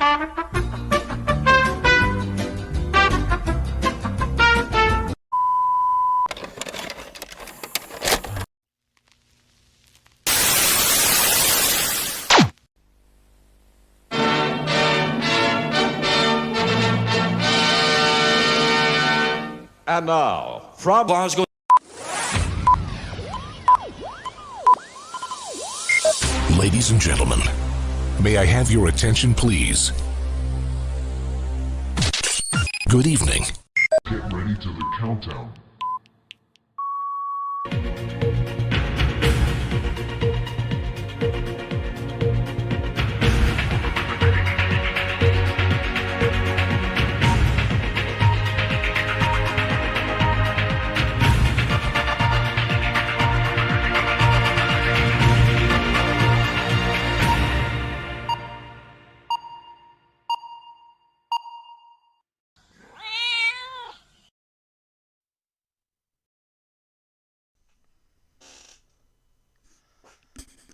And now, from Glasgow. Ladies and gentlemen, may I have your attention, please? Good evening. Get ready to the countdown.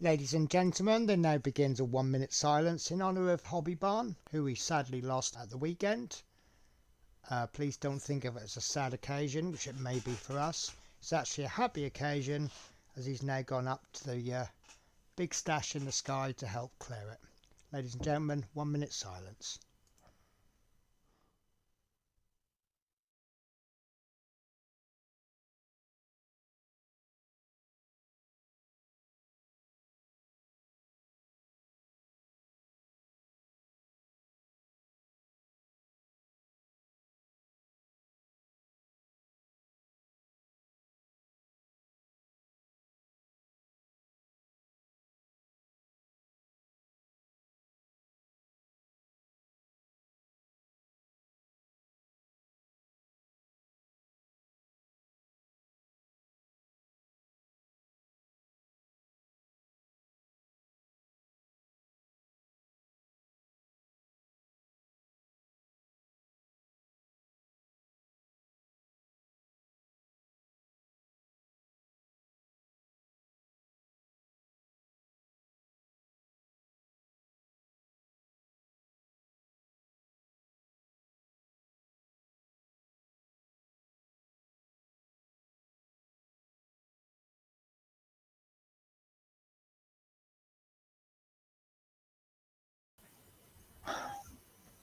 Ladies and gentlemen, there now begins a 1 minute silence in honour of Hobby Barn, who we sadly lost at the weekend. Please don't think of it as a sad occasion, which it may be for us. It's actually a happy occasion, as he's now gone up to the big stash in the sky to help clear it. Ladies and gentlemen, 1 minute silence.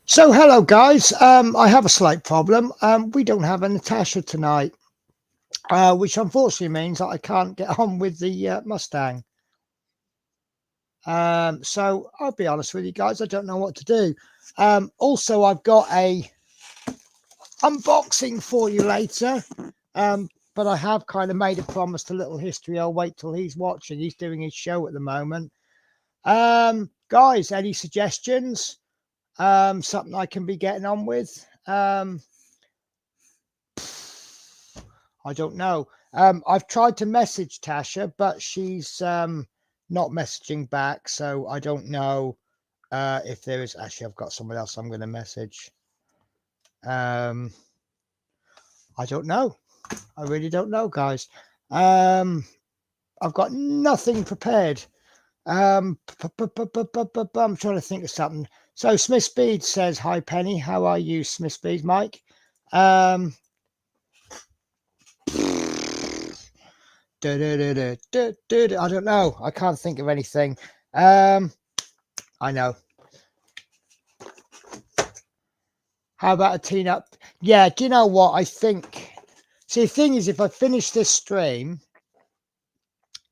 So hello guys, I have a slight problem. We don't have a Natasha tonight, which unfortunately means that I can't get on with the Mustang. So I'll be honest with you guys, I don't know what to do. Also, I've got a unboxing for you later, but I have kind of made a promise to Little History. I'll wait till he's watching. He's doing his show at the moment. Guys, any suggestions? Something I can be getting on with? I don't know. I've tried to message Tasha, but she's not messaging back, so I don't know if there is. Actually, I've got someone else I'm going to message. I don't know. I really don't know, guys. I've got nothing prepared. I'm trying to think of something. So Smith Speed says, hi Penny, how are you, Smith Speed? Mike? I don't know. I can't think of anything. I know. How about a teen up? Yeah, do you know what? I think, see, the thing is, if I finish this stream,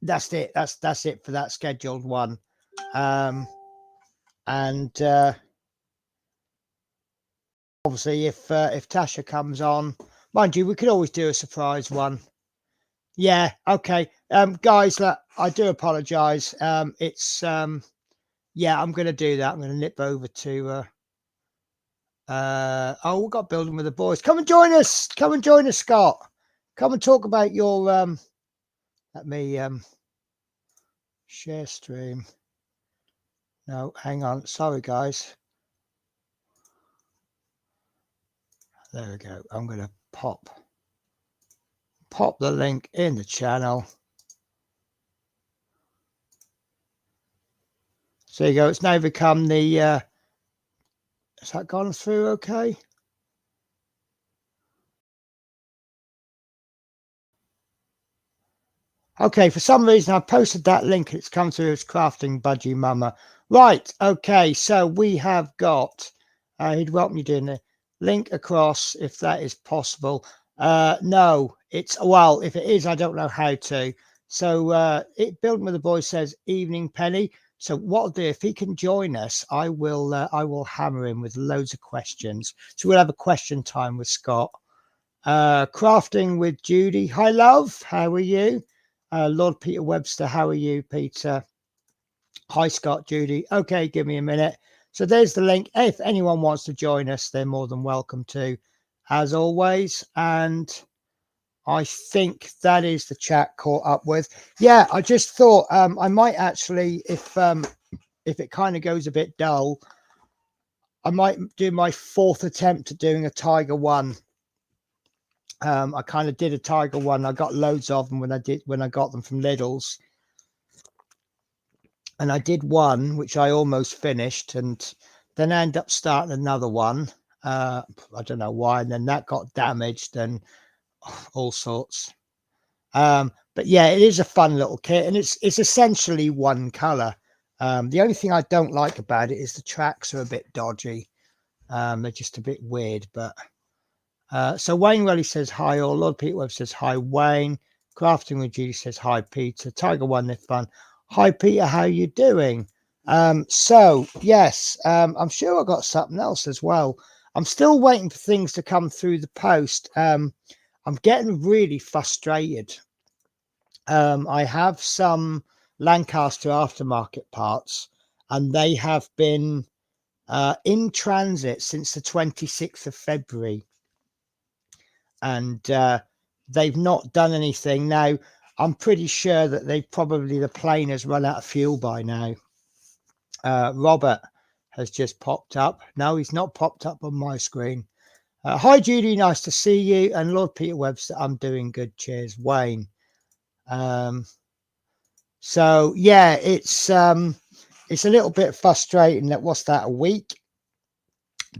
that's it. That's it for that scheduled one. Obviously, if Tasha comes on, mind you, we could always do a surprise one. Yeah, okay. Guys, look, I do apologize. It's yeah, I'm gonna do that. I'm gonna nip over to oh, we've got Building with the Boys. Come and join us. Come and join us, Scott. Come and talk about your let me share stream. No, hang on. Sorry, guys. There we go. I'm going to pop the link in the channel. So you go. It's now become the Has that gone through okay? Okay, for some reason I posted that link. It's come through as Crafting Budgie Mama. Right, okay, so we have got, he'd welcome you doing the link across if that is possible. No, it's, well, if it is, I don't know how to. So Building with the Boys says, evening Penny. So what I'll do, if he can join us, I will hammer him with loads of questions. So we'll have a question time with Scott. Crafting with Judy. Hi, love. How are you? Lord Peter Webster. How are you, Peter? Hi, Scott, Judy. Okay, give me a minute. So there's the link. If anyone wants to join us, they're more than welcome to, as always. And I think that is the chat caught up with. Yeah, I just thought I might actually, if it kind of goes a bit dull, I might do my 4th attempt at doing a Tiger One. I kind of did a Tiger One. I got loads of them when I got them from Lidl's, and I did one which I almost finished, and then I ended up starting another one. I don't know why, and then that got damaged and all sorts. But yeah, it is a fun little kit, and it's essentially one color. The only thing I don't like about it is the tracks are a bit dodgy. They're just a bit weird, but. So Wayne Welly says hi, or Lord Peter Webb says hi, Wayne. Crafting with Judy says hi, Peter. Tiger One, they're fun. Hi, Peter, how you doing? So yes, I'm sure I got something else as well. I'm still waiting for things to come through the post. I'm getting really frustrated. I have some Lancaster aftermarket parts, and they have been in transit since the 26th of February. And they've not done anything. Now, I'm pretty sure that the plane has run out of fuel by now. Robert has just popped up. No, he's not popped up on my screen. Hi, Judy. Nice to see you. And Lord Peter Webster, I'm doing good. Cheers, Wayne. So yeah, it's a little bit frustrating that what's that, a week?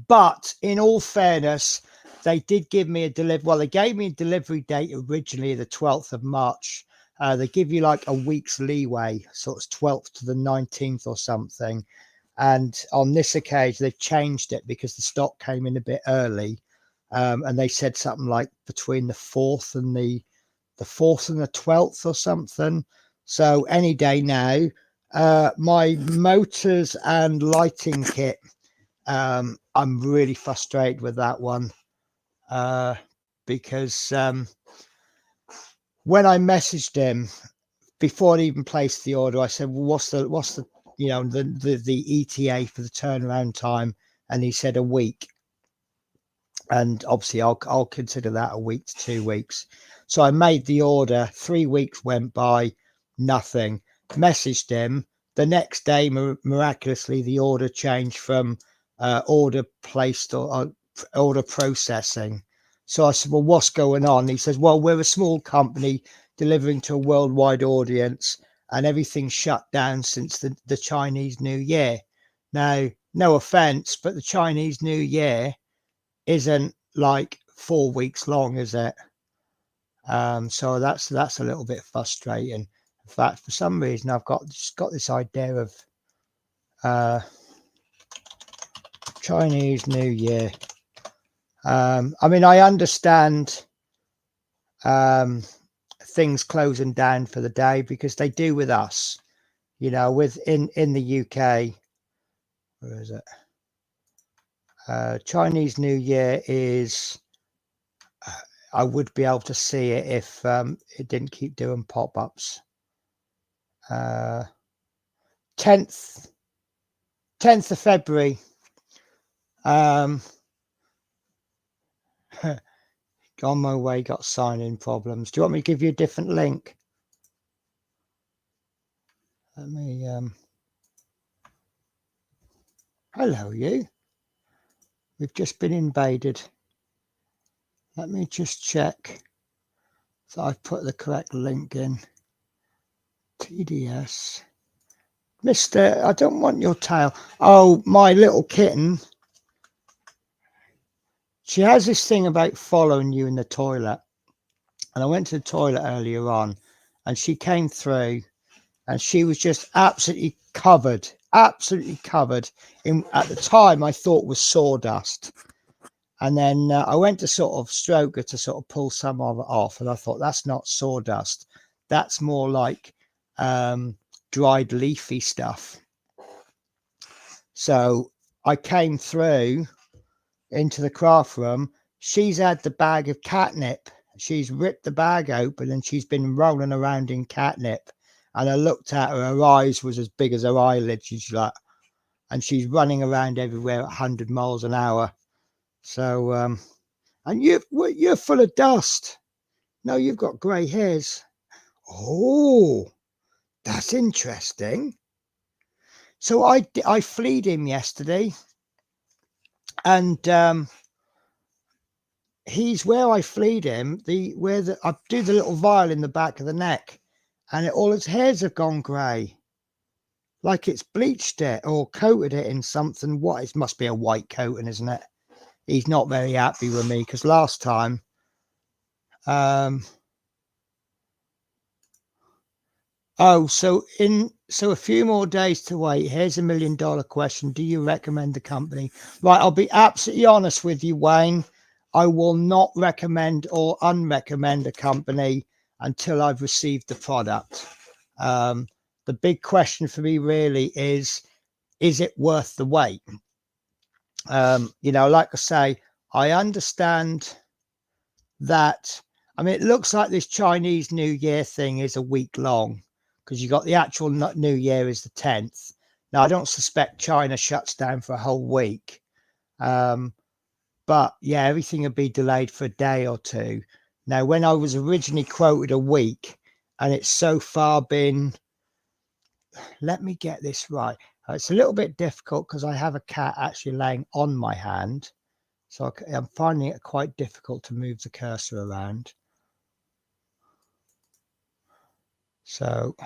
But in all fairness, they did give me a delivery. Well, they gave me a delivery date originally, the 12th of March. They give you like a week's leeway, so it's 12th to the 19th or something. And on this occasion, they've changed it because the stock came in a bit early. And they said something like between the 4th and the 12th or something. So any day now, my motors and lighting kit. I'm really frustrated with that one because when I messaged him before I even placed the order, I said, well, what's the the ETA for the turnaround time? And he said a week. And obviously I'll consider that a week to 2 weeks. So I made the order. 3 weeks went by, nothing. Messaged him the next day. Miraculously, the order changed from order placed or order processing. So I said, well, what's going on? He says, well, we're a small company delivering to a worldwide audience, and everything's shut down since the Chinese New Year. Now, no offense, but the Chinese New Year isn't like 4 weeks long, is it? So that's a little bit frustrating. In fact, for some reason, I've just got this idea of Chinese New Year. I mean, I understand things closing down for the day because they do with us, in the UK. Where is it? Chinese New Year is, I would be able to see it if it didn't keep doing pop-ups. 10th of February. On my way, got sign-in problems. Do you want me to give you a different link? Let me hello, you. We've just been invaded. Let me just check that I've put the correct link in. TDS. Mister, I don't want your tail. Oh, my little kitten. She has this thing about following you in the toilet. And I went to the toilet earlier on, and she came through, and she was just absolutely covered in, at the time I thought was sawdust. And then I went to sort of stroke her to sort of pull some of it off, and I thought, that's not sawdust, that's more like dried leafy stuff. So I came through into the craft room. She's had the bag of catnip. She's ripped the bag open and she's been rolling around in catnip. And I looked at her, her eyes was as big as her eyelids. She's like, and she's running around everywhere at 100 miles an hour. So, and you're full of dust. No, you've got grey hairs. Oh, that's interesting. So I fleed him yesterday, and he's where I fleed him. I do the little vial in the back of the neck, and all his hairs have gone grey, like it's bleached it or coated it in something. What? It must be a white coating, isn't it? He's not very happy with me because last time, so a few more days to wait. Here's $1 million question. Do you recommend the company? Right, I'll be absolutely honest with you, Wayne. I will not recommend or unrecommend a company until I've received the product. The big question for me really is it worth the wait? You know, like I say, I understand that. I mean, it looks like this Chinese New Year thing is a week long, because you got the actual New Year is the 10th. Now, I don't suspect China shuts down for a whole week. But yeah, everything would be delayed for a day or two. Now, when I was originally quoted a week, and it's so far been, let me get this right. It's a little bit difficult because I have a cat actually laying on my hand. So I'm finding it quite difficult to move the cursor around. So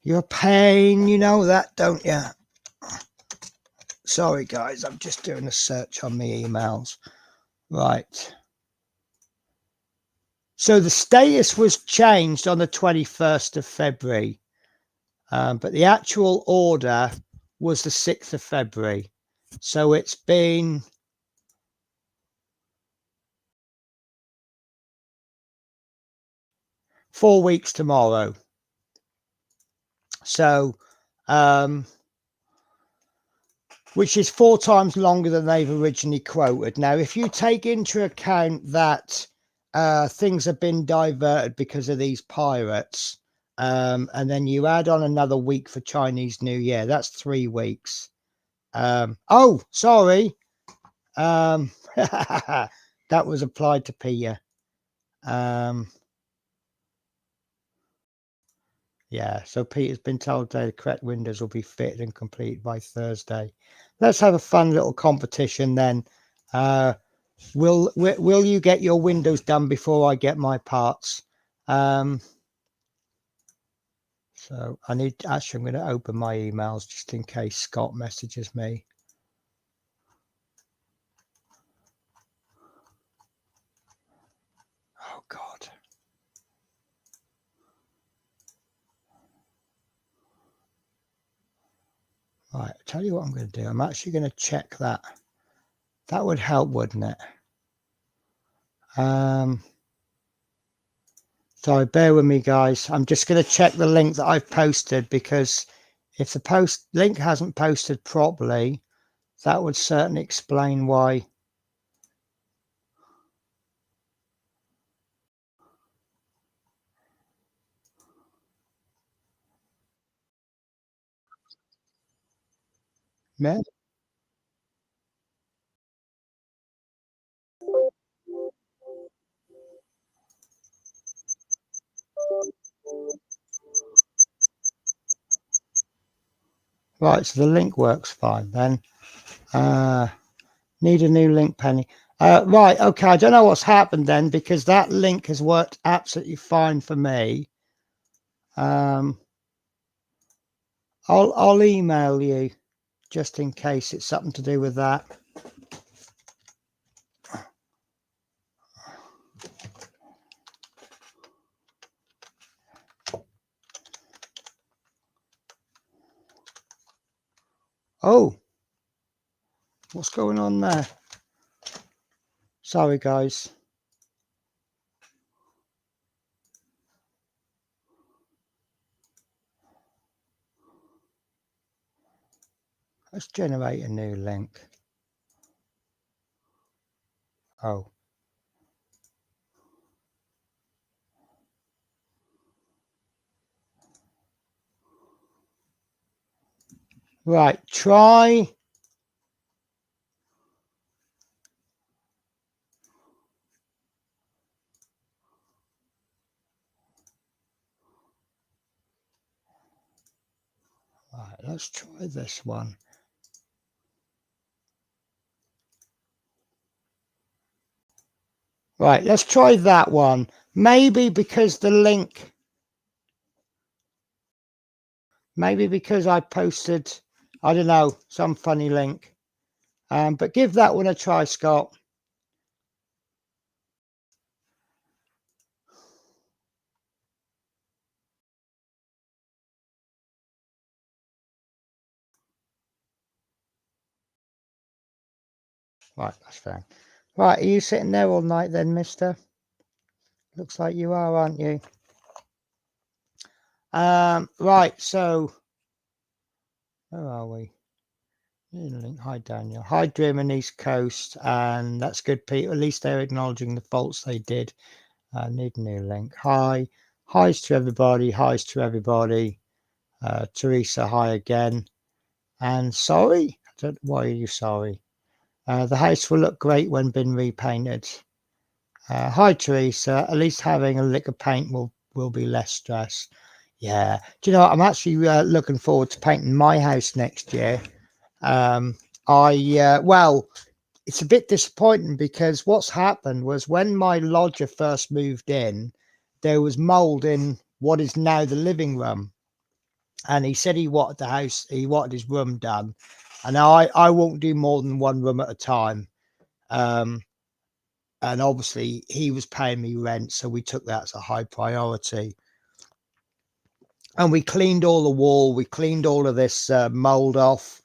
you're a pain, you know that, don't you? Sorry, guys, I'm just doing a search on my emails. Right. So the status was changed on the 21st of February, but the actual order was the 6th of February. So it's been 4 weeks tomorrow. So, which is 4 times longer than they've originally quoted. Now, if you take into account that things have been diverted because of these pirates, and then you add on another week for Chinese New Year, that's 3 weeks. Oh, sorry. That was applied to Pia. Yeah, so Peter's been told that the correct windows will be fitted and completed by Thursday. Let's have a fun little competition then. Will you get your windows done before I get my parts? So I need, actually, I'm going to open my emails just in case Scott messages me. Oh, God. Right, I'll tell you what I'm going to do. I'm actually going to check that. That would help, wouldn't it? Sorry, bear with me, guys. I'm just going to check the link that I've posted, because if the link hasn't posted properly, that would certainly explain why. Yeah. Right, so the link works fine then. Need a new link, Penny. Right, okay, I don't know what's happened then, because that link has worked absolutely fine for me. I'll email you just in case it's something to do with that. Oh, what's going on there? Sorry, guys. Let's generate a new link. Oh. Right, try. Right, let's try this one. Right, let's try that one. Maybe because the link, maybe because I posted, I don't know, some funny link. But give that one a try, Scott. Right, that's fine. Right, are you sitting there all night then, mister? Looks like you are, aren't you? Right, so where are we? Link. Hi, Daniel. Hi, Dream and East Coast, and that's good, Peter. At least they're acknowledging the faults they did. Need a new link. Hi, hi's to everybody. Hi's to everybody. Teresa, hi again. And sorry, why are you sorry? The house will look great when been repainted. Hi, Teresa. At least having a lick of paint will be less stress. Yeah. Do you know what? I'm actually looking forward to painting my house next year. Well, it's a bit disappointing because what's happened was when my lodger first moved in, there was mold in what is now the living room. And he said he wanted he wanted his room done. And I won't do more than one room at a time. And obviously he was paying me rent, so we took that as a high priority. And we cleaned all the wall, we cleaned all of this mold off.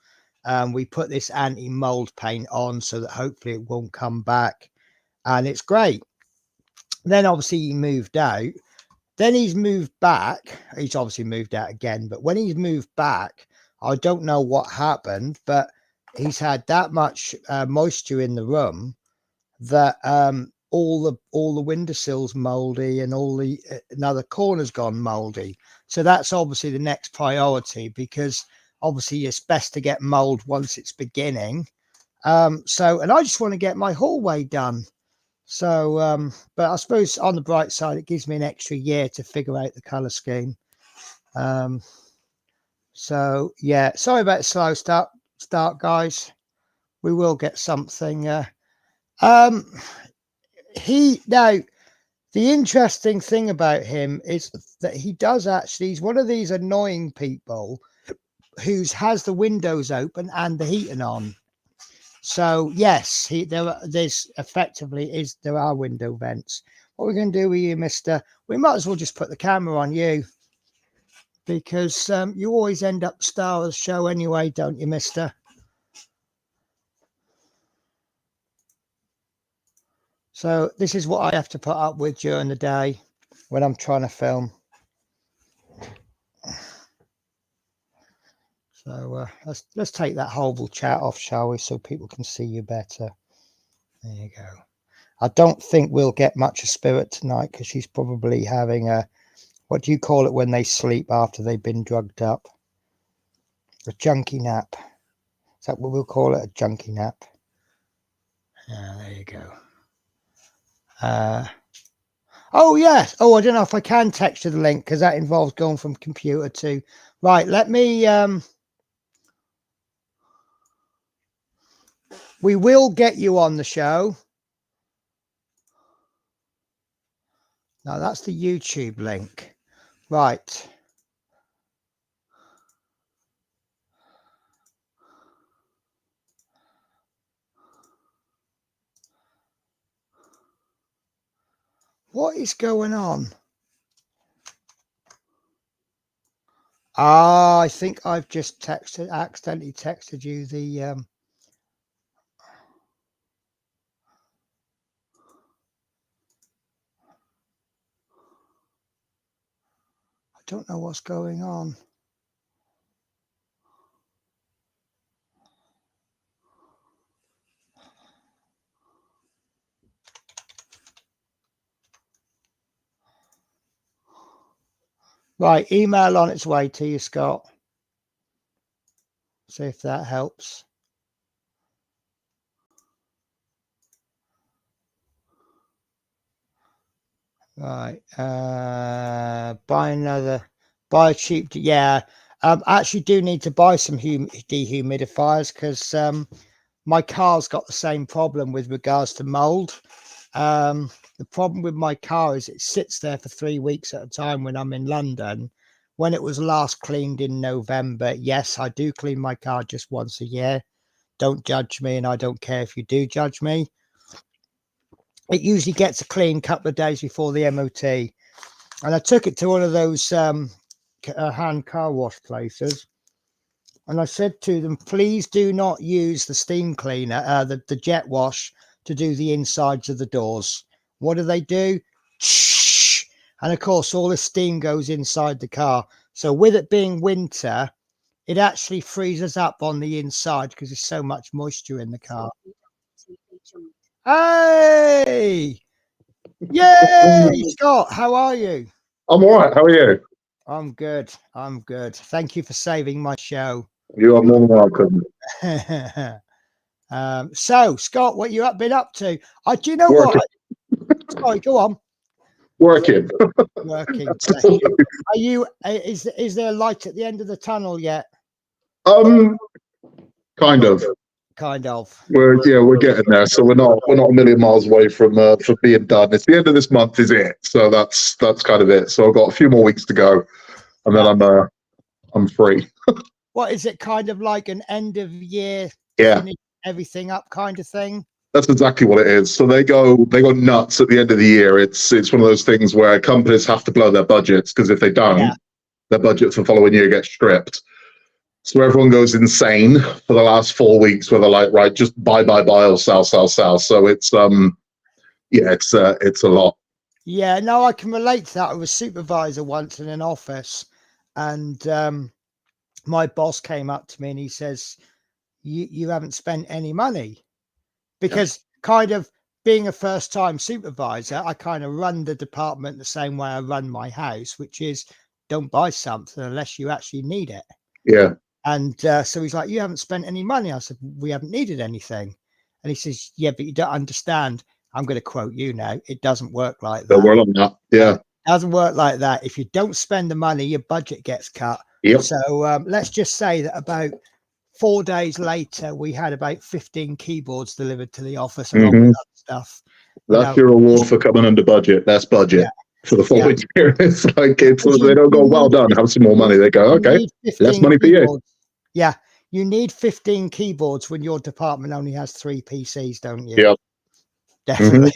We put this anti-mold paint on so that hopefully it won't come back. And it's great. Then obviously he moved out. Then he's moved back. He's obviously moved out again, but when he's moved back, I don't know what happened, but he's had that much moisture in the room that all the windowsills moldy and all the another corner's gone moldy. So that's obviously the next priority because obviously it's best to get mold once it's beginning. And I just want to get my hallway done. So, but I suppose on the bright side, it gives me an extra year to figure out the color scheme. So yeah, sorry about the slow start, guys. We will get something. Now the interesting thing about him is that he does actually. He's one of these annoying people who has the windows open and the heating on. So yes, there are window vents. What we're going to do with you, mister, we might as well just put the camera on you because you always end up star of the show anyway, don't you, mister? So this is what I have to put up with during the day when I'm trying to film. So let's take that horrible chat off, shall we, so people can see you better. There you go. I don't think we'll get much of Spirit tonight because she's probably having a, what do you call it when they sleep after they've been drugged up? A junkie nap. Is that what we'll call it? A junkie nap. Yeah, there you go. Oh, yes. Oh, I don't know if I can text you the link because that involves going from computer to... Right, let me... We will get you on the show. Now, that's the YouTube link. Right. What is going on? I think I've just accidentally texted you the I don't know what's going on. Right, email on its way to you, Scott. See if that helps. Right, buy a cheap. Yeah, I actually do need to buy some dehumidifiers because my car's got the same problem with regards to mold. The problem with my car is it sits there for 3 weeks at a time when I'm in London. When it was last cleaned in November, yes, I do clean my car just once a year. Don't judge me, and I don't care if you do judge me. It usually gets a clean couple of days before the MOT. And I took it to one of those hand car wash places. And I said to them, please do not use the steam cleaner, the jet wash, to do the insides of the doors. What do? Shh. And of course, all the steam goes inside the car. So with it being winter, it actually freezes up on the inside because there's so much moisture in the car. Hey! Yay! Scott, how are you? I'm all right. How are you? I'm good. I'm good. Thank you for saving my show. You are more than welcome. So, Scott, what you been up to? Do you know Working. what? Sorry, go on. Working. Working. Bless you. Are you? Is there a light at the end of the tunnel yet? Kind of. Kind of. We're getting there. So we're not a million miles away from being done. It's the end of this month, is it? So that's kind of it. So I've got a few more weeks to go, and then I'm free. What is it? Kind of like an end of year, finish everything up kind of thing. That's exactly what it is. So they go nuts at the end of the year. It's one of those things where companies have to blow their budgets because if they don't, their budget for the following year gets stripped. So everyone goes insane for the last 4 weeks where they're like, right, just buy or sell. So it's it's a lot. Yeah, no, I can relate to that. I was a supervisor once in an office, and my boss came up to me and he says, you haven't spent any money. Because kind of being a first-time supervisor, I kind of run the department the same way I run my house, which is don't buy something unless you actually need it. Yeah. And so he's like, you haven't spent any money. I said, we haven't needed anything. And he says, yeah, but you don't understand. I'm going to quote you now. It doesn't work like that. Well, not. Yeah. It doesn't work like that. If you don't spend the money, your budget gets cut. Yep. So let's just say that about 4 days later, we had about 15 keyboards delivered to the office and all that stuff. That's your reward for coming under budget. That's budget for the following year. It's like they don't go, well done, have some more money. They go, okay, less money for you. Yeah, you need 15 keyboards when your department only has 3 PCs, don't you? Yeah, definitely.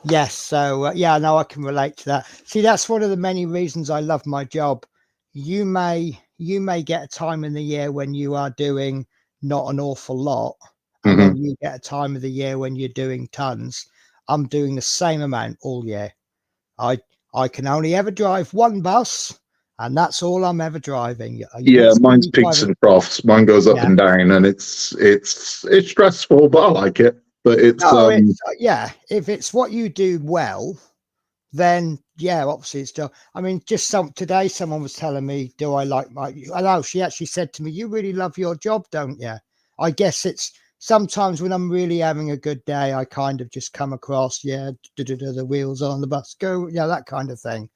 Yes. So no, I can relate to that. See, that's one of the many reasons I love my job. You may get a time in the year when you are doing not an awful lot, and then you get a time of the year when you're doing tons. I'm doing the same amount all year. I can only ever drive one bus, and that's all I'm ever driving. Mine's peaks and troughs. Mine goes up and down, and it's stressful, but I like it. But it's if it's what you do well, then obviously it's still. I mean, today someone was telling me, do I like my? I know she actually said to me, you really love your job, don't you? I guess it's sometimes when I'm really having a good day, I kind of just come across, the wheels on the bus go, that kind of thing.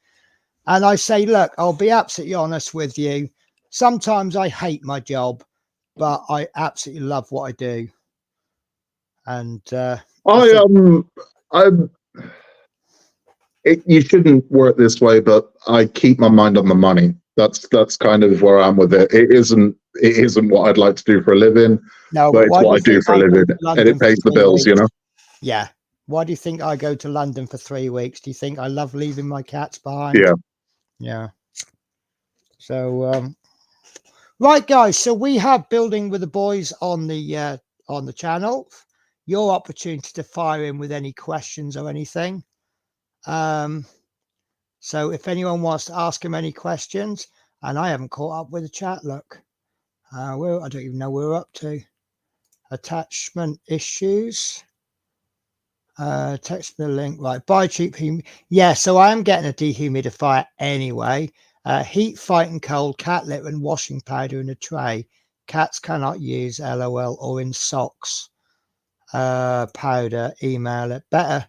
And I say, look, I'll be absolutely honest with you. Sometimes I hate my job, but I absolutely love what I do. And you shouldn't work this way, but I keep my mind on the money. That's kind of where I'm with it. It isn't what I'd like to do for a living. No, but it's what I do for a living, and it pays the bills, Yeah. Why do you think I go to London for 3 weeks? Do you think I love leaving my cats behind? Yeah. Yeah. So, right, guys. So we have Building with the Boys on the channel. Your opportunity to fire in with any questions or anything. So if anyone wants to ask him any questions, and I haven't caught up with the chat. Look, I don't even know where we're up to. Attachment issues. Text the link. Right, buy cheap. Yeah, so I am getting a dehumidifier anyway. Heat, fighting cold, cat litter and washing powder in a tray. Cats cannot use LOL or in socks. Powder, email it. Better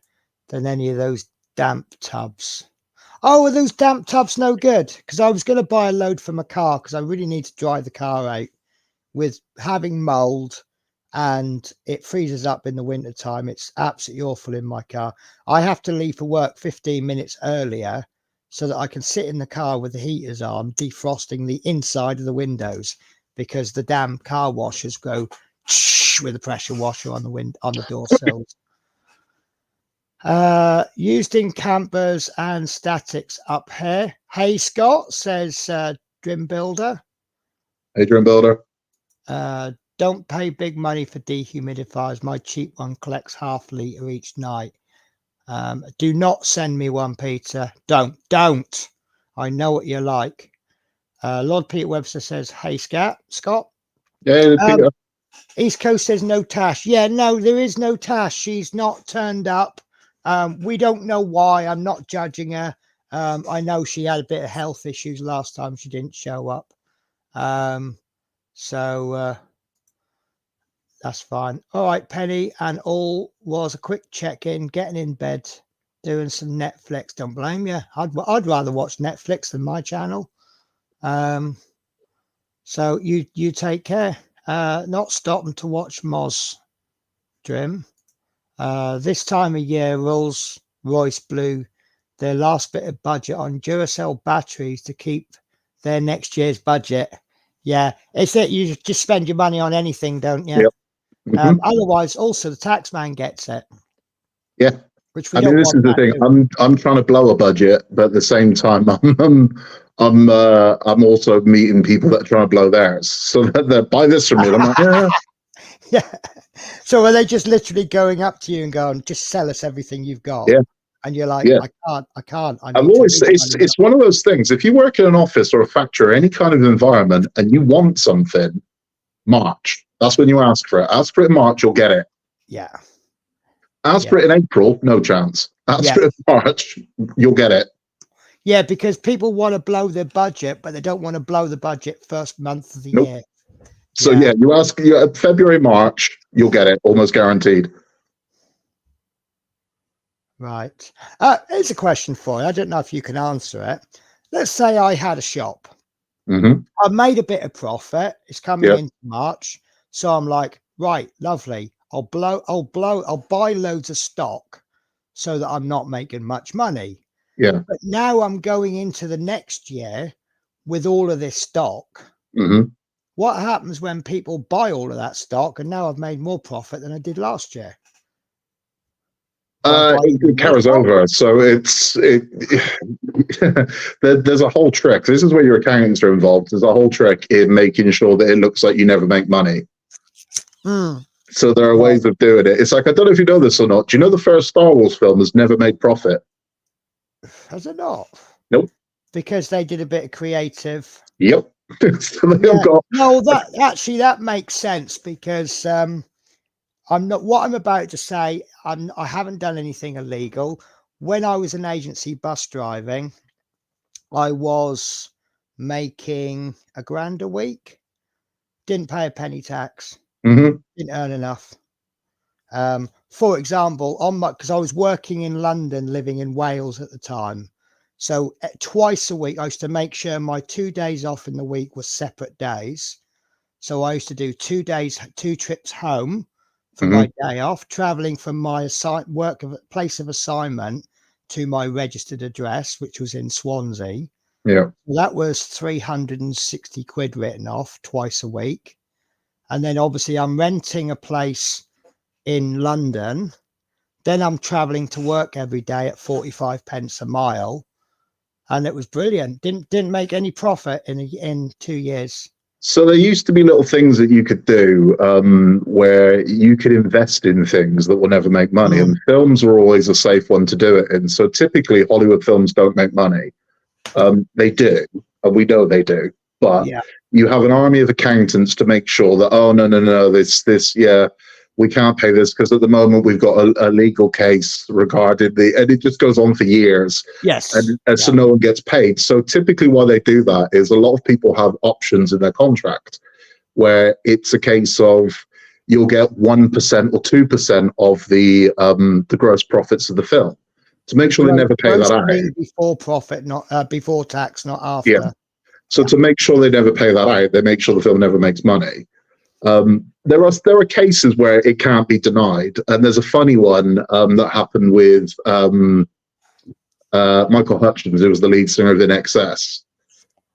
than any of those damp tubs. Oh, are those damp tubs no good? Because I was going to buy a load for my car because I really need to dry the car out with having mold and it freezes up in the winter time. It's absolutely awful in my car. I have to leave for work 15 minutes earlier so that I can sit in the car with the heaters on, defrosting the inside of the windows because the damn car washers go with the pressure washer on the door sills. Used in campers and statics up here. Hey Scott, says Dream Builder. Hey, Dream Builder. Don't pay big money for dehumidifiers. My cheap one collects half litre each night. Do not send me one, Peter. Don't. I know what you're like. Lord Peter Webster says, hey, Scott. Yeah, Peter. East Coast says no Tash. Yeah, no, there is no Tash. She's not turned up. We don't know why. I'm not judging her. I know she had a bit of health issues last time she didn't show up. So that's fine. All right, Penny, and all was a quick check-in, getting in bed, doing some Netflix. Don't blame you. I'd rather watch Netflix than my channel. So you take care. Not stopping to watch Moz Dream. This time of year, Rolls-Royce blew their last bit of budget on Duracell batteries to keep their next year's budget. Yeah, it's that you just spend your money on anything, don't you? Yep. Mm-hmm. Otherwise, also the tax man gets it. Yeah. Which we don't this is the thing. I'm trying to blow a budget, but at the same time, I'm also meeting people that are trying to blow theirs. So they buy this from me. I'm like, yeah. Yeah. So are they just literally going up to you and going, just sell us everything you've got? Yeah. And you're like, yeah. I can't. It's one of those things. If you work in an office or a factory or any kind of environment and you want something, March. That's when you ask for it. Ask for it in March, you'll get it. Yeah. Ask for it in April, no chance. Ask for it in March, you'll get it. Yeah, because people want to blow their budget, but they don't want to blow the budget first month of the year. So you ask February, March, you'll get it, almost guaranteed. Right. Here's a question for you. I don't know if you can answer it. Let's say I had a shop. Mm-hmm. I made a bit of profit. It's coming into March. So I'm like, right, lovely. I'll buy loads of stock so that I'm not making much money. Yeah. But now I'm going into the next year with all of this stock. Mm-hmm. What happens when people buy all of that stock and now I've made more profit than I did last year? It carries over. So there's a whole trick. This is where your accountants are involved. There's a whole trick in making sure that it looks like you never make money. So there are ways of doing it. It's like, I don't know if you know this or not. Do you know the first Star Wars film has never made profit? Has it not? Nope. Because they did a bit of creative. Yep. So that makes sense because what I'm about to say, I haven't done anything illegal. When I was in agency bus driving, I was making $1,000 a week. Didn't pay a penny tax. Mm-hmm. Didn't earn enough. For example, because I was working in London, living in Wales at the time. So twice a week, I used to make sure my 2 days off in the week were separate days. So I used to do 2 trips home for my day off, traveling from my place of assignment to my registered address, which was in Swansea. Yeah. That was 360 quid written off twice a week. And then obviously I'm renting a place in London. Then I'm traveling to work every day at 45 pence a mile. and it was brilliant. Didn't make any profit in 2 years. So there used to be little things that you could do where you could invest in things that will never make money, and films are always a safe one to do it in. So typically, Hollywood films don't make money. They do, and we know they do. But you have an army of accountants to make sure that no, this we can't pay this because at the moment we've got a legal case regarding and it just goes on for years. Yes. And so no one gets paid. So typically why they do that is a lot of people have options in their contract where it's a case of you'll get 1% or 2% of the gross profits of the film to make sure they never pay that out. Before profit, not before tax, not after. Yeah. So to make sure they never pay that out, they make sure the film never makes money. There are cases where it can't be denied, and there's a funny one that happened with Michael Hutchins, who was the lead singer of In Excess.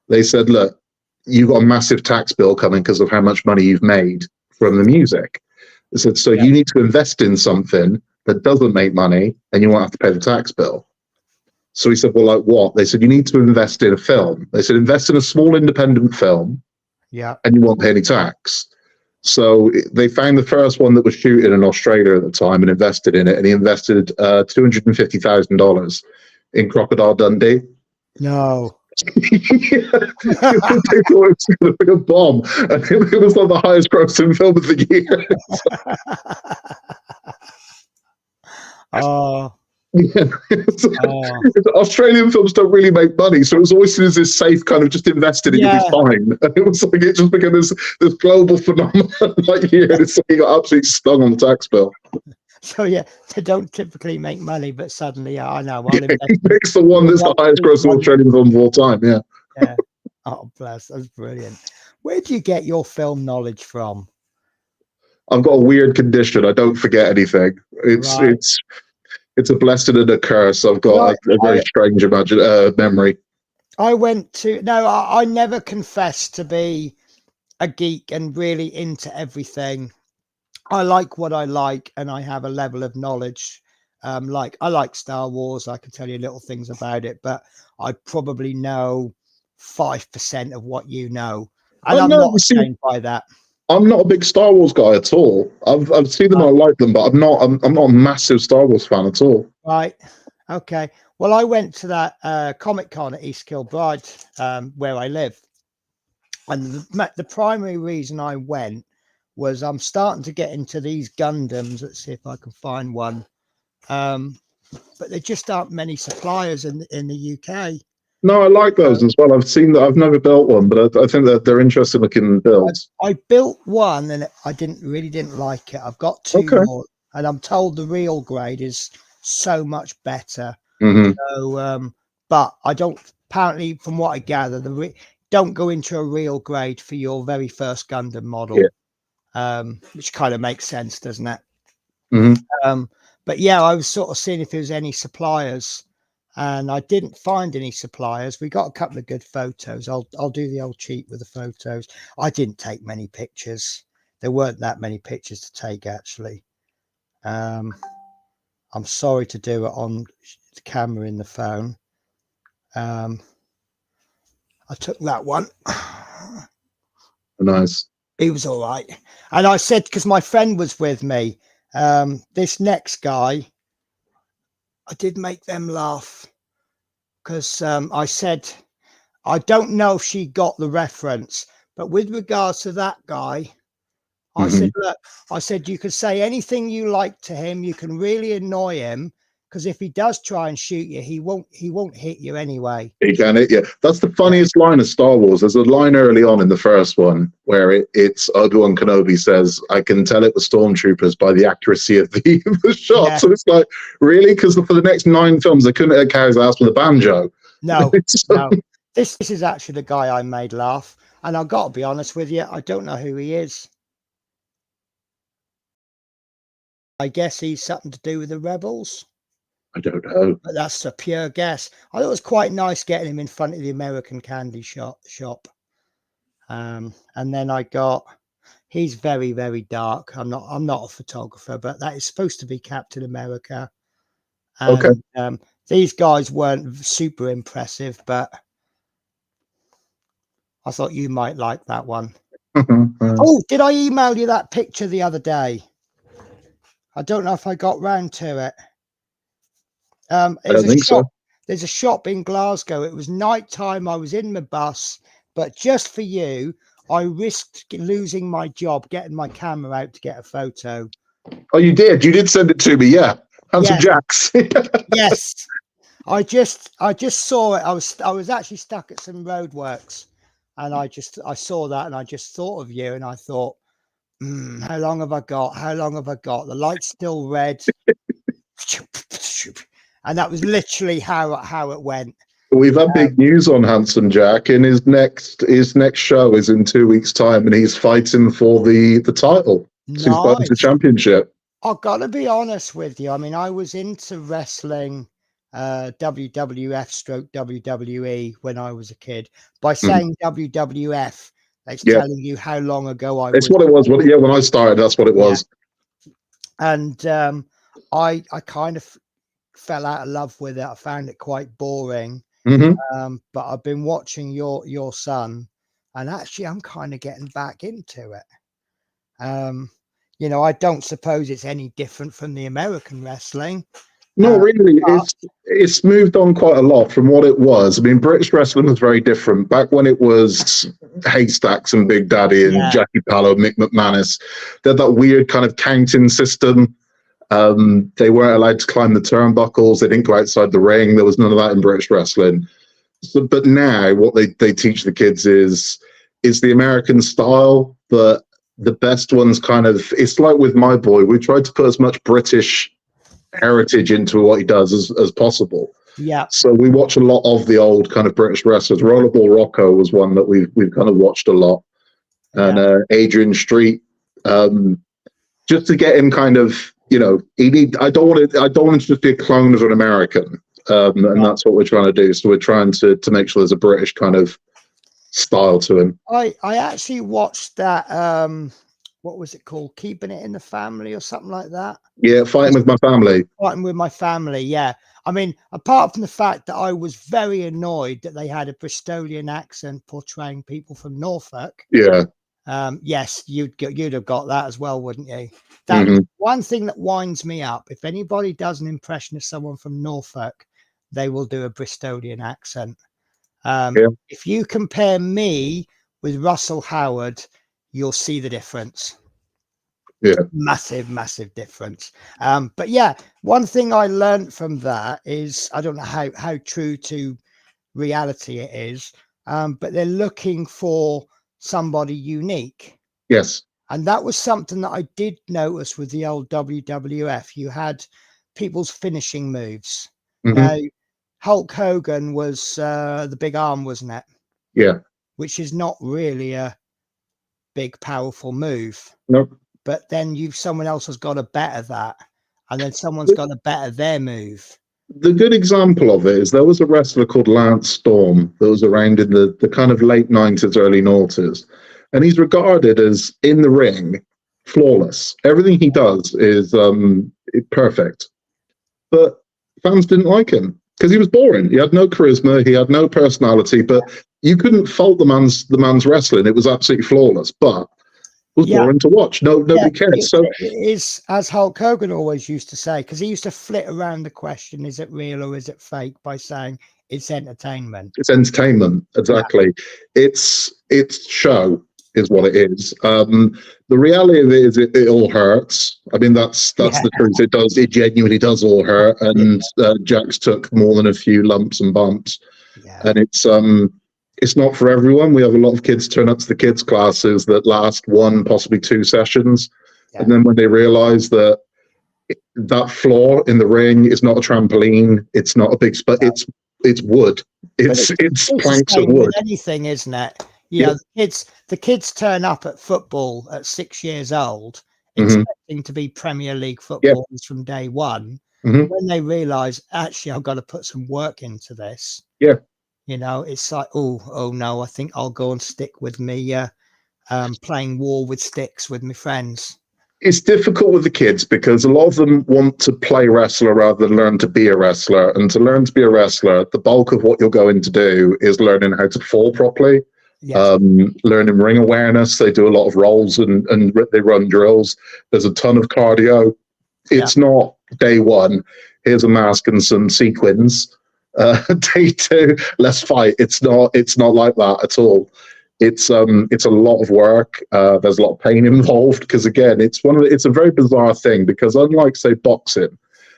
They said, "Look, you've got a massive tax bill coming because of how much money you've made from the music." They said, "So you need to invest in something that doesn't make money, and you won't have to pay the tax bill." So he said, "Well, like what?" They said, "You need to invest in a film." They said, "Invest in a small independent film, and you won't pay any tax." So they found the first one that was shooting in Australia at the time and invested in it, and he invested $250,000 in Crocodile Dundee. No. They thought it was going to be a bomb, and it was like the highest grossing film of the year. Australian films don't really make money, so it was always seen as this safe kind of just invested and you'll be fine. And it was like it just became this global phenomenon like here, and it's like you got absolutely stung on the tax bill. So they don't typically make money, but suddenly, I know. He picks the one that's the highest grossing Australian film of all time. Yeah. Oh, bless. That's brilliant. Where do you get your film knowledge from? I've got a weird condition. I don't forget anything. It's a blessing and a curse. I've got a very strange memory. I never confessed to be a geek and really into everything. I like what I like, and I have a level of knowledge. Like I like Star Wars. I can tell you little things about it, but I probably know 5% of what you know, and I'm not ashamed by that. I'm not a big Star Wars guy at all. I've seen them, I like them, but I'm not a massive Star Wars fan at all. Right. Okay. Well, I went to that Comic-Con at East Kilbride, where I live. And the primary reason I went was I'm starting to get into these Gundams. Let's see if I can find one. But there just aren't many suppliers in the UK. No, I like those as well. I've seen that. I've never built one, but I think that they're interesting looking builds. I built one and I really didn't like it. I've got two more, and I'm told the real grade is so much better. So, but I don't. Apparently, from what I gather, don't go into a real grade for your very first Gundam model, which kind of makes sense, doesn't it? But yeah, I was sort of seeing if there was any suppliers. And I didn't find any suppliers. We got a couple of good photos. I'll do the old cheat with the photos. I didn't take many pictures. There weren't that many pictures to take, actually. I'm sorry to do it on the camera in the phone. I took that one. Nice. He was all right. And I said, because my friend was with me, this next guy, I did make them laugh because I said, I don't know if she got the reference, but with regards to that guy, I said, look, I said, you can say anything you like to him. You can really annoy him because if he does try and shoot you, he won't hit you anyway. He can hit you. That's the funniest line of Star Wars. There's a line early on in the first one where it's Obi-Wan Kenobi says, "I can tell it was stormtroopers by the accuracy of the shot." Yeah. So it's like, really? Because for the next 9 films, they couldn't hit Carrie's ass with a banjo. No, no. This is actually the guy I made laugh. And I've got to be honest with you, I don't know who he is. I guess he's something to do with the rebels. I don't know. But that's a pure guess. I thought it was quite nice getting him in front of the American candy shop. And then I got, he's very, very dark. I'm not a photographer, but that is supposed to be Captain America. And, these guys weren't super impressive, but I thought you might like that one. Oh, did I email you that picture the other day? I don't know if I got round to it. I don't think so. There's a shop in Glasgow. It was nighttime. I was in my bus, but just for you, I risked losing my job, getting my camera out to get a photo. Oh, you did? You did send it to me, yeah. Handsome Jacks. Yes. I just saw it. I was actually stuck at some roadworks, and I saw that, and I just thought of you, and I thought, how long have I got? How long have I got? The light's still red. And that was literally how it went. We've had big news on Handsome Jack, and his next show is in 2 weeks' time, and he's fighting for the title. Nice. So he's fighting for the championship. I've got to be honest with you. I mean, I was into wrestling, WWF stroke WWE when I was a kid. By saying WWF, it's telling you how long ago I was. It's what it was. Yeah, when I started, that's what it was. And I kind of fell out of love with it. I found it quite boring. But I've been watching your son, and actually I'm kind of getting back into it. You know, I don't suppose it's any different from the American wrestling. Not really. It's moved on quite a lot from what it was. I mean, British wrestling was very different back when it was Haystacks and Big Daddy and Jackie Pallow, Mick McManus. They had that weird kind of counting system. They weren't allowed to climb the turnbuckles. They didn't go outside the ring. There was none of that in British wrestling. So, but now what they teach the kids is the American style, but the best ones kind of, it's like with my boy, we tried to put as much British heritage into what he does as possible. Yeah. So we watch a lot of the old kind of British wrestlers. Rollerball Rocco was one that we've kind of watched a lot. And Adrian Street, just to get him kind of, you know, I don't want him to just be a clone of an American. And that's what we're trying to do. So we're trying to make sure there's a British kind of style to him. I actually watched that, what was it called? Keeping It in the Family or something like that. Yeah, Fighting with My Family. Fighting with My Family, yeah. I mean, apart from the fact that I was very annoyed that they had a Bristolian accent portraying people from Norfolk. Yeah. Yes, you'd have got that as well, wouldn't you? That one thing that winds me up. If anybody does an impression of someone from Norfolk, they will do a Bristolian accent. If you compare me with Russell Howard, you'll see the difference. Yeah, massive difference. But yeah, one thing I learned from that is, I don't know how true to reality it is, but they're looking for somebody unique. Yes. And that was something that I did notice with the old WWF. You had people's finishing moves. Now, Hulk Hogan was the big arm, wasn't it? Yeah. Which is not really a big, powerful move. Nope. But then someone else has got to better that. And then someone's got to better their move. The good example of it is there was a wrestler called Lance Storm that was around in the kind of late 90s, early 90s. And he's regarded as, in the ring, flawless. Everything he does is perfect. But fans didn't like him because he was boring. He had no charisma. He had no personality. But you couldn't fault the man's wrestling. It was absolutely flawless. But it was boring to watch. Nobody cared. So it is, as Hulk Hogan always used to say, because he used to flit around the question, is it real or is it fake, by saying it's entertainment. It's entertainment, exactly. It's show is what it is. The reality of it is it all hurts. I mean, that's the truth. It genuinely does all hurt. And Jack's took more than a few lumps and bumps. And it's not for everyone. We have a lot of kids turn up to the kids' classes that last 1, possibly 2 sessions. And then when they realize that that floor in the ring is not a trampoline, it's not a big it's wood. It's planks of wood. Anything, isn't it? You know, the kids turn up at football at 6 years old, expecting to be Premier League footballers from day one. When they realize, actually, I've got to put some work into this. Yeah. You know, it's like, oh no, I think I'll go and stick with me playing war with sticks with my friends. it's difficult with the kids because a lot of them want to play wrestler rather than learn to be a wrestler. And to learn to be a wrestler, the bulk of what you're going to do is learning how to fall properly, Yes. learning ring awareness. They do a lot of rolls and they run drills. There's a ton of cardio. It's not day one. Here's a mask and some sequins. Day two, let's fight. It's not like that at all. It's a lot of work. There's a lot of pain involved because again, it's a very bizarre thing because unlike say boxing,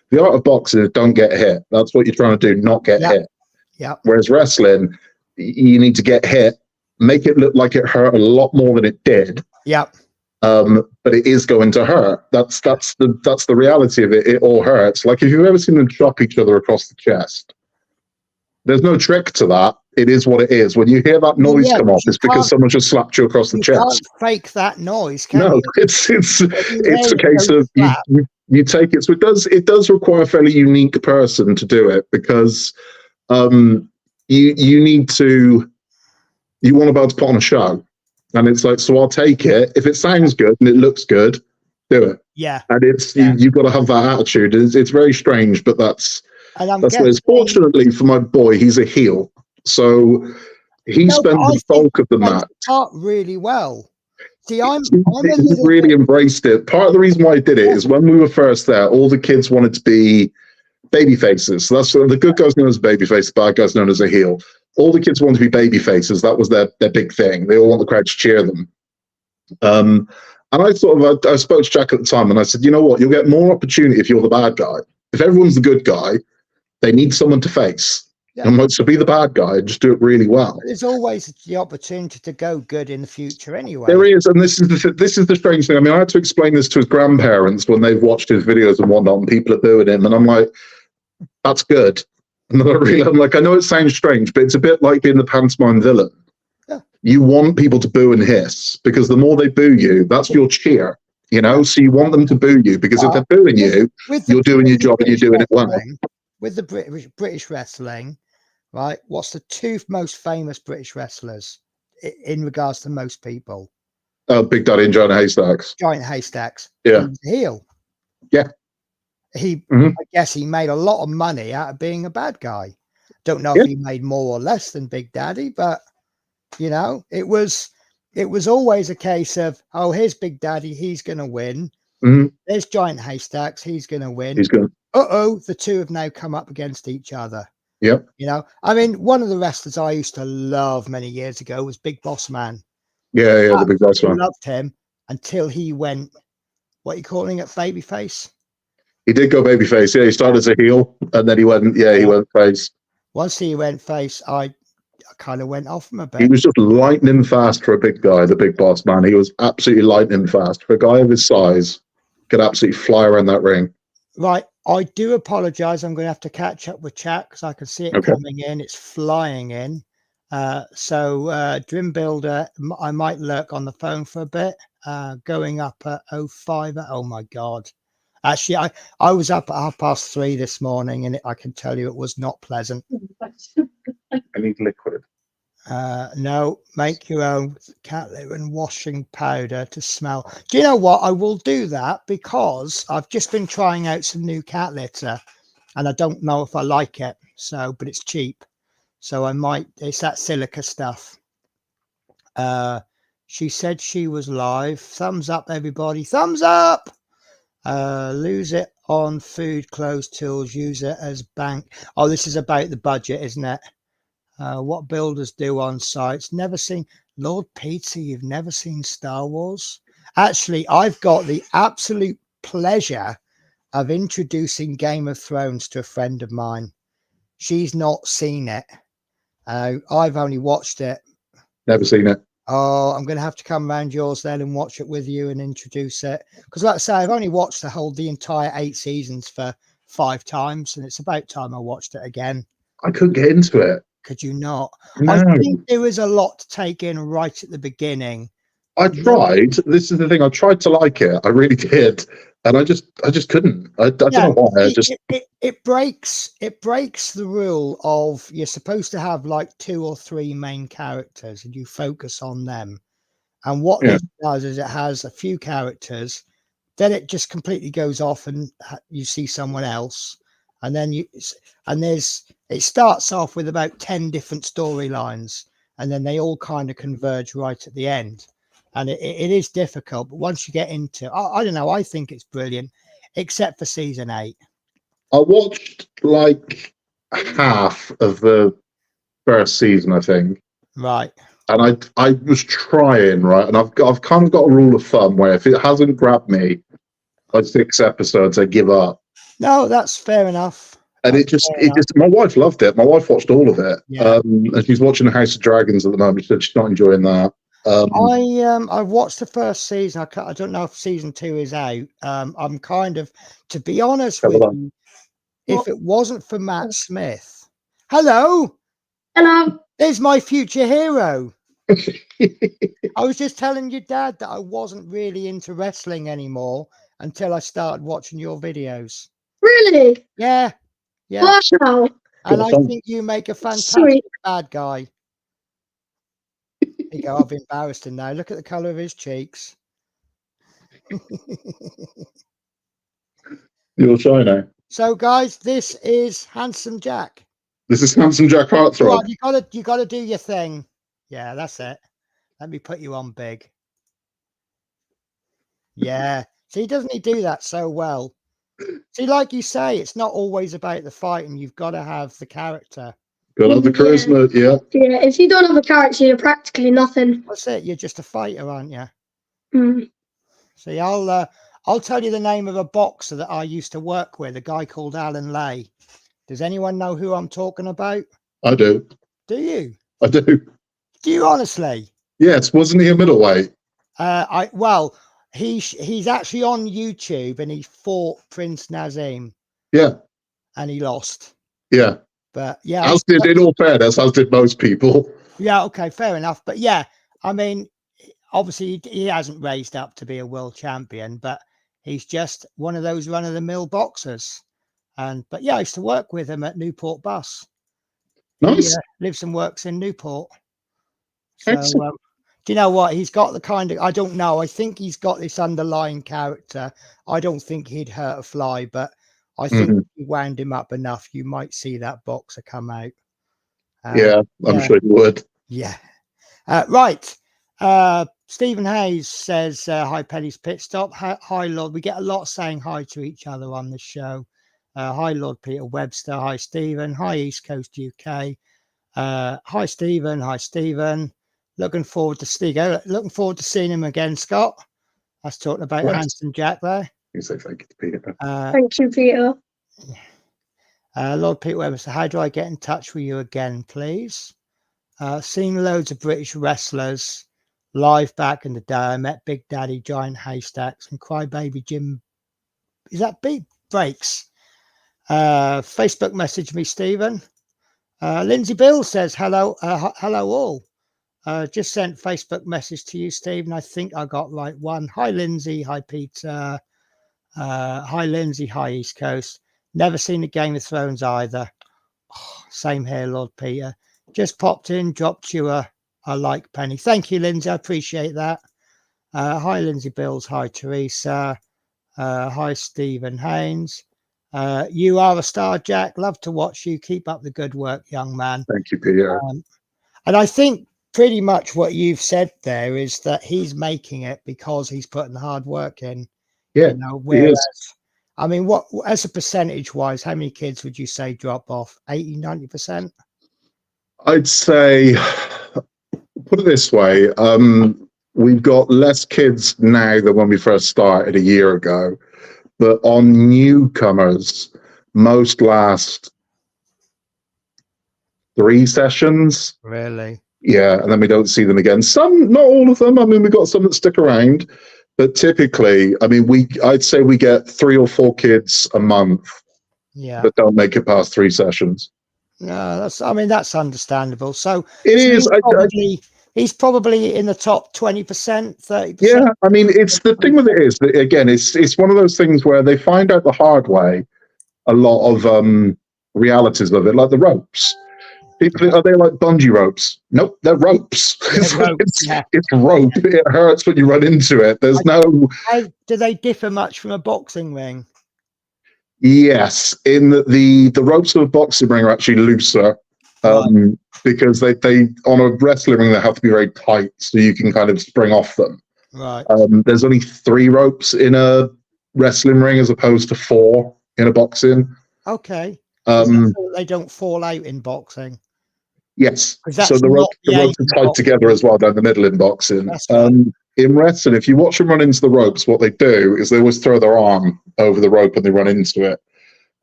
the art of boxing is don't get hit. That's what you're trying to do, not get hit. Yeah. Whereas wrestling, you need to get hit, make it look like it hurt a lot more than it did. Yeah. But it is going to hurt. That's the reality of it. It all hurts. Like if you've ever seen them chop each other across the chest, there's no trick to that. It is what it is. When you hear that noise come off, it's because someone just slapped you across the chest. You can't fake that noise, can you? No, it's a case of you take it. So it does require a fairly unique person to do it because you want to be able to put on a show. And it's like, so I'll take it. If it sounds good and it looks good, do it. Yeah. And you've got to have that attitude. It's very strange, but that's what it is. Fortunately for my boy, he's a heel. So he spends the bulk of the match. Really well. See, I'm really embraced it. Part of the reason why I did it is when we were first there, all the kids wanted to be baby faces. So that's the good guys known as baby face, the bad guys known as a heel. All the kids wanted to be baby faces. That was their big thing. They all want the crowd to cheer them. And I spoke to Jack at the time and I said, you know what? You'll get more opportunity if you're the bad guy. If everyone's the good guy, they need someone to face. Yeah. And so be the bad guy and just do it really well. There's always the opportunity to go good in the future anyway. There is, and this is the strange thing. I mean, I had to explain this to his grandparents when they've watched his videos and whatnot, and people are booing him, and I'm like, that's good. And I'm like, I know it sounds strange, but it's a bit like being the pantomime villain. Yeah. You want people to boo and hiss because the more they boo you, that's your cheer. You know, so you want them to boo you because if they're booing you, you're doing your job and you're doing it well. With the British wrestling, right? What's the two most famous British wrestlers in regards to most people? Big Daddy and Giant Haystacks. Giant Haystacks. Yeah. He was a heel. Yeah. I guess he made a lot of money out of being a bad guy. Don't know if he made more or less than Big Daddy, but you know, it was always a case of, oh, here's Big Daddy, he's going to win. There's Giant Haystacks, he's going to win. He's going. The two have now come up against each other. Yep. You know, I mean, one of the wrestlers I used to love many years ago was Big Boss Man. Yeah, the Big Boss Man. I loved him until he went, what are you calling it, babyface? He did go babyface. Yeah, he started as a heel and then he went face. Once he went face, I kind of went off him a bit. He was just lightning fast for a big guy, the Big Boss Man. He was absolutely lightning fast. For a guy of his size, could absolutely fly around that ring. Right. I do apologize. I'm going to have to catch up with chat because I can see it coming in. It's flying in. So Dream Builder, I might lurk on the phone for a bit. Going up at 05. Oh my God. Actually, I was up at 3:30 this morning and I can tell you it was not pleasant. I need liquid. No, make your own cat litter and washing powder to smell. Do you know what? I will do that because I've just been trying out some new cat litter and I don't know if I like it. So, but it's cheap. So I might, it's that silica stuff. She said she was live. Thumbs up, everybody. Thumbs up. Lose it on food, clothes, tools, use it as bank. Oh, this is about the budget, isn't it? What builders do on sites. Never seen Lord Pizza. You've never seen Star Wars. Actually, I've got the absolute pleasure of introducing Game of Thrones to a friend of mine. She's not seen it. I've only watched it. Never seen it. Oh, I'm going to have to come around yours then and watch it with you and introduce it. Because like I say, I've only watched the entire 8 seasons for 5 times. And it's about time I watched it again. I couldn't get into it. Could you not? No. I think there was a lot to take in right at the beginning. I tried. This is the thing. I tried to like it. I really did. And I just couldn't. I don't know why. It breaks the rule of you're supposed to have like 2 or 3 main characters and you focus on them. And what this does is it has a few characters, then it just completely goes off, and you see someone else, and then it starts off with about 10 different storylines, and then they all kind of converge right at the end. And it is difficult, but once you get into, I don't know, I think it's brilliant, except for season 8. I watched like half of the first season, I think. Right. And I was trying, right? And I've kind of got a rule of thumb where if it hasn't grabbed me by 6 episodes, I give up. No, that's fair enough. And it just, my wife loved it. My wife watched all of it. Yeah. And she's watching House of Dragons at the moment. She said she's not enjoying that. I watched the first season. I don't know if season 2 is out. I'm kind of, to be honest with you, if it wasn't for Matt Smith, hello, there's my future hero. I was just telling your dad that I wasn't really into wrestling anymore until I started watching your videos. Really? Yeah. Wow. And I think you make a fantastic bad guy. There you go. I've embarrassed him now. Look at the colour of his cheeks. You're shy now. So, guys, this is Handsome Jack. This is Handsome Jack Heartthrob. You gotta do your thing. Yeah, that's it. Let me put you on big. Yeah. See, doesn't he do that so well? See, like you say, it's not always about the fight, and you've got to have the character. Got to have the charisma, yeah. Yeah, if you don't have a character, you're practically nothing. That's it. You're just a fighter, aren't you? Mm. See, I'll tell you the name of a boxer that I used to work with, a guy called Alan Lay. Does anyone know who I'm talking about? I do. Do you? I do. Do you honestly? Yes, wasn't he a middleweight? He's actually on YouTube, and he fought Prince Nazim. Yeah. And he lost. Yeah. But yeah. In all fairness, as did most people. Yeah, okay, fair enough. But yeah, I mean, obviously he hasn't raised up to be a world champion, but he's just one of those run-of-the-mill boxers. But yeah, I used to work with him at Newport Bus. Nice. He lives and works in Newport. So, do you know what? He's got the kind of, I don't know. I think he's got this underlying character. I don't think he'd hurt a fly, but I think if you wound him up enough, you might see that boxer come out. I'm sure he would. Yeah. Right. Stephen Hayes says, hi, Penny's Pit Stop. Hi, Lord. We get a lot saying hi to each other on the show. Hi, Lord Peter Webster. Hi, Stephen. Hi, East Coast UK. Hi, Stephen. Hi, Stephen. Looking forward to seeing him again, Scott. I was talking about Handsome Jack there. You say thank you, Peter. Thank you, Peter. Lord Peter Webster, how do I get in touch with you again, please? Seen loads of British wrestlers live back in the day. I met Big Daddy, Giant Haystacks, and Crybaby Jim. Is that Beat Breaks? Facebook message me, Stephen. Lindsay Bill says, hello all. Just sent Facebook message to you, Stephen. I think I got like one. Hi, Lindsay. Hi, Peter. Hi, Lindsay. Hi, East Coast. Never seen a Game of Thrones either. Oh, same here, Lord Peter. Just popped in, dropped you a like, Penny. Thank you, Lindsay. I appreciate that. Hi, Lindsay Bills. Hi, Teresa. Hi, Stephen Haynes. You are a star, Jack. Love to watch you. Keep up the good work, young man. Thank you, Peter. And I think pretty much what you've said there is that he's making it because he's putting the hard work in. Yeah, whereas, I mean, what as a percentage wise, how many kids would you say drop off? 80, 90%? I'd say, put it this way, we've got less kids now than when we first started a year ago. But on newcomers, most last 3 sessions. Really? Yeah, and then we don't see them again. Some, not all of them. I mean, we've got some that stick around. But typically, I mean, I'd say we get 3 or 4 kids a month that don't make it past 3 sessions. No, that's understandable. So it is. He's probably in the top 20%, 30%. Yeah, I mean, it's the thing with it is that, again, it's one of those things where they find out the hard way a lot of realities of it, like the ropes. People think, are they like bungee ropes? Nope, they're ropes. It's rope. It hurts when you run into it. There's no. Do they differ much from a boxing ring? Yes, in the ropes of a boxing ring are actually looser, because they on a wrestling ring they have to be very tight so you can kind of spring off them. Right. There's only 3 ropes in a wrestling ring as opposed to 4 in a boxing. Okay. So they don't fall out in boxing. Yes. So the ropes are tied together as well down the middle in boxing. In wrestling, if you watch them run into the ropes, what they do is they always throw their arm over the rope and they run into it.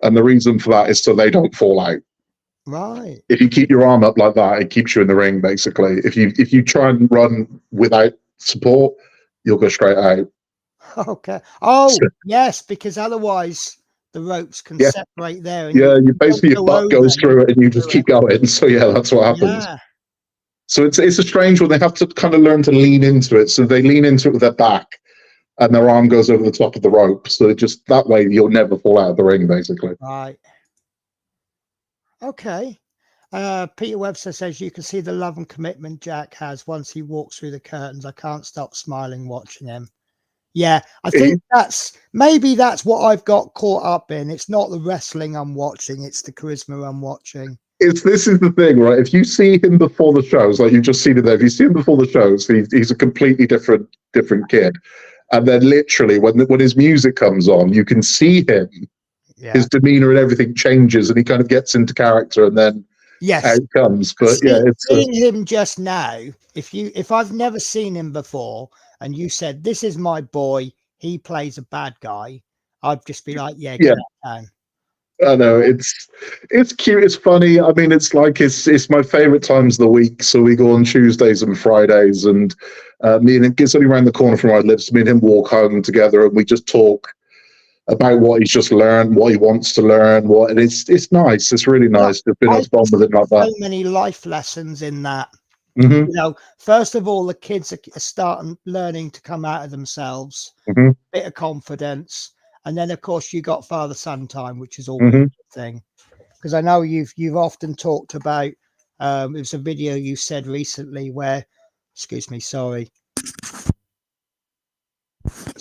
And the reason for that is so they don't fall out. Right. If you keep your arm up like that, it keeps you in the ring, basically. If you try and run without support, you'll go straight out. Okay. Oh, yes, because otherwise the ropes can separate there. And you basically your butt goes through it and you just keep going. So that's what happens. Yeah. So it's a strange one. They have to kind of learn to lean into it. So they lean into it with their back and their arm goes over the top of the rope. So just that way you'll never fall out of the ring, basically. Right. Okay. Peter Webster says you can see the love and commitment Jack has once he walks through the curtains. I can't stop smiling watching him. Yeah, I think maybe that's what I've got caught up in. It's not the wrestling I'm watching, it's the charisma I'm watching. This is the thing, right? If you see him before the shows, like you've just seen it there, if you see him before the shows, he's a completely different kid. And then literally when his music comes on, you can see him, his demeanor and everything changes and he kind of gets into character and then out it comes. But it's seeing him just now, if I've never seen him before and you said, this is my boy, he plays a bad guy, I'd just be like, get out of town. I know it's cute, it's funny. I mean, it's like it's my favorite times of the week. So we go on Tuesdays and Fridays, and me and him, it's only around the corner from where I live. So me and him walk home together, and we just talk about what he's just learned, what he wants to learn, and it's nice. It's really nice to be able to bond with him like that. So many life lessons in that. Mm-hmm. You know, first of all, the kids are starting learning to come out of themselves, bit of confidence. And then, of course, you got father-son time, which is always a good thing. Because I know you've often talked about, it was a video you said recently where, excuse me, sorry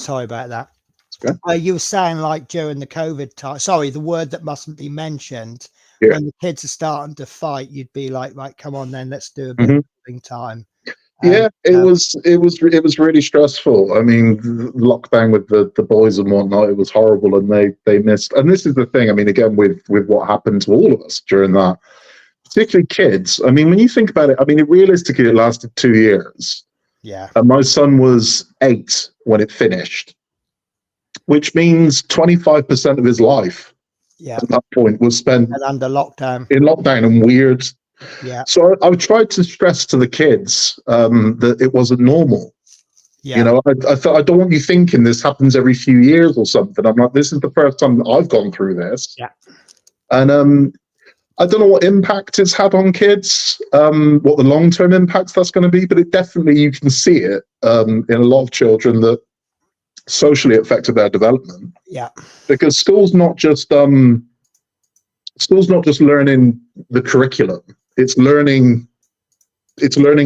about that. Okay. You were saying like during the COVID time, sorry, the word that mustn't be mentioned, when the kids are starting to fight, you'd be like, right, come on then, let's do a bit of time. It was really stressful. I mean, lockdown with the boys and whatnot, it was horrible, and they missed. And this is the thing. I mean, again, with what happened to all of us during that, particularly kids. I mean, when you think about it, I mean, realistically, it lasted 2 years. Yeah. And my son was 8 when it finished, which means 25% of his life at that point was spent under lockdown. In lockdown and weird. Yeah. So I've tried to stress to the kids that it wasn't normal. Yeah. You know, I thought, I don't want you thinking this happens every few years or something. I'm like, this is the first time I've gone through this. Yeah. And I don't know what impact it's had on kids, what the long-term impacts that's going to be, but it definitely, you can see it in a lot of children that socially affected their development. Yeah. Because school's not just learning the curriculum. It's learning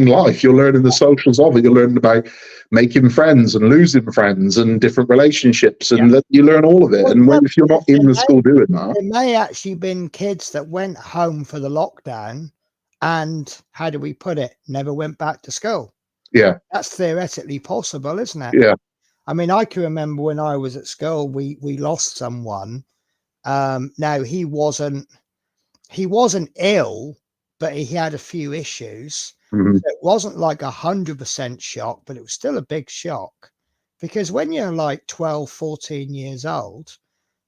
life. You're learning the socials of it. You're learning about making friends and losing friends and different relationships, and you learn all of it. And if you're not in the school doing that, there may actually been kids that went home for the lockdown and, how do we put it, never went back to school. Yeah, that's theoretically possible, isn't it? Yeah. I mean, I can remember when I was at school, we lost someone. Now he wasn't ill, but he had a few issues. Mm-hmm. So it wasn't like 100% shock, but it was still a big shock, because when you're like 12, 14 years old,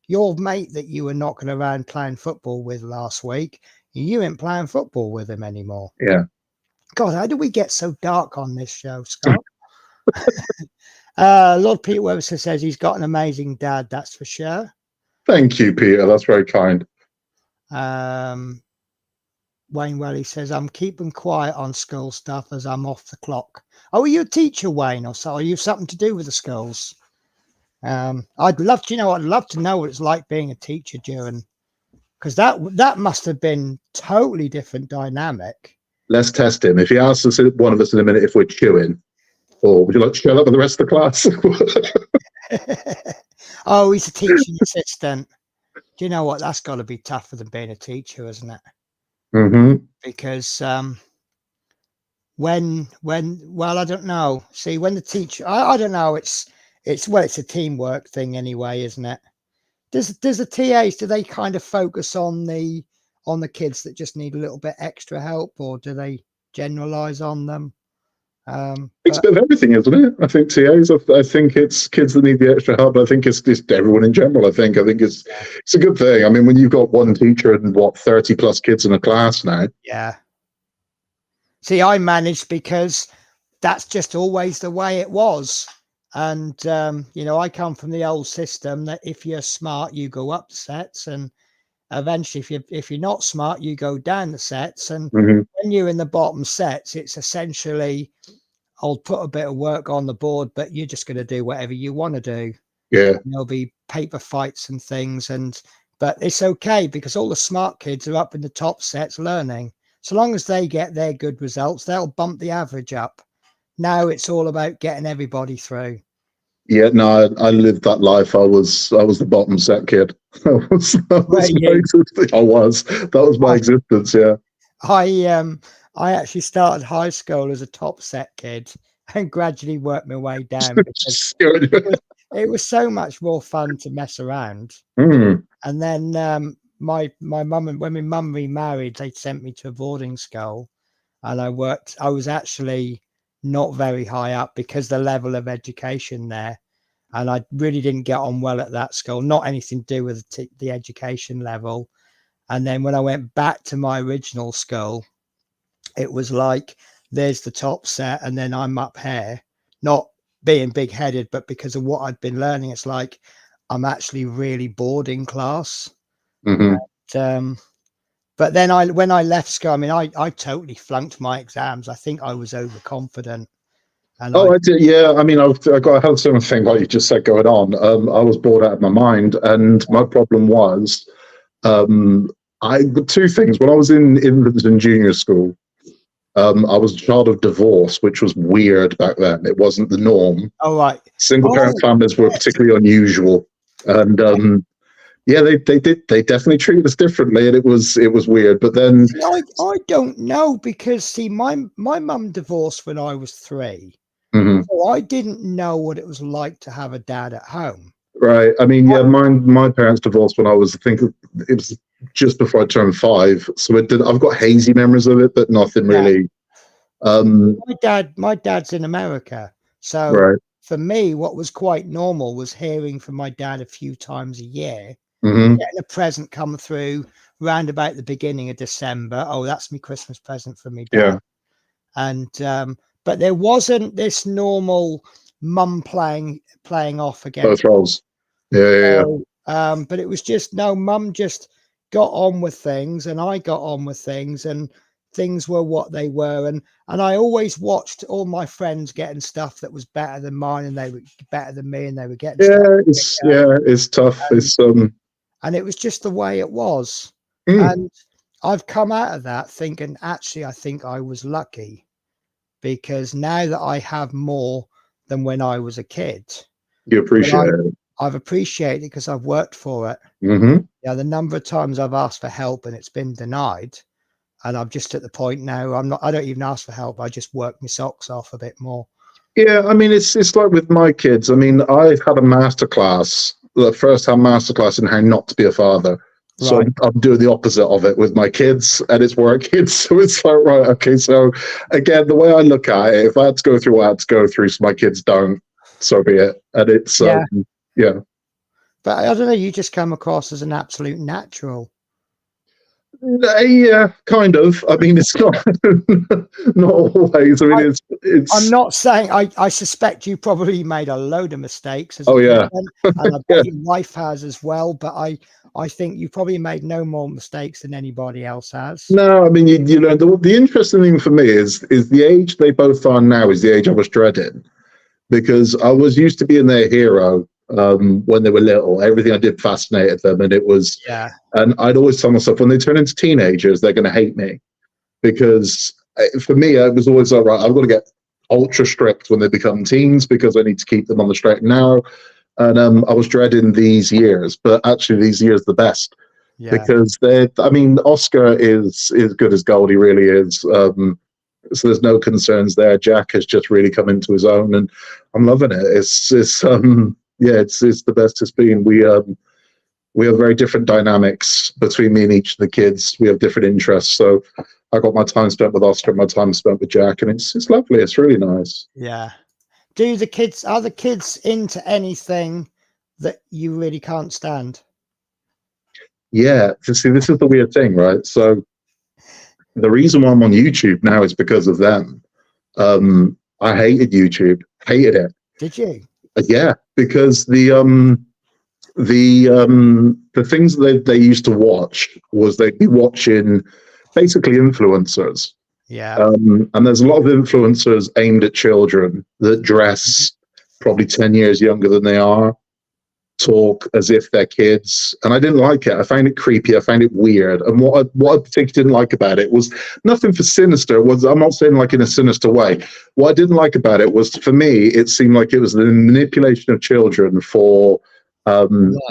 your mate that you were knocking around playing football with last week, you ain't playing football with him anymore. Yeah. God, how do we get so dark on this show, Scott? Lord Peter Webster says he's got an amazing dad, that's for sure. Thank you, Peter. That's very kind. Wayne Welly says, I'm keeping quiet on school stuff as I'm off the clock. Oh, are you a teacher, Wayne, or so? Are you something to do with the schools? I'd love to know what it's like being a teacher during because that must have been totally different dynamic. Let's test him. If he asks us, one of us in a minute, if we're chewing, or would you like to shut up with the rest of the class? Oh, he's a teaching assistant. Do you know what? That's got to be tougher than being a teacher, isn't it? Mm-hmm. Because when well, I don't know. See, when the teacher, I don't know. It's a teamwork thing anyway, isn't it? Does the TAs, do they kind of focus on the kids that just need a little bit extra help, or do they generalize on them? It's a bit of everything, isn't it? I think TAs. I think it's kids that need the extra help. I think it's just everyone in general. I think it's a good thing. I mean, when you've got one teacher and 30 plus kids in a class now. Yeah. See, I managed because that's just always the way it was. And, I come from the old system that if you're smart, you go up the sets, and eventually if you're not smart, you go down the sets. And when you're in the bottom sets, it's essentially, I'll put a bit of work on the board, but you're just going to do whatever you want to do. Yeah. And there'll be paper fights and things, but it's okay because all the smart kids are up in the top sets learning. So long as they get their good results, they'll bump the average up. Now it's all about getting everybody through. Yeah, no, I lived that life. I was the bottom set kid. That was my existence. Yeah. I actually started high school as a top set kid and gradually worked my way down because it was so much more fun to mess around. And then my mum, when my mum remarried, they sent me to a boarding school, and I was actually not very high up because the level of education there, and I really didn't get on well at that school. Not anything to do with the education level. And then when I went back to my original school, it was like, there's the top set, and then I'm up here, not being big-headed, but because of what I'd been learning, it's like I'm actually really bored in class. But then when I left school, I mean, I totally flunked my exams. I think I was overconfident. And I did. Yeah. I mean, I had something thing like you just said going on. I was bored out of my mind, and my problem was, two things. When I was in infants and junior school, I was a child of divorce, which was weird back then. It wasn't the norm. Oh, right. Single parent families were particularly unusual, and they definitely treated us differently, and it was weird. But then I don't know, because see, my mum divorced when I was 3, so I didn't know what it was like to have a dad at home. Right. I mean, yeah, my parents divorced when I was, I think it was just before I turned 5. So I've got hazy memories of it, but nothing really. My dad's in America, so right. For me, what was quite normal was hearing from my dad a few times a year. Getting a present come through round about the beginning of December. Oh, that's my Christmas present from me dad. Yeah. And but there wasn't this normal mum playing off against both roles. Yeah. But it was just, no, mum just got on with things, and I got on with things, and things were what they were. And I always watched all my friends getting stuff that was better than mine, and they were better than me, and they were getting it's tough. And it was just the way it was. And I've come out of that thinking, actually, I think I was lucky, because now that I have more than when I was a kid, you appreciate it. I've appreciated it because I've worked for it. Yeah, the number of times I've asked for help and it's been denied, and I'm just at the point now, I don't even ask for help. I just work my socks off a bit more. Yeah, I mean, it's like with my kids. I mean, I had a masterclass, the first-hand masterclass in how not to be a father. So Right. I'm doing the opposite of it with my kids, and it's working. So it's like, right, okay. So again, the way I look at it, if I had to go through what I had to go through, so my kids don't, so be it. And it's yeah. But I don't know, you just come across as an absolute natural. Yeah, kind of. I mean, it's not not always. I mean, it's. I'm not saying, I suspect you probably made a load of mistakes. Oh yeah, and I bet your wife has as well. But I think you probably made no more mistakes than anybody else has. No, I mean, you know, the interesting thing for me is the age they both are now is the age I was dreading, because I was used to being their hero, when they were little. Everything I did fascinated them, and it was. Yeah. And I'd always tell myself, when they turn into teenagers, they're going to hate me, because for me, I was always like, right, I've got to get ultra strict when they become teens because I need to keep them on the straight and narrow. And I was dreading these years, but actually these years are the best. Yeah. Because Oscar is good as gold. He really is. So there's no concerns there. Jack has just really come into his own, and I'm loving it. It's the best it's been. We have very different dynamics between me and each of the kids. We have different interests. So I got my time spent with Oscar, my time spent with Jack, and it's lovely. It's really nice. Yeah. Are the kids into anything that you really can't stand? Yeah. See, this is the weird thing, right? So the reason why I'm on YouTube now is because of them. I hated YouTube. Hated it. Did you? Yeah, because the things that they used to watch was they'd be watching basically influencers. Yeah. And there's a lot of influencers aimed at children that dress probably 10 years younger than they are, talk as if they're kids, and I didn't like it. I found it creepy. I found it weird. And what I particularly didn't like about it was nothing for sinister. I'm not saying like in a sinister way. What I didn't like about it was, for me, it seemed like it was the manipulation of children for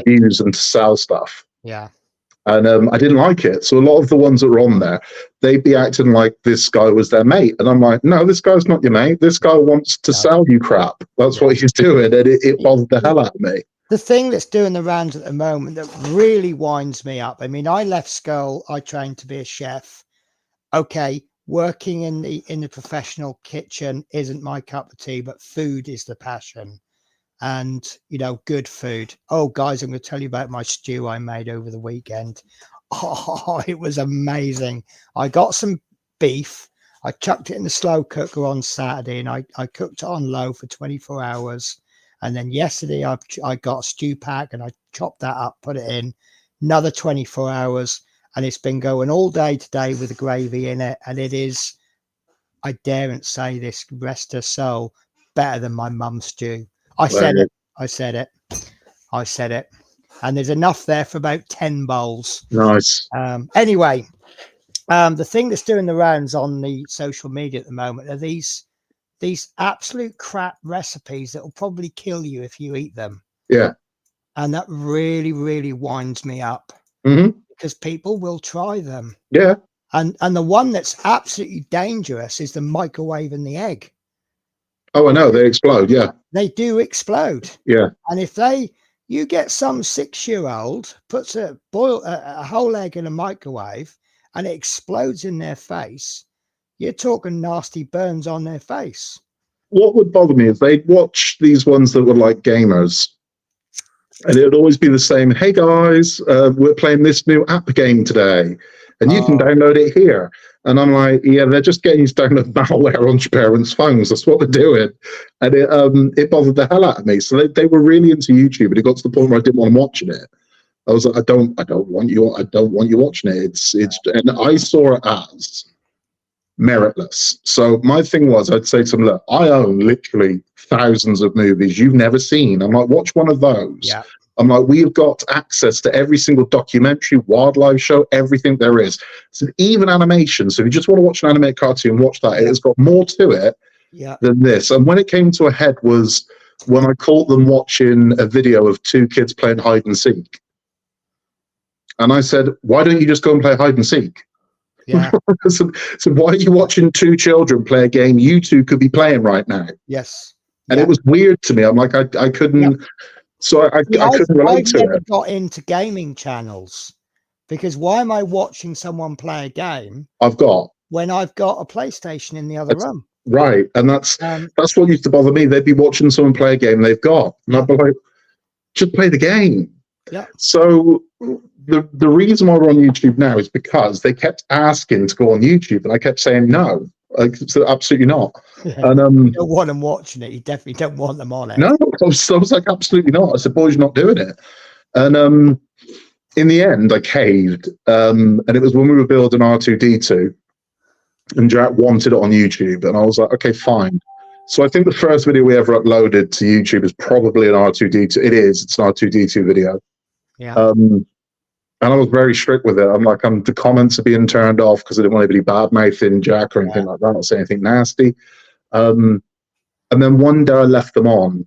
views and to sell stuff. Yeah. And I didn't like it. So a lot of the ones that were on there, they'd be acting like this guy was their mate. And I'm like, no, this guy's not your mate. This guy wants to sell you crap. That's what he's doing. And it bothered the hell out of me. The thing that's doing the rounds at the moment that really winds me up. I mean, I left school. I trained to be a chef. Okay, working in the professional kitchen isn't my cup of tea, but food is the passion. And, good food. Oh, guys, I'm going to tell you about my stew I made over the weekend. Oh, it was amazing. I got some beef. I chucked it in the slow cooker on Saturday, and I cooked it on low for 24 hours. And then yesterday I got a stew pack, and I chopped that up, put it in, another 24 hours. And it's been going all day today with the gravy in it. And it is, I daren't say this, rest her soul, better than my mum's stew. I said it. And there's enough there for about 10 bowls. Nice. Anyway, the thing that's doing the rounds on the social media at the moment are these absolute crap recipes that will probably kill you if you eat them. Yeah. And that really, really winds me up. Mm-hmm. Because people will try them. Yeah. And the one that's absolutely dangerous is the microwave and the egg. Oh, I know. They explode. Yeah. They do explode. Yeah. And if you get some 6-year-old puts a whole egg in a microwave and it explodes in their face, you're talking nasty burns on their face. What would bother me is they'd watch these ones that were like gamers, and it would always be the same. Hey guys, we're playing this new app game today, and you can download it here. And I'm like, yeah, they're just getting you to download malware on your parents' phones. That's what they're doing. And it bothered the hell out of me. So they were really into YouTube, and it got to the point where I didn't want them watching it. I was like, I don't want you watching it. And I saw it as meritless. So my thing was, I'd say to them, look, I own literally thousands of movies you've never seen. I'm like, watch one of those. Yeah. I'm like, we've got access to every single documentary, wildlife show, everything there is. So even animation. So if you just want to watch an animated cartoon, watch that. It has got more to it than this. And when it came to a head was when I caught them watching a video of 2 kids playing hide and seek. And I said, why don't you just go and play hide and seek? Yeah. So why are you watching 2 children play a game you 2 could be playing right now? Yes. And it was weird to me. I'm like, I couldn't. So I couldn't relate to it. I never got into gaming channels because why am I watching someone play a game when I've got a PlayStation in the other room? Right. And that's what used to bother me. They'd be watching someone play a game they've got. And I'd be like, just play the game. Yeah. So the reason why we're on YouTube now is because they kept asking to go on YouTube, and I kept saying no. So absolutely not. Yeah. And you don't want them watching it. You definitely don't want them on it. No, I was like, absolutely not. I said, boys, you're not doing it. And in the end, I caved. And it was when we were building R2D2, and Jack wanted it on YouTube, and I was like, okay, fine. So I think the first video we ever uploaded to YouTube is probably an R2D2. It's an R2D2 video. Yeah. And I was very strict with it. I'm like, the comments are being turned off because I didn't want anybody bad mouthing Jack or anything like that, or say anything nasty. And then one day I left them on.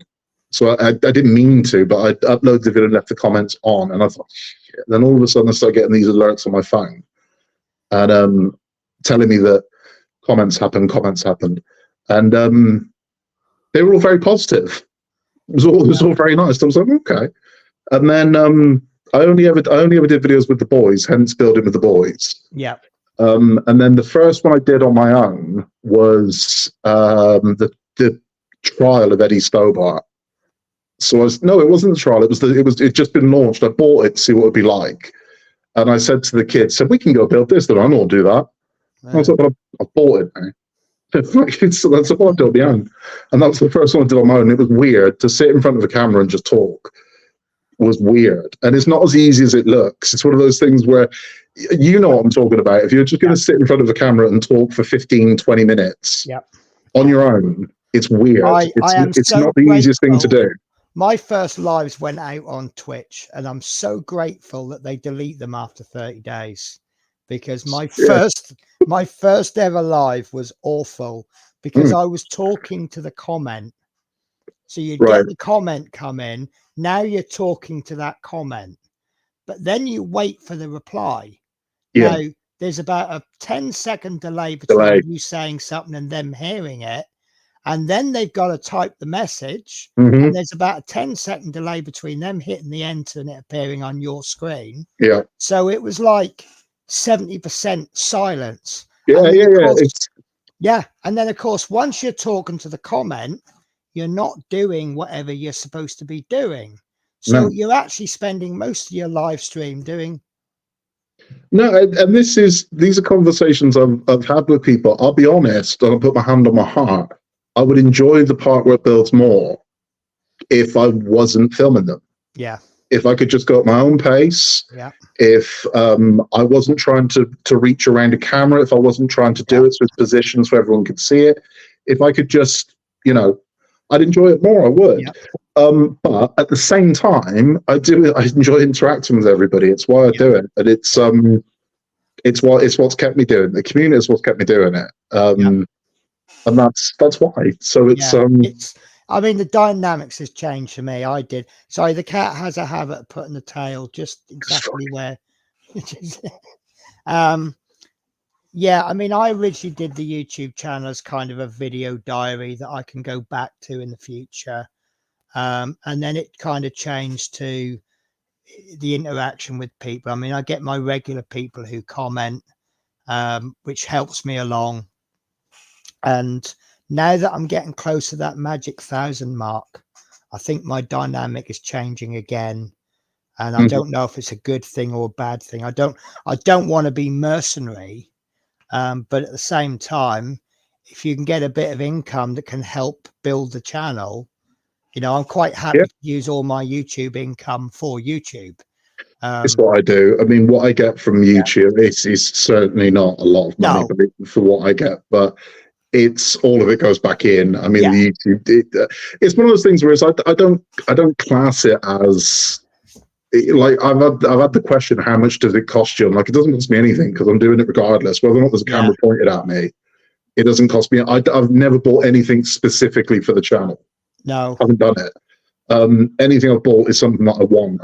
So I didn't mean to, but I uploaded the video and left the comments on. And I thought, shit. Then all of a sudden I started getting these alerts on my phone and telling me that comments happened. And they were all very positive. It was all very nice. I was like, okay. And then I only ever did videos with the boys, hence building with the boys. Yeah. And then the first one I did on my own was the trial of Eddie Stobart. So it wasn't the trial. It just been launched. I bought it to see what it'd be like, and I said to the kids, "We can go build this." Then I don't want to do that. I was like, "But I bought it now." So that's what I did on my own, and that was the first one I did on my own. It was weird to sit in front of a camera and just talk. Was weird, and it's not as easy as it looks. It's one of those things where you know what I'm talking about. If you're just going to sit in front of a camera and talk for 15-20 minutes on your own, it's weird. It's not the easiest thing to do. My first lives went out on Twitch, and I'm so grateful that they delete them after 30 days, because my first ever live was awful because I was talking to the comment. So you get the comment come in. Now you're talking to that comment, but then you wait for the reply. Now there's about a 10-second delay between you saying something and them hearing it. And then they've got to type the message. And there's about a 10-second delay between them hitting the enter and it appearing on your screen. Yeah. So it was like 70% silence. Yeah. And then, of course, once you're talking to the comment, you're not doing whatever you're supposed to be doing. So you're actually spending most of your live stream doing. No, and these are conversations I've had with people. I'll be honest, and I'll put my hand on my heart. I would enjoy the part where it builds more if I wasn't filming them. Yeah. If I could just go at my own pace. Yeah. If I wasn't trying to reach around a camera, if I wasn't trying to do it so it's positioned so everyone could see it, if I could just, I'd enjoy it more, I would. Yeah. But at the same time, I enjoy interacting with everybody. It's why I do it. And it's what's kept me doing it. The community is what's kept me doing it. And that's why. So it's the dynamics has changed for me. Sorry, the cat has a habit of putting the tail just exactly where it is. I originally did the YouTube channel as kind of a video diary that I can go back to in the future. And then it kind of changed to the interaction with people. I get my regular people who comment, which helps me along. And now that I'm getting close to that magic 1,000 mark, I think my dynamic is changing again. And I don't know if it's a good thing or a bad thing. I don't want to be mercenary. But at the same time, if you can get a bit of income that can help build the channel, I'm quite happy to use all my YouTube income for YouTube. It's what I do. What I get from YouTube is certainly not a lot of money for what I get, but it's all of it goes back in. The YouTube, it's one of those things where I don't class it as like I've had the question, how much does it cost you? I'm like, it doesn't cost me anything because I'm doing it regardless. Whether or not there's a camera pointed at me, it doesn't cost me. I've never bought anything specifically for the channel. No, I haven't done it. Anything I've bought is something that I want.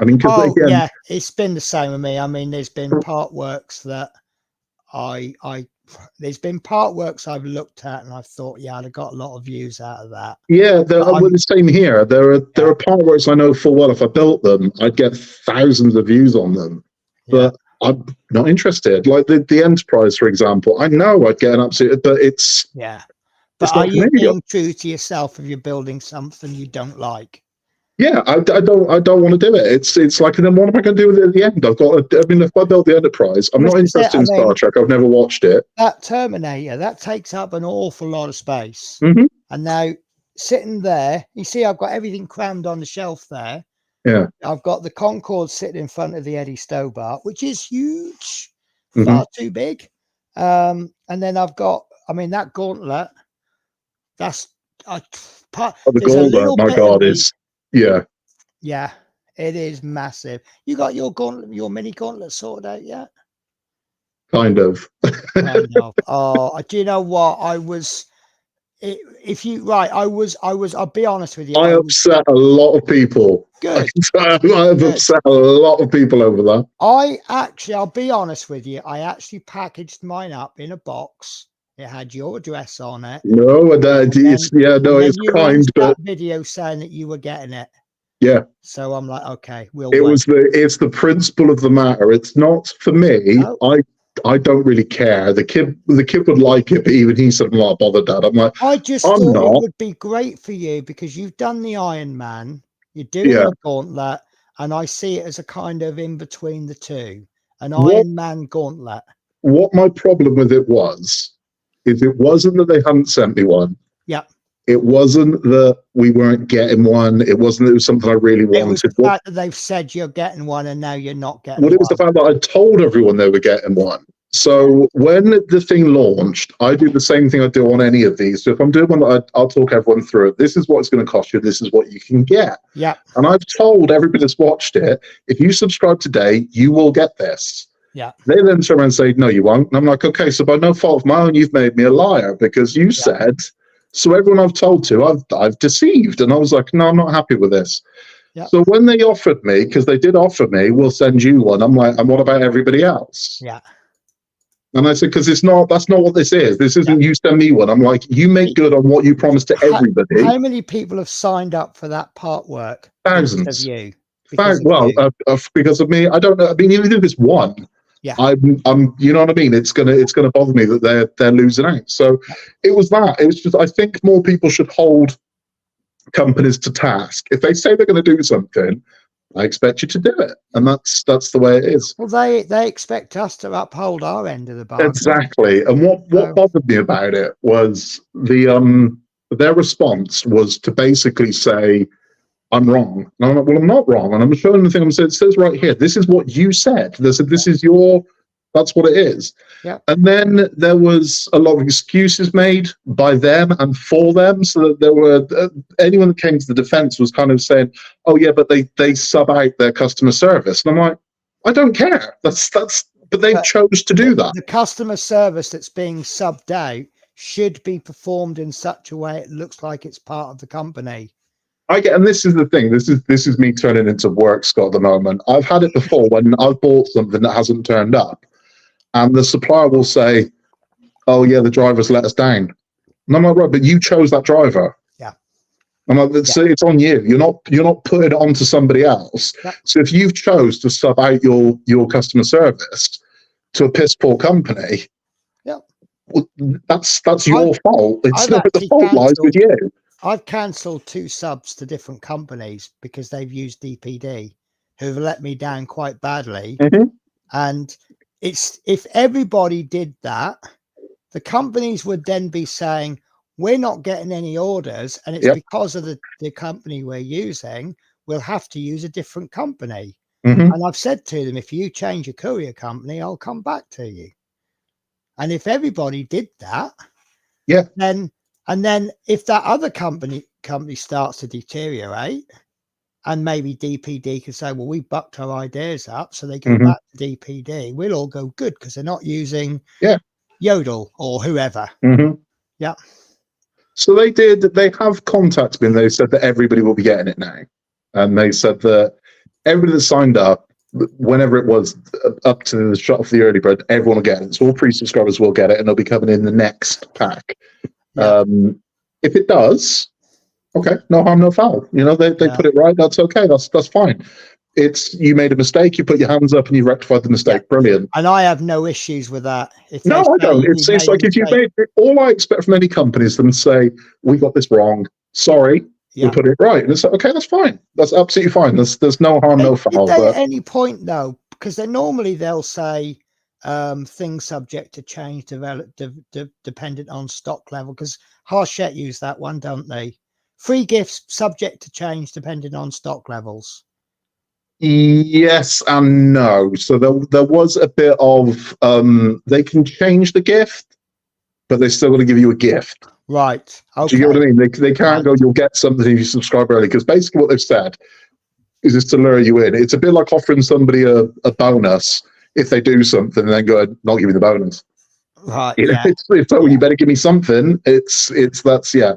It's been the same with me. There's been part works that there's been part works I've looked at and I've thought, I'd got a lot of views out of that. Yeah, the same here. There are part works I know full well if I built them, I'd get thousands of views on them. But I'm not interested. Like the Enterprise, for example, I know I'd get an absolute, but it's But are you being true to yourself if you're building something you don't like? Yeah, I don't want to do it. It's like, and then what am I going to do with it at the end? If I build the Enterprise, I'm not interested in Star Trek. I've never watched it. That Terminator, that takes up an awful lot of space. And now sitting there, you see, I've got everything crammed on the shelf there. Yeah, I've got the Concorde sitting in front of the Eddie Stobart, which is huge, far too big. And then I've got, that gauntlet. The there's a little gauntlet, my bit of God, me- is yeah, Yeah, it is massive. You got your gauntlet, your mini gauntlet sorted out yet? kind of. Kind of. Oh, do you know what? If you right, I'll be honest with you. I I was upset a lot of people. I good. can tell I've Good. upset a lot of people over that. I'll be honest with you. I actually packaged mine up in a box. It had your address on it. No, it's And then it's you kind, released but that video saying that you were getting it. yeah, So I'm like, okay, we'll it wait. was it's the principle of the matter. It's not for me. No. I don't really care. The kid would like it, but even he said, "I'm not bothered, Dad." I'm like, I just I'm thought it not. would be great for you because you've done the Iron Man, you're doing Yeah. the Gauntlet, and I see it as a kind of in between the two, an What- Iron Man Gauntlet. What my problem with it was, is it wasn't that they hadn't sent me one. Yeah. It wasn't that we weren't getting one. It wasn't that it was something I really It was wanted. the fact that they've said you're getting one and now you're not getting Well, one. it was the fact that I told everyone they were getting one. So when the thing launched, I do the same thing I do on any of these. So if I'm doing one, I'll talk everyone through it. This is what it's going to cost you. This is what you can get. Yeah. And I've told everybody that's watched it, if you subscribe today, you will get this. Yeah. They then turn around and say, no, you won't. And I'm like, okay, so by no fault of my own, you've made me a liar because you said, so everyone I've told to, I've deceived. And I was like, no, I'm not happy with this. Yeah. So when they offered me, because they did offer me, we'll send you one. I'm like, and what about everybody else? Yeah. And I said, because that's not what this is. This isn't you send me one. I'm like, you make good on what you promised to everybody. How many people have signed up for that part work? Thousands. Of you. Because of me, I don't know. I mean, even if it's one, yeah, I'm, you know what I mean? It's gonna bother me that they're losing out. So it was that. It was just, I think more people should hold companies to task. If they say they're going to do something, I expect you to do it, and that's the way it is. Well, they expect us to uphold our end of the bargain. Exactly. And what bothered me about it was their response was to basically say, I'm wrong. And I'm like, well, I'm not wrong. And I'm showing the thing. I'm saying, it says right here, this is what you said. They said, this is that's what it is. Yeah. And then there was a lot of excuses made by them and for them. So that there were, anyone that came to the defense was kind of saying, oh yeah, but they sub out their customer service. And I'm like, I don't care. But they chose to do that. The customer service that's being subbed out should be performed in such a way it looks like it's part of the company. And this is the thing. This is me turning into work, Scott. At the moment, I've had it before when I've bought something that hasn't turned up, and the supplier will say, "Oh yeah, the driver's let us down," and I'm like, "Right, but you chose that driver." Yeah. I'm like, it's on you. You're not putting it onto somebody else. Yeah. So if you've chose to sub out your customer service to a piss poor company, yeah, well, that's your fault. It's not the fault lies with you. I've cancelled 2 subs to different companies because they've used DPD, who've let me down quite badly. Mm-hmm. And if everybody did that, the companies would then be saying, we're not getting any orders, and it's because of the company we're using, we'll have to use a different company. Mm-hmm. And I've said to them, if you change your courier company, I'll come back to you. And if everybody did that, then if that other company starts to deteriorate, and maybe DPD can say, well, we bucked our ideas up, so they go back to DPD, we'll all go good because they're not using Yodel or whoever. Mm-hmm. Yeah. So they have contacted me and they said that everybody will be getting it now. And they said that everybody that signed up, whenever it was up to the shot of the early bird, everyone will get it. So all pre-subscribers will get it, and they'll be coming in the next pack. Yeah. If it does, okay, no harm, no foul. You know, they put it right. That's okay. That's fine. It's, you made a mistake, you put your hands up and you rectified the mistake. Yeah. Brilliant. And I have no issues with that. No, I don't. It's like if you made, all I expect from any company is them to say, we got this wrong. Sorry. We put it right. And it's like, okay, that's fine. That's absolutely fine. There's no harm, no foul. Did they at any point though, because they'll say things subject to change, dependent on stock level, because Harshette use that one, don't they? Free gifts subject to change depending on stock levels. Yes and no. So there was a bit of they can change the gift, but they still got to give you a gift. Right. Okay. Do you get what I mean? They can't go, you'll get something if you subscribe early, because basically what they've said is it's to lure you in. It's a bit like offering somebody a bonus if they do something and then go, not give you the bonus. Right. You know, Yeah. it's oh, you better give me something. That's yeah.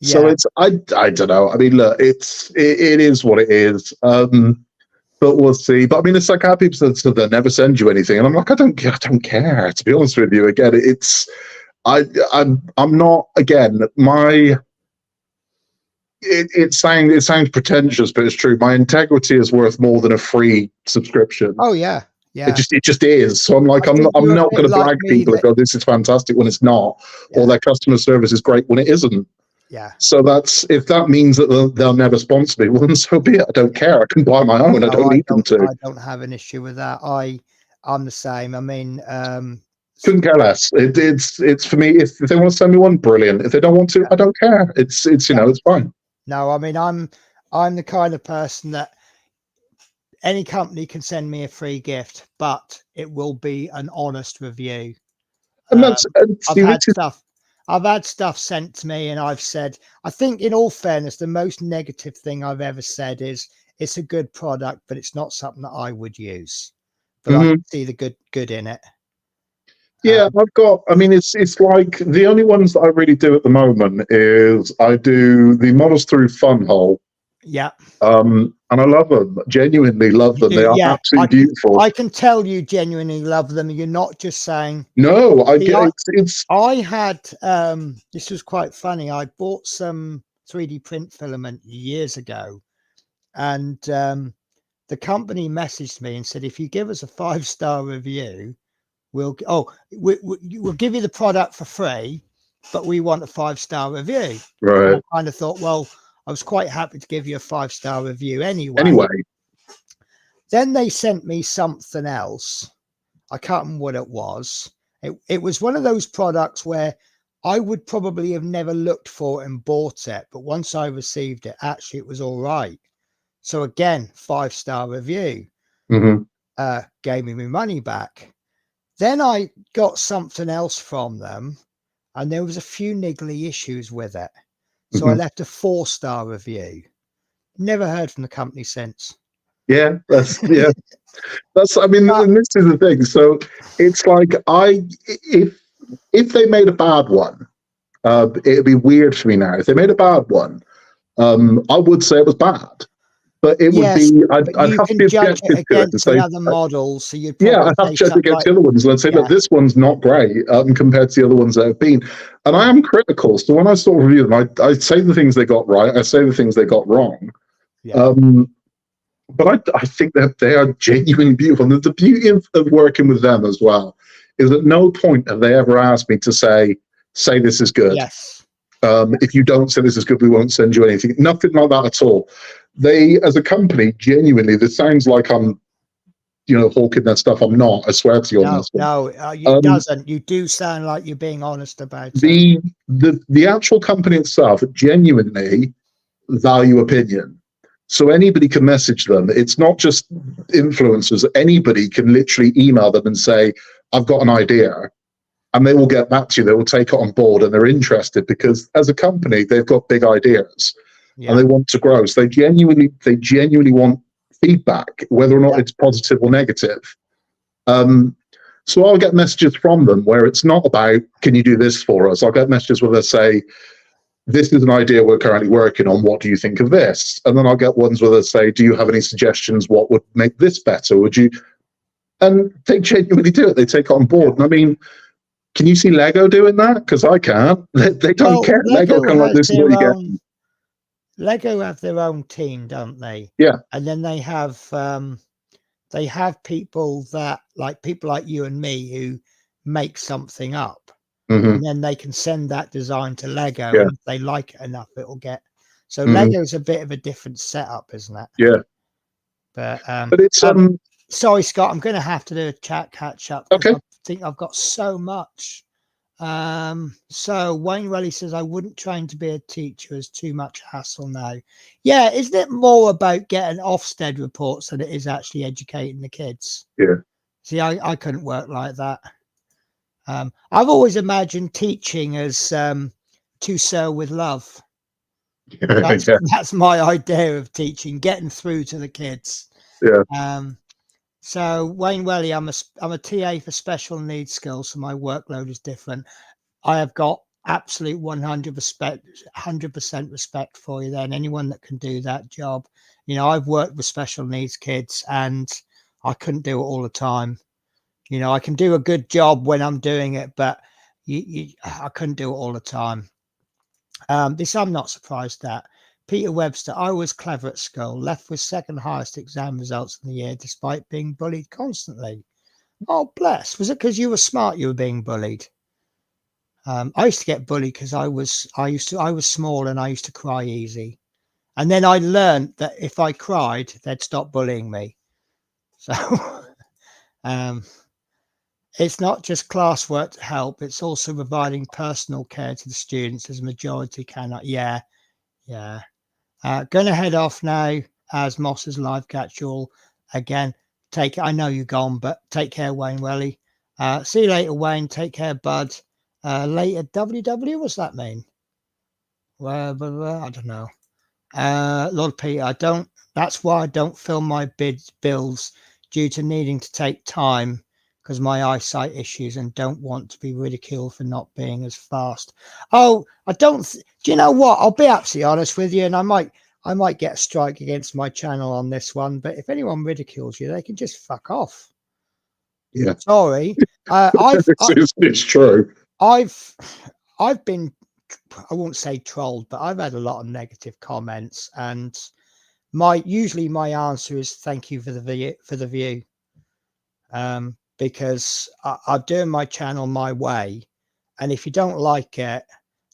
So it's I don't know. I mean, look, it is what it is. But we'll see. But I mean, it's like how people said so they'll never send you anything, and I'm like, I don't care. To be honest with you, again, I'm not again my. It sounds pretentious, but it's true. My integrity is worth more than a free subscription. Oh yeah. Yeah. It just is. So I'm like, I'm not going to brag people and go, this is fantastic when it's not, or their customer service is great when it isn't. Yeah. So if that means that they'll never sponsor me, well then so be it. I don't care. I can buy my own. I don't need them to. I don't have an issue with that. I'm the same. I mean, couldn't care less. It's for me. If they want to send me one, brilliant. If they don't want to, I don't care. It's it's fine. No, I mean I'm the kind of person that any company can send me a free gift, but it will be an honest review. And I've had stuff sent to me and I've said, I think in all fairness, the most negative thing I've ever said is it's a good product, but it's not something that I would use. But I can see the good in it. Yeah, I mean, it's like the only ones that I really do at the moment is I do the models through Funhole. Yeah. And I love them, genuinely love them. They are absolutely beautiful. I can tell you genuinely love them. You're not just saying. No, I had, this was quite funny. I bought some 3D print filament years ago and the company messaged me and said, if you give us a 5-star review, we'll give you the product for free, but we want a 5-star review. Right. And I kind of thought, well, I was quite happy to give you a 5-star review anyway. Then they sent me something else. I can't remember what it was. It was one of those products where I would probably have never looked for it and bought it, but once I received it, actually it was all right. So again, 5-star review. Gave me my money back. Then I got something else from them, and there was a few niggly issues with it. So I left a 4-star review. Never heard from the company since. Yeah, that's I mean, and this is the thing. So it's like if they made a bad one, it'd be weird for me now. If they made a bad one, I would say it was bad. But it would be, I'd have to be objective to it and say, other models. So you'd I'd have to judge against the other ones. And I'd say, look, this one's not great compared to the other ones that have been. And I am critical. So when I sort of review them, I say the things they got right. I say the things they got wrong. Yeah. But I think that they are genuinely beautiful. And the beauty of working with them as well is at no point have they ever asked me to say this is good. Yes. If you don't say this is good, we won't send you anything. Nothing like that at all. They, as a company, genuinely, this sounds like I'm, hawking their stuff. I'm not. I swear to you on this one. No, it doesn't. You do sound like you're being honest about it. The actual company itself genuinely value opinion. So anybody can message them. It's not just influencers. Anybody can literally email them and say, I've got an idea. And they will get back to you. They will take it on board and they're interested because as a company, they've got big ideas and they want to grow. So they genuinely want feedback, whether or not it's positive or negative. So I'll get messages from them where it's not about, can you do this for us? I'll get messages where they say, this is an idea we're currently working on. What do you think of this? And then I'll get ones where they say, do you have any suggestions? What would make this better? Would you? And they genuinely do it. They take it on board. And I mean, can you see Lego doing that? Because I can't. They don't care. Lego can like this. Lego have their own team, don't they? Yeah. And then they have people like you and me who make something up. And then they can send that design to Lego. And if they like it enough, it'll get. So Lego's a bit of a different setup, isn't it? Yeah. But it's sorry, Scott, I'm going to have to do a catch up. Okay. I think I've got so much. So Wayne Raleigh says, I wouldn't train to be a teacher as too much hassle now. Yeah, isn't it more about getting Ofsted reports than it is actually educating the kids? Yeah. See, I couldn't work like that. I've always imagined teaching as to sell with love. Yeah. That's my idea of teaching, getting through to the kids. Yeah. So Wayne Welly, I'm a TA for special needs schools, so my workload is different. I have got absolute 100% respect for you then. Anyone that can do that job. You know, I've worked with special needs kids and I couldn't do it all the time. You know, I can do a good job when I'm doing it, but I couldn't do it all the time. This I'm not surprised at. Peter Webster, I was clever at school, left with second highest exam results in the year despite being bullied constantly. Oh, bless. Was it because you were smart you were being bullied? I used to get bullied because I was small and I used to cry easy. And then I learned that if I cried, they'd stop bullying me. So it's not just classwork to help, it's also providing personal care to the students as a majority cannot. Yeah. Going to head off now as Moss's live catch you all again. I know you're gone, but take care, Wayne Welly. See you later, Wayne. Take care, bud. Later, WW. What's that mean? Well, I don't know. Lord Peter, that's why I don't film my bills due to needing to take time because my eyesight issues and don't want to be ridiculed for not being as fast. Oh, I don't. Do you know what? I'll be absolutely honest with you, and I might get a strike against my channel on this one. But if anyone ridicules you, they can just fuck off. Yeah. Sorry. It's true. I've been, I won't say trolled, but I've had a lot of negative comments, and usually my answer is thank you for the view. Because I'm doing my channel my way, and if you don't like it,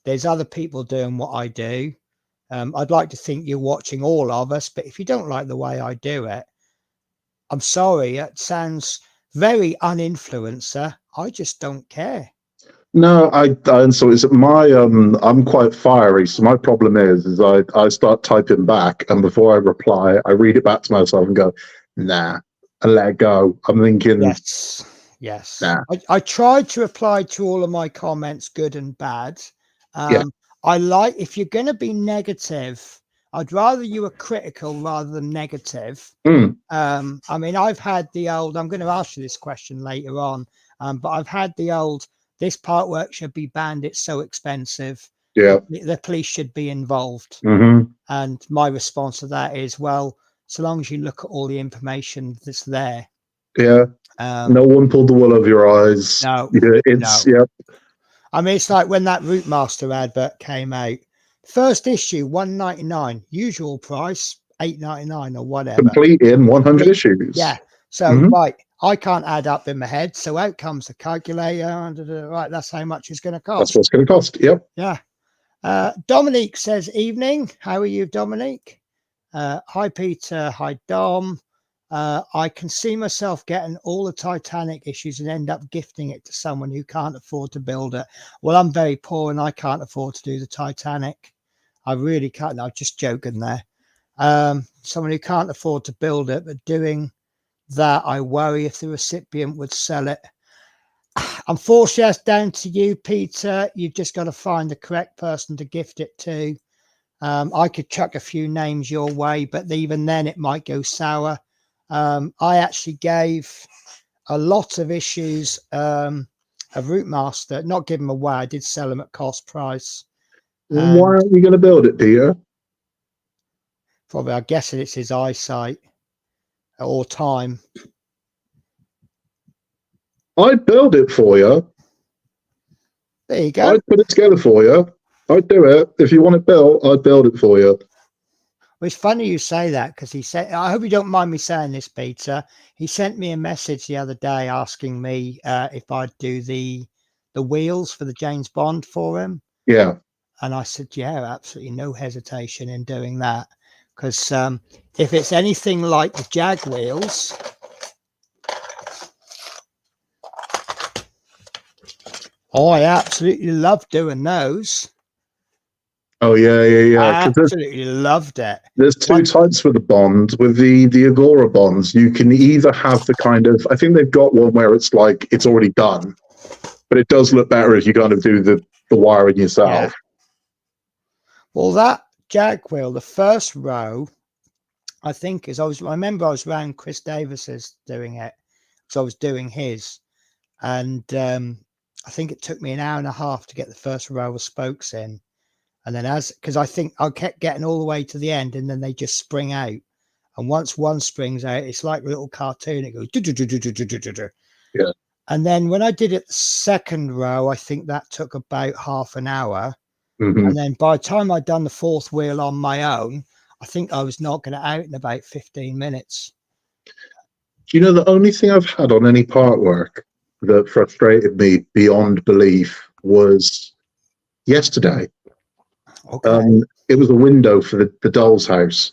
there's other people doing what I do. I'd like to think you're watching all of us, but if you don't like the way I do it, I'm sorry, it sounds very uninfluencer. I just don't care. No, and so it's I'm quite fiery. So my problem is I start typing back, and before I reply, I read it back to myself and go, nah, and let it go. I'm thinking, yes. Nah. I tried to reply to all of my comments, good and bad. Yeah. If you're going to be negative, I'd rather you were critical rather than negative. I mean, I've had the old, I'm going to ask you this question later on, but I've had the old, this part work should be banned, it's so expensive. Yeah. The police should be involved. Mm-hmm. And my response to that is, well, so long as you look at all the information that's there. Yeah. No one pulled the wool over your eyes. No. Yeah. I mean, it's like when that Routemaster advert came out. First issue, $1.99. Usual price, $8.99 or whatever. Complete in 100 issues. Yeah. So, right, I can't add up in my head. So out comes the calculator. Right, that's how much it's going to cost. That's what it's going to cost. Yep. Yeah. Dominique says, evening. How are you, Dominique? Hi, Peter. Hi, Dom. I can see myself getting all the Titanic issues and end up gifting it to someone who can't afford to build it. Well, I'm very poor and I can't afford to do the Titanic. I really can't. No, I'm just joking there. Someone who can't afford to build it, but doing that, I worry if the recipient would sell it. Unfortunately, that's down to you, Peter. You've just got to find the correct person to gift it to. I could chuck a few names your way, but even then it might go sour. I actually gave a lot of issues of Routemaster, not give them away. I did sell them at cost price. Why aren't you going to build it, Peter? Probably, I guess it's his eyesight or time. I'd build it for you. There you go. I'd put it together for you. I'd do it. If you want it built, I'd build it for you. Well, it's funny you say that because he said, I hope you don't mind me saying this, Peter. He sent me a message the other day asking me if I'd do the wheels for the James Bond for him. Yeah. And I said, yeah, absolutely no hesitation in doing that. Because if it's anything like the Jag wheels, I absolutely love doing those. Oh, yeah. I absolutely loved it. There's two types for the Bond. With the Agora Bonds, you can either have the kind of, I think they've got one where it's like, it's already done. But it does look better if you kind of do the wiring yourself. Well, that jag wheel, the first row, I think is I remember I was around Chris Davis's doing it, so I was doing his, and I think it took me an hour and a half to get the first row of spokes in, and then because I think I kept getting all the way to the end, and then they just spring out, and once one springs out, it's like a little cartoon. It goes Yeah. And then when I did it the second row, I think that took about half an hour. Mhm. And then by the time I'd done the fourth wheel on my own, I think I was knocking it out in about 15 minutes. Do you know the only thing I've had on any part work that frustrated me beyond belief was yesterday. Okay. It was a window for the doll's house.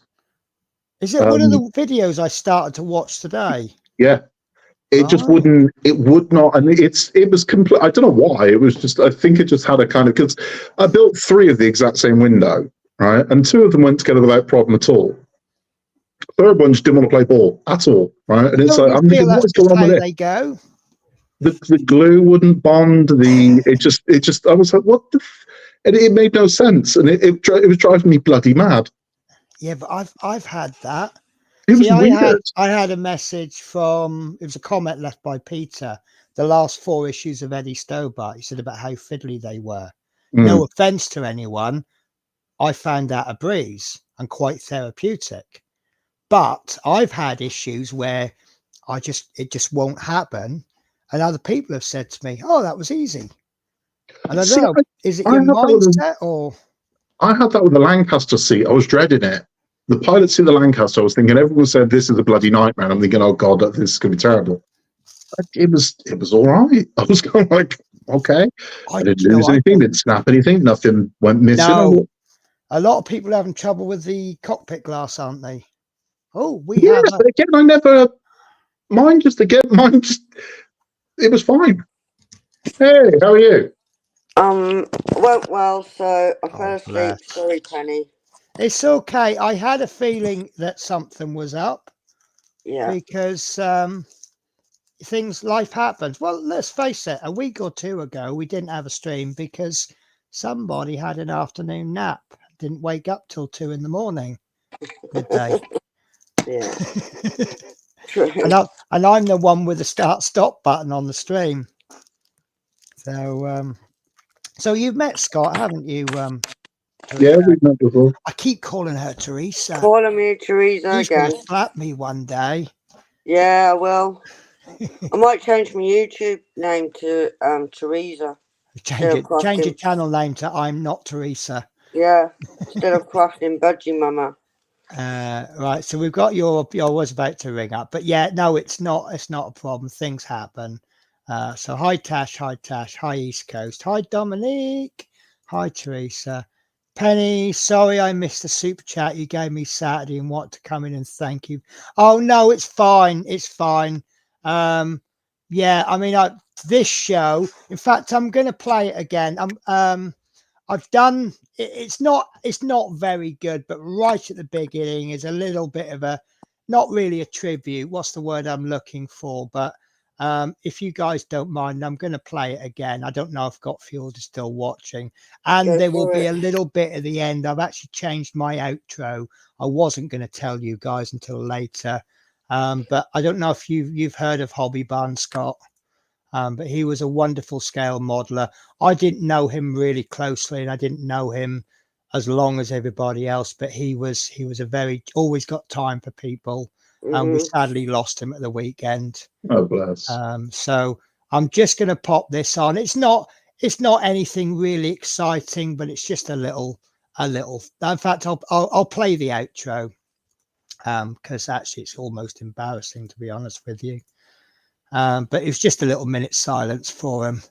Is it one of the videos I started to watch today? Yeah. It just Right. it would not. And it was complete. I don't know why. It was just, I think it just had a kind of, because I built 3 of the exact same window, right? And 2 of them went together without problem at all. Third one just didn't want to play ball at all, right? And it's Don't like, you I'm feel thinking, what that's is just going on how with it? they go? The glue wouldn't bond. It just. I was like, what the? And it made no sense, and it was driving me bloody mad. Yeah, but I've had that. It was See, weird. I had a message from, it was a comment left by Peter, the last 4 issues of Eddie Stobart. He said about how fiddly they were. No offense to anyone, I found that a breeze and quite therapeutic. But I've had issues where it just won't happen, and other people have said to me, "Oh, that was easy." And I don't know, is it your mindset or? I had that with the Lancaster seat. I was dreading it. The pilot seat of the Lancaster, I was thinking, everyone said this is a bloody nightmare. I'm thinking, oh God, this is going to be terrible. It was all right. I was kind of like, okay. I didn't lose anything, didn't snap anything, nothing went missing. No, a lot of people are having trouble with the cockpit glass, aren't they? Oh, we yeah, have. but again, it was fine. Hey, how are you? Went well, so I fell asleep. Bless. Sorry, Penny. It's okay. I had a feeling that something was up. Yeah. Because life happens. Well, let's face it, a week or 2 ago, we didn't have a stream because somebody had an afternoon nap, didn't wake up till 2 in the morning, midday. Yeah. and I'm the one with the start-stop button on the stream. So you've met Scott, haven't you? Yeah, we've met before. I keep calling her Teresa. Calling me Teresa She's again. gonna slap me one day. Yeah, I will. I might change my YouTube name to Teresa. Change your channel name to I'm Not Teresa. Yeah, instead of crafting Budgie Mama. Right, so we've got your was about to ring up, but yeah, no, it's not a problem. Things happen. So hi Tash, hi East Coast, hi Dominique, hi Teresa, Penny. Sorry I missed the super chat you gave me Saturday and want to come in and thank you. Oh no, it's fine. Yeah, I mean, this show, in fact, I'm going to play it again. I've done it's not very good, but right at the beginning is a little bit of a, not really a tribute. What's the word I'm looking for? But if you guys don't mind, I'm going to play it again. I don't know if Gottfield is still watching, and there will be a little bit at the end. I've actually changed my outro. I wasn't going to tell you guys until later, but I don't know if you've heard of Hobby Barn Scott. But he was a wonderful scale modeler. I didn't know him really closely, and I didn't know him as long as everybody else. But he was always got time for people. We sadly lost him at the weekend. Oh bless. So I'm just going to pop this on. It's not anything really exciting, but it's just a little. In fact, I'll play the outro because actually it's almost embarrassing, to be honest with you. But it was just a little minute silence for him.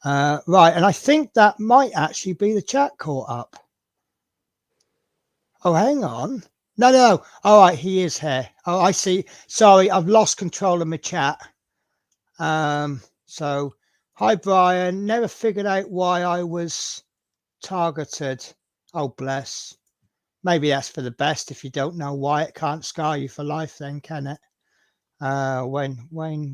Right, and I think that might actually be the chat caught up. Oh, hang on. No. All right, he is here. Oh, I see. Sorry, I've lost control of my chat. So, hi, Brian. Never figured out why I was targeted. Oh, bless. Maybe that's for the best. If you don't know why, it can't scar you for life then, can it? Wayne Welly,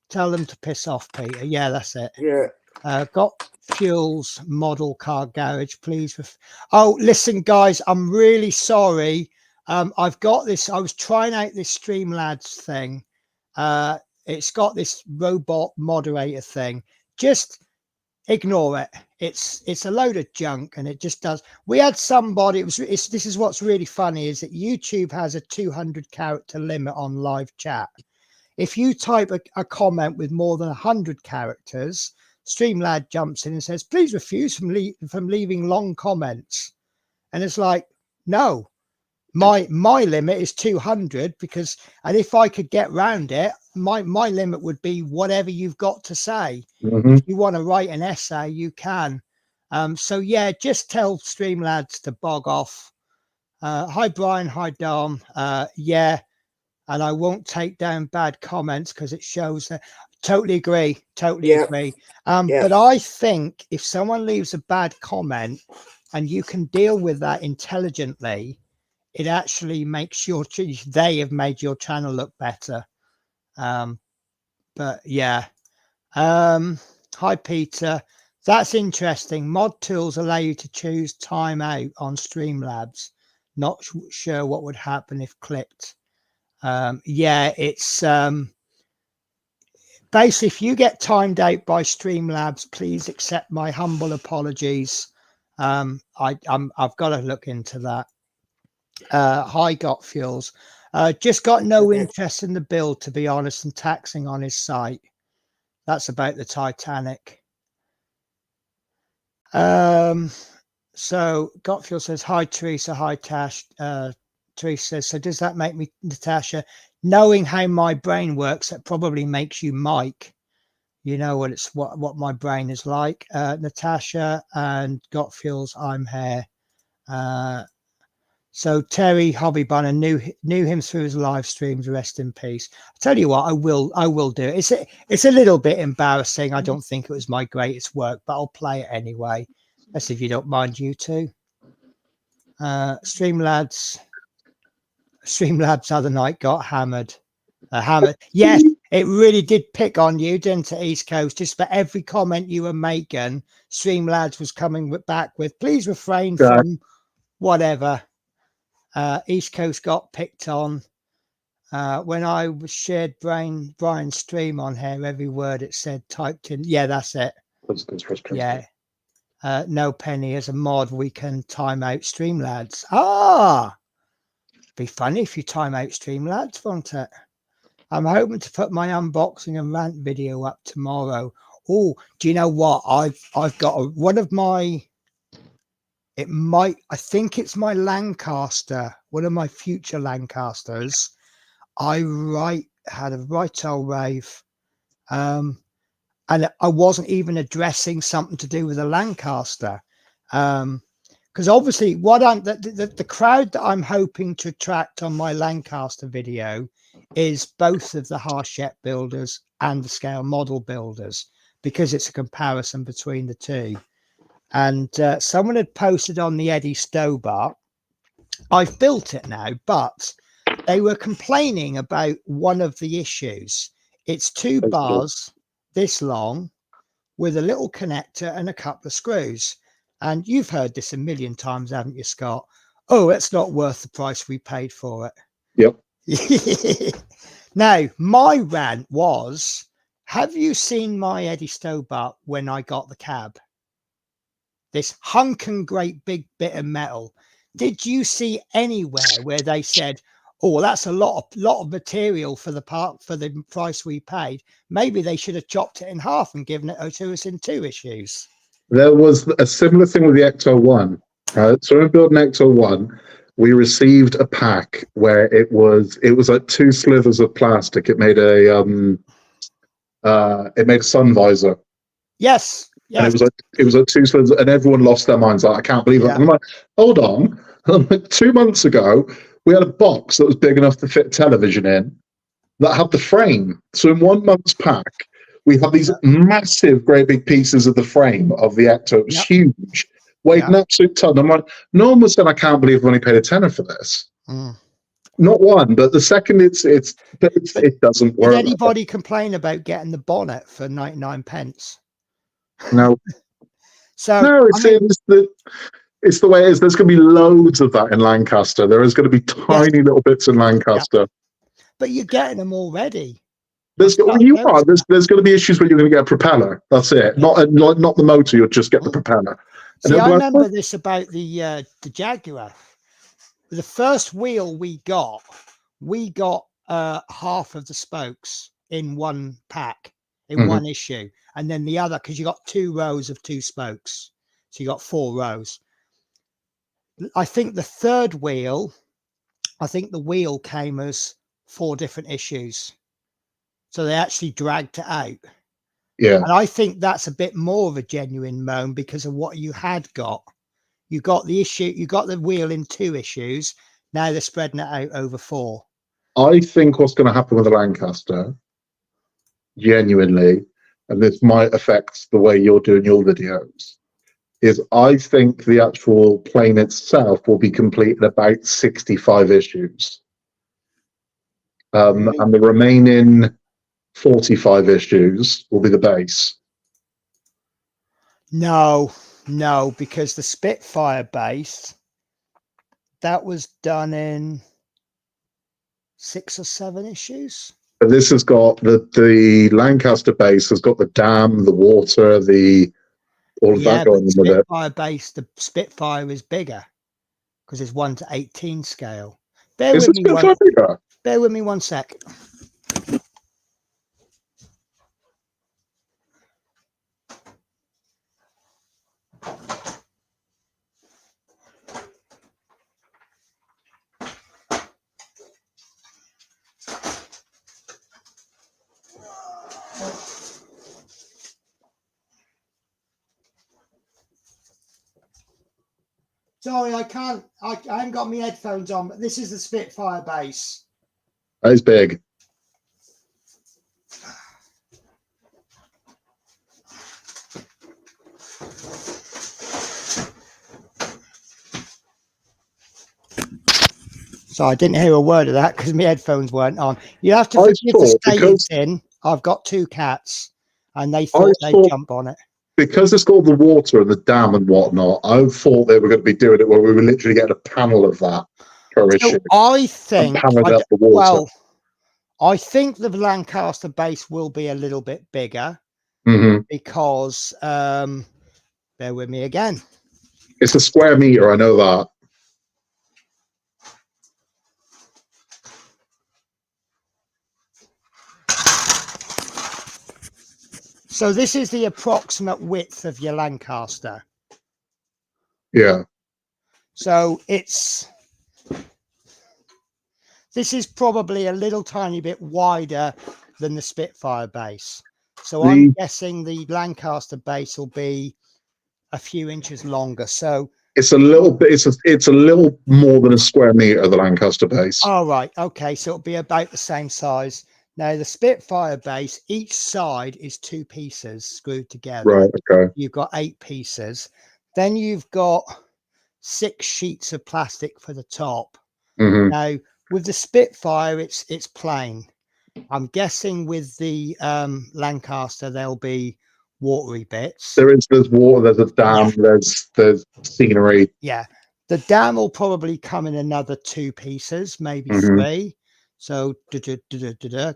tell them to piss off, Peter. Yeah, that's it. Yeah. Got Fuels Model Car Garage, please. Oh, listen, guys, I'm really sorry. I've got this. I was trying out this Streamlabs thing. It's got this robot moderator thing. Just ignore it. It's a load of junk, and it just does. We had somebody. This is what's really funny is that YouTube has a 200 character limit on live chat. If you type a comment with more than 100 characters, Streamlabs jumps in and says, "Please refuse from leaving long comments." And it's like, no, my limit is 200 because, and if I could get round it, my limit would be whatever you've got to say. If you want to write an essay, you can. So yeah, just tell Streamlabs to bog off. Hi Brian, hi Dom. Yeah, and I won't take down bad comments because it shows that. Totally agree. Totally agree. But I think if someone leaves a bad comment and you can deal with that intelligently, it actually makes they have made your channel look better. But yeah. Hi Peter. That's interesting. Mod tools allow you to choose timeout on Streamlabs. Not sure what would happen if clicked. Yeah, it's basically, if you get timed out by Streamlabs, please accept my humble apologies. I've got to look into that. Hi, Got Fuels. Just got no interest in the build, to be honest, and taxing on his site. That's about the Titanic. So Got Fuels says, hi, Teresa. Hi, Tash. Teresa says, so does that make me Natasha? Knowing how my brain works, that probably makes you Mike. You know what my brain is like. Natasha and Got Fuels, I'm here. So Terry Hobbybunner knew him through his live streams. Rest in peace. I tell you what, I will do it. It's a little bit embarrassing. I don't think it was my greatest work, but I'll play it anyway. That's if you don't mind, you two. Streamlabs other night got hammered. Yes, it really did pick on you, didn't it, East Coast? Just for every comment you were making, Streamlabs was coming back with, please refrain from whatever. East Coast got picked on. When I shared Brian's stream on here, every word it said typed in. Yeah, that's it. Yeah. No Penny, as a mod, we can time out Streamlabs. Be funny if you time out Streamlabs, won't it? I'm hoping to put my unboxing and rant video up tomorrow. Oh, do you know what? I've got one of my. I think it's my Lancaster, one of my future Lancasters. I had a right old rave. And I wasn't even addressing something to do with a Lancaster. Because obviously the crowd that I'm hoping to attract on my Lancaster video is both of the Harshette builders and the scale model builders, because it's a comparison between the two. And someone had posted on the Eddie Stobart. I've built it now, but they were complaining about one of the issues. It's two bars this long with a little connector and a couple of screws. And you've heard this a million times, haven't you, Scott? Oh, it's not worth the price we paid for it. Yep. Now, my rant was, have you seen my Eddie Stobart when I got the cab? This hunking great big bit of metal. Did you see anywhere where they said, oh, that's a lot of material for the price we paid? Maybe they should have chopped it in half and given it to us in 2 issues. There was a similar thing with the Ecto 1. So when we built an Ecto 1, we received a pack where it was like 2 slivers of plastic. It made a sun visor. Yes. And it was like 2 slivers, and everyone lost their minds. Like, I can't believe it. And I'm like, hold on. I'm like, 2 months ago, we had a box that was big enough to fit television in that had the frame. So in 1 month's pack, we had these massive, great big pieces of the frame of the Ecto. It was huge, weighed an absolute ton. I'm like, no one was saying, I can't believe we only paid £10 for this. Not one, but the second it doesn't work. Did anybody complain about getting the bonnet for 99 pence? No, So no, I mean, it's the way it is. There's going to be loads of that in Lancaster. There is going to be yes, tiny little bits in Lancaster. but you're getting them already. There's going to be issues where you're going to get a propeller. That's it. Not the motor. You'll just get the propeller. See, I remember this about the Jaguar. The first wheel we got half of the spokes in one pack, in one issue, and then the other, because you got 2 rows of 2 spokes, so you got 4 rows. I think the third wheel, the wheel came as 4 different issues, so they actually dragged it out. Yeah, and I think that's a bit more of a genuine moan because of what you had got. You got the issue, you got the wheel in 2 issues. Now they're spreading it out over 4. I think what's going to happen with the Lancaster, genuinely, and this might affect the way you're doing your videos, is I think the actual plane itself will be complete in about 65 issues. Really? And the remaining 45 issues will be the base. No, because the Spitfire base, that was done in 6 or 7 issues. But this has got the Lancaster base has got the dam, the water, all of that going with it. Spitfire base, the Spitfire is bigger because it's 1:18 scale. Bear with me one sec. Sorry, I haven't got my headphones on, but this is the Spitfire base. That is big. So I didn't hear a word of that because my headphones weren't on. You have to forgive the state it's in. I've got 2 cats and they thought they'd jump on it. Because it's got the water and the dam and whatnot, I thought they were going to be doing it where we were literally getting a panel of that per issue. I think, the water. I think the Lancaster base will be a little bit bigger because, bear with me again. It's a square meter, I know that. So this is the approximate width of your Lancaster. Yeah. So this is probably a little tiny bit wider than the Spitfire base. So I'm guessing the Lancaster base will be a few inches longer. So it's a little bit, it's a little more than a square meter, the Lancaster base. Oh, right. Okay. So it'll be about the same size. Now, the Spitfire base, each side is 2 pieces screwed together. Right, okay. You've got 8 pieces. Then you've got 6 sheets of plastic for the top. Now, with the Spitfire, it's plain. I'm guessing with the Lancaster, there'll be watery bits. There's water, there's a dam, there's scenery. Yeah. The dam will probably come in another 2 pieces, maybe 3. So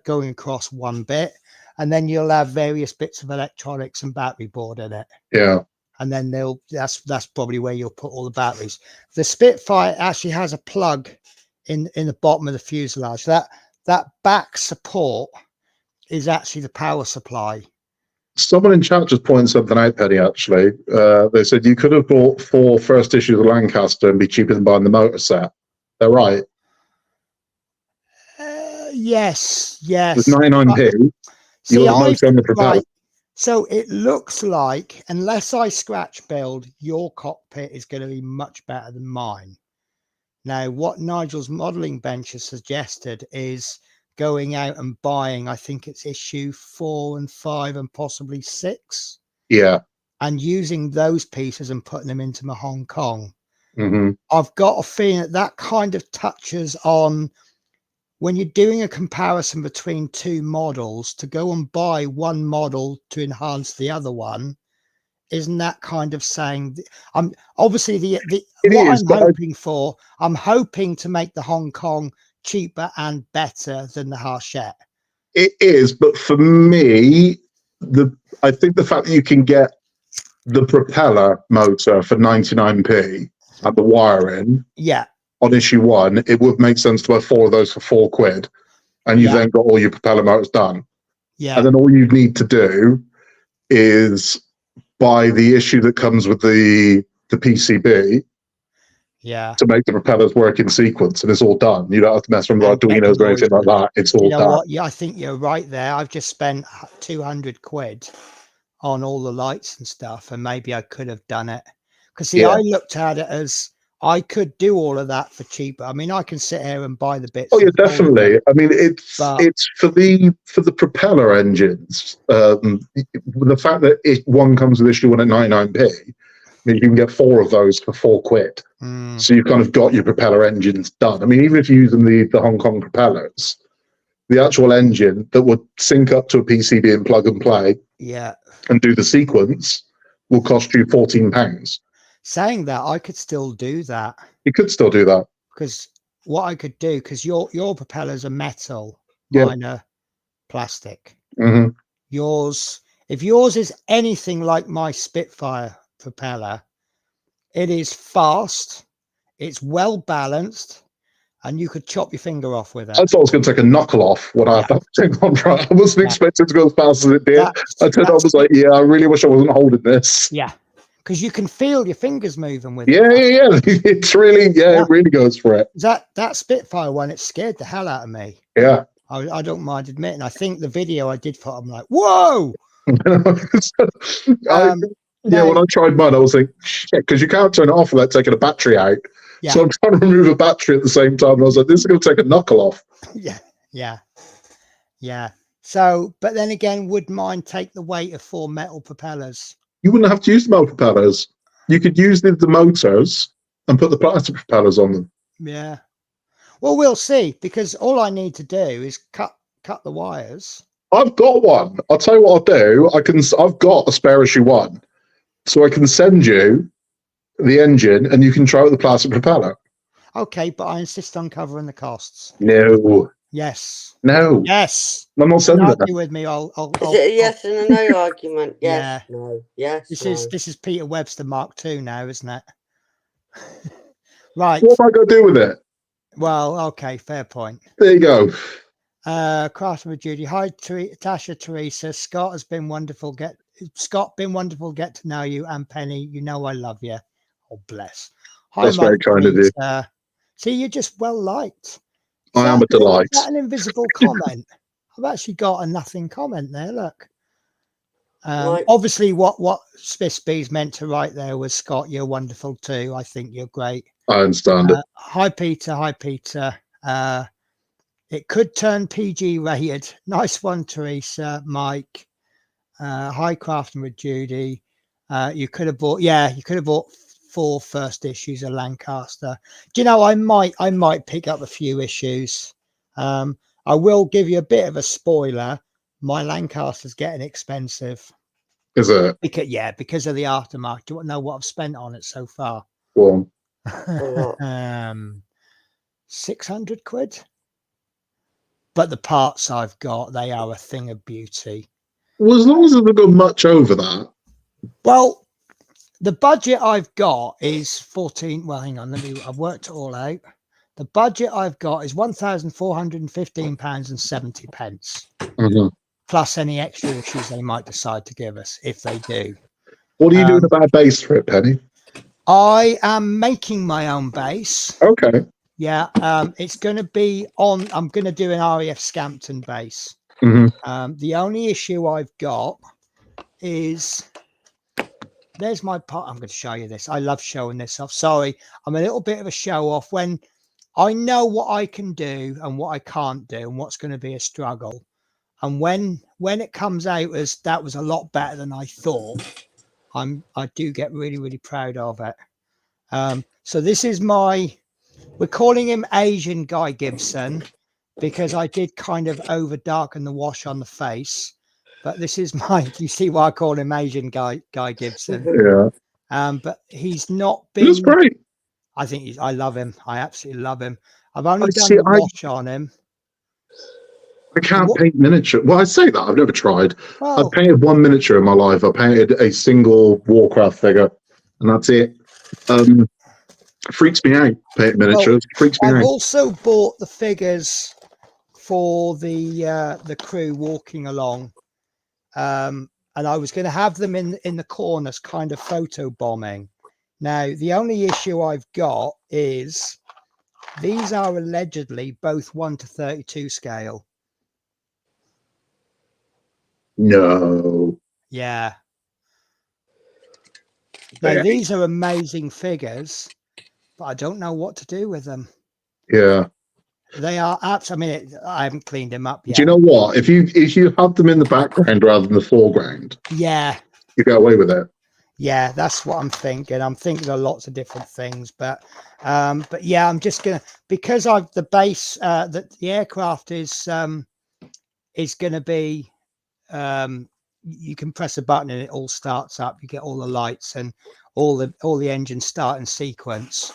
going across one bit, and then you'll have various bits of electronics and battery board in it. Yeah. And then that's probably where you'll put all the batteries. The Spitfire actually has a plug in the bottom of the fuselage. That back support is actually the power supply. Someone in chat just pointed something out, Penny, actually. They said you could have bought 4 first issues of Lancaster and be cheaper than buying the motor set. They're right. Yes. With 99p, you got the propeller. Right. So it looks like, unless I scratch build, your cockpit is going to be much better than mine. Now, what Nigel's modelling bench has suggested is going out and buying, I think it's issue 4 and 5 and possibly 6. Yeah. And using those pieces and putting them into my Hong Kong. I've got a feeling that kind of touches on when you're doing a comparison between 2 models, to go and buy one model to enhance the other one, isn't that kind of saying? I'm obviously the It what is, I'm but hoping for. I'm hoping to make the Hong Kong cheaper and better than the Hachette. it is, but for me, I think the fact that you can get the propeller motor for 99p and the wiring Yeah, on issue 1, it would make sense to buy 4 of those for £4, and you've Yeah. then got all your propeller motors done. yeah, And then all you need to do is buy the issue that comes with the PCB yeah. to make the propellers work in sequence, and it's all done. You don't have to mess around with And get the Arduinos or anything like noise. that. It's all You know done. what? Yeah, I think you're right there. I've just spent 200 quid on all the lights and stuff, and maybe I could have done it. Because see, Yeah. I looked at it as I could do all of that for cheaper. I mean, I can sit here and buy the bits. Oh yeah, and solder definitely. them, I mean, it's but for the propeller engines. The fact that one comes with issue 1 at 99p means you can get 4 of those for £4. mm, So you've kind of got your propeller engines done. I mean, even if you're using the Hong Kong propellers, the actual engine that would sync up to a PCB and plug and play yeah. and do the sequence will cost you £14. Saying that, I could still do that You could still do that. because what I could do, because your propellers are metal, Yeah. mine are plastic. Hmm. Yours, if yours is anything like my Spitfire propeller, it is fast, it's well balanced, and you could chop your finger off with I it. thought I was going to take a knuckle off when I had that thing on. Right? I wasn't expecting to go as fast as it did. I was like, yeah, I really wish I wasn't holding this. Yeah, because you can feel your fingers moving with Yeah, it. yeah. It's really, it really goes for it. That Spitfire one, it scared the hell out of me. Yeah. I don't mind admitting. I think the video I did for, I'm like, whoa. When I tried mine, I was like, shit, because you can't turn it off without taking a battery out. Yeah. So I'm trying to remove a battery at the same time. And I was like, this is going to take a knuckle off. Yeah. So, but then again, would mine take the weight of 4 metal propellers? You wouldn't have to use the metal propellers. You could use the motors and put the plastic propellers on them. Yeah. Well, we'll see, because all I need to do is cut the wires. I've got one. I'll tell you what I'll do. I've got a spare issue 1, so I can send you the engine, and you can try out the plastic propeller. Okay, but I insist on covering the costs. No. Yes. No. Yes. I'm not sending Argue that. with me. Is it a yes and a no argument? Yes. Yeah. No. Yes. This is Peter Webster Mark II now, isn't it? Right. What am I going to do with it? Well, okay, fair point. There you go. Craftsman with Judy. Hi, Tasha, Teresa. Scott, been wonderful to get to know you, and Penny, you know I love you. Oh, bless. Hi, That's very kind of you. See, you're just well liked. I am a delight. Is that an invisible comment? I've actually got a nothing comment there. Look. Right. Obviously, what Smith B's meant to write there was, Scott, you're wonderful too. I think you're great. I understand it. Hi, Peter. Hi, Peter. It could turn PG rated. Nice one, Teresa. Mike. Hi, Crafton with Judy. You could have bought 4 first issues of Lancaster. Do you know, I might pick up a few issues. I will give you a bit of a spoiler. My Lancaster's getting expensive. Is it? Because of the aftermarket. Do you want to know what I've spent on it so far? Well, 600 quid. But the parts I've got, they are a thing of beauty. Well, as long as it doesn't go much over that. Well, the budget I've got is 14. Well, hang on. I've worked it all out. The budget I've got is £1,415.70. Mm-hmm. Plus any extra issues they might decide to give us, if they do. What are you doing about a base for it, Penny? I am making my own base. Okay. Yeah, it's going to be I'm going to do an RAF Scampton base. Mm-hmm. The only issue I've got is, there's my part. I'm going to show you this. I love showing this off. Sorry, I'm a little bit of a show off when I know what I can do and what I can't do and what's going to be a struggle. And when it comes out as that was a lot better than I thought, I do get really, really proud of it. So this is we're calling him Asian Guy Gibson because I did kind of over darken the wash on the face. But this is you see why I call him Asian Guy Gibson. Yeah. But he's not It was been. great. I love him. I absolutely love him. I've only done see, the wash on him. I can't paint miniature. Well, I say that I've never tried. Well, I've painted one miniature in my life. I painted a single Warcraft figure, and that's it. Freaks me out. Paint miniatures. Freaks me I've out. also bought the figures for the crew walking along, and I was going to have them in the corners, kind of photo bombing. Now, the only issue I've got is these are allegedly both 1:32 scale. No. Yeah. Now, these are amazing figures, but I don't know what to do with them. Yeah. They are apps. I mean, I haven't cleaned them up yet. Do you know what? If you had them in the background rather than the foreground, yeah, you get away with it. Yeah, that's what I'm thinking. I'm thinking of lots of different things, but yeah, I'm just gonna, because I've the base that the aircraft is gonna be you can press a button and it all starts up. You get all the lights and all the engines start in sequence.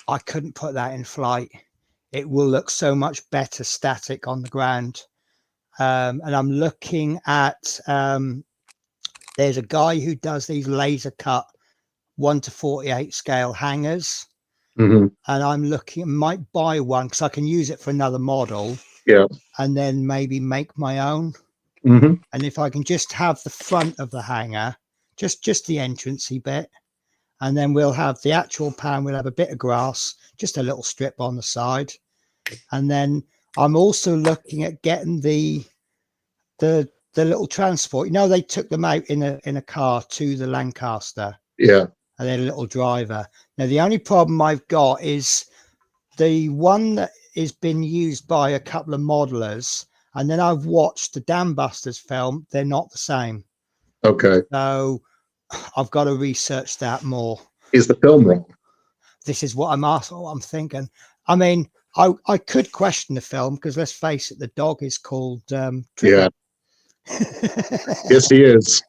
I couldn't put that in flight. It will look so much better static on the ground. And I'm looking at there's a guy who does these laser cut 1:48 scale hangers, Mm-hmm. and I'm looking, might buy one because I can use it for another model. Yeah. And then maybe make my own. Mm-hmm. And if I can just have the front of the hanger, just the entrancey bit, and then we'll have the actual pan. We'll have a bit of grass, just a little strip on the side, and then I'm also looking at getting the little transport. You know, they took them out in a car to the Lancaster. Yeah. And then a little driver. Now, the only problem I've got is the one that has been used by a couple of modelers, and then I've watched the Dam Busters film. They're not the same. Okay. So I've got to research that more. Is the film wrong? This is what I'm thinking. I mean, I could question the film because let's face it, the dog is called Trigger. Yeah. Yes, he is.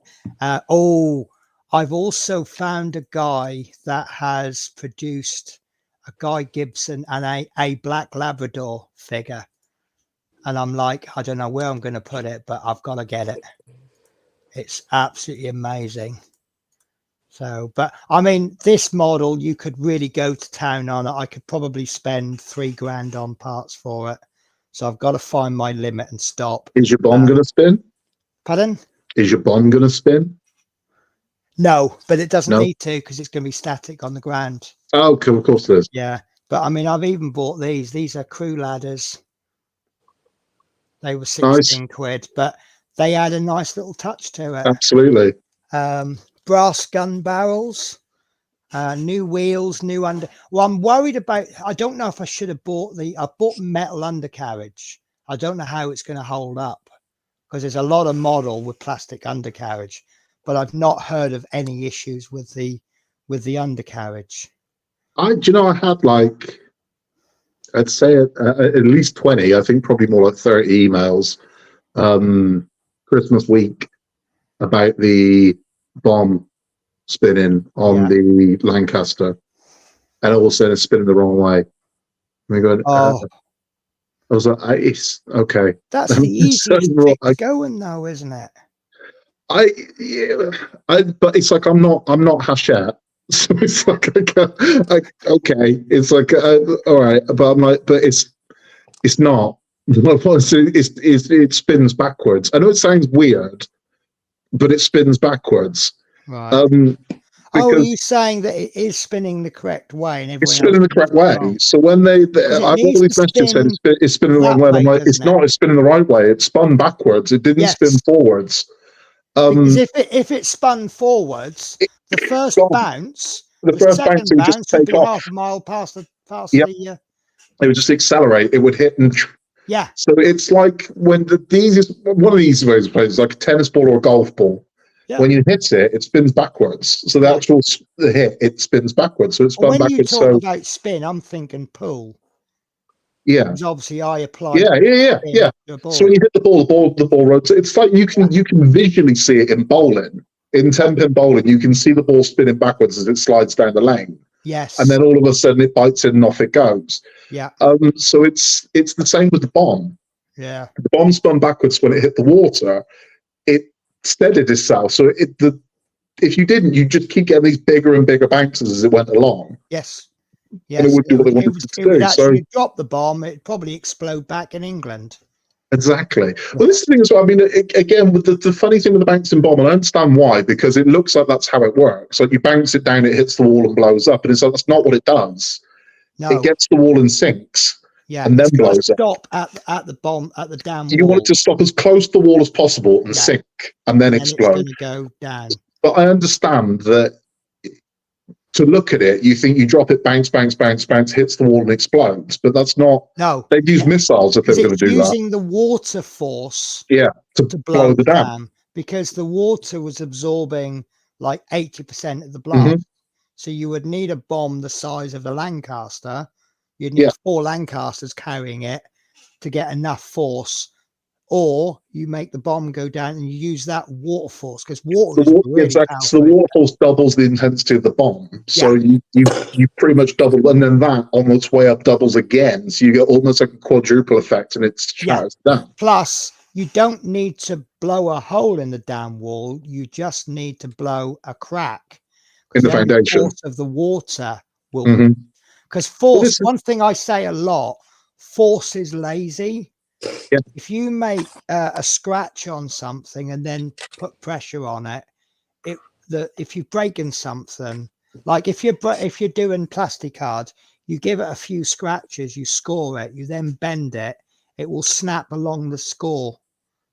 I've also found a guy that has produced a Guy Gibson and a Black Labrador figure. And I'm like, I don't know where I'm going to put it, but I've got to get it. It's absolutely amazing. So, but I mean, this model, you could really go to town on it. I could probably spend $3,000 on parts for it. So I've got to find my limit and stop. Is your bomb going to spin? Pardon? Is your bomb going to spin? No, but it doesn't need to because it's going to be static on the ground. Oh, cool. Of course it is. Yeah. But I mean, I've even bought these. These are crew ladders. They were 16 quid, but they add a nice little touch to it. Absolutely. Brass gun barrels, new wheels, new under. Well, I'm worried about, I don't know if I should have bought I bought metal undercarriage. I don't know how it's going to hold up because there's a lot of model with plastic undercarriage, but I've not heard of any issues with the undercarriage. I had like, I'd say at least 20, I think probably more like 30 emails Christmas week about the bomb spinning on the Lancaster, and all of a sudden it's spinning the wrong way. And going, I was like, it's okay. That's the easiest fix going though, isn't it? But it's like I'm not Hachette. So it's like, okay, it's like, all right, but I'm like, but it's not. It spins backwards. I know it sounds weird, but it spins backwards. Right. Are you saying that it is spinning the correct way? And it's spinning the correct way. Wrong. So when I've always messages said it's spinning the wrong way. I'm like, it's not. It's spinning the right way. It spun backwards. It didn't spin forwards. Because if it spun forwards, the first bounce, the second bounce would just take off half a mile past the. It would just accelerate. It would hit and. Yeah. So it's like when one of the easiest ways to play is like a tennis ball or a golf ball. Yeah. When you hit it, it spins backwards. So the actual hit, it spins backwards. So it's spun backwards. When you talk about spin, I'm thinking pull. Yeah. Because obviously I applied. Yeah. So when you hit the ball rotates. It's like you can visually see it in bowling. In 10-pin bowling, you can see the ball spinning backwards as it slides down the lane. Yes. And then all of a sudden it bites in and off it goes. Yeah. So it's the same with the bomb. Yeah. The bomb spun backwards when it hit the water. It steadied itself. So if you didn't, you'd just keep getting these bigger and bigger bounces as it went along. Yes. And it would do what they wanted to do. Actually drop the bomb, it'd probably explode back in England. Exactly. Well, this is the thing as well. I mean, again, with the funny thing with the bouncing bomb, and I understand why, because it looks like that's how it works. Like you bounce it down, it hits the wall and blows up, and it's like that's not what it does. No. It gets the wall and sinks, and then blows up. Stop at the bomb at the down. You want it to stop as close to the wall as possible and sink, and then explode. It's going to go down. But I understand that. To look at it, you think you drop it, bounce, hits the wall and explodes. But that's not. No. They'd use missiles if they were going to do that. Using the water force. Yeah, to blow the dam. Because the water was absorbing like 80% of the blast. So you would need a bomb the size of the Lancaster. You'd need 4 Lancasters carrying it to get enough force. Or you make the bomb go down and you use that water force because water is really powerful. So the water force doubles the intensity of the bomb. So you pretty much double, and then that on its way up doubles again. So you get almost like a quadruple effect, and it's shatters down. Plus, you don't need to blow a hole in the dam wall. You just need to blow a crack in the foundation. Force of the water will because force. One thing I say a lot: force is lazy. Yeah. If you make a scratch on something and then put pressure on it, if you're breaking something, like if you're doing plastic cards, you give it a few scratches, you score it, you then bend it, it will snap along the score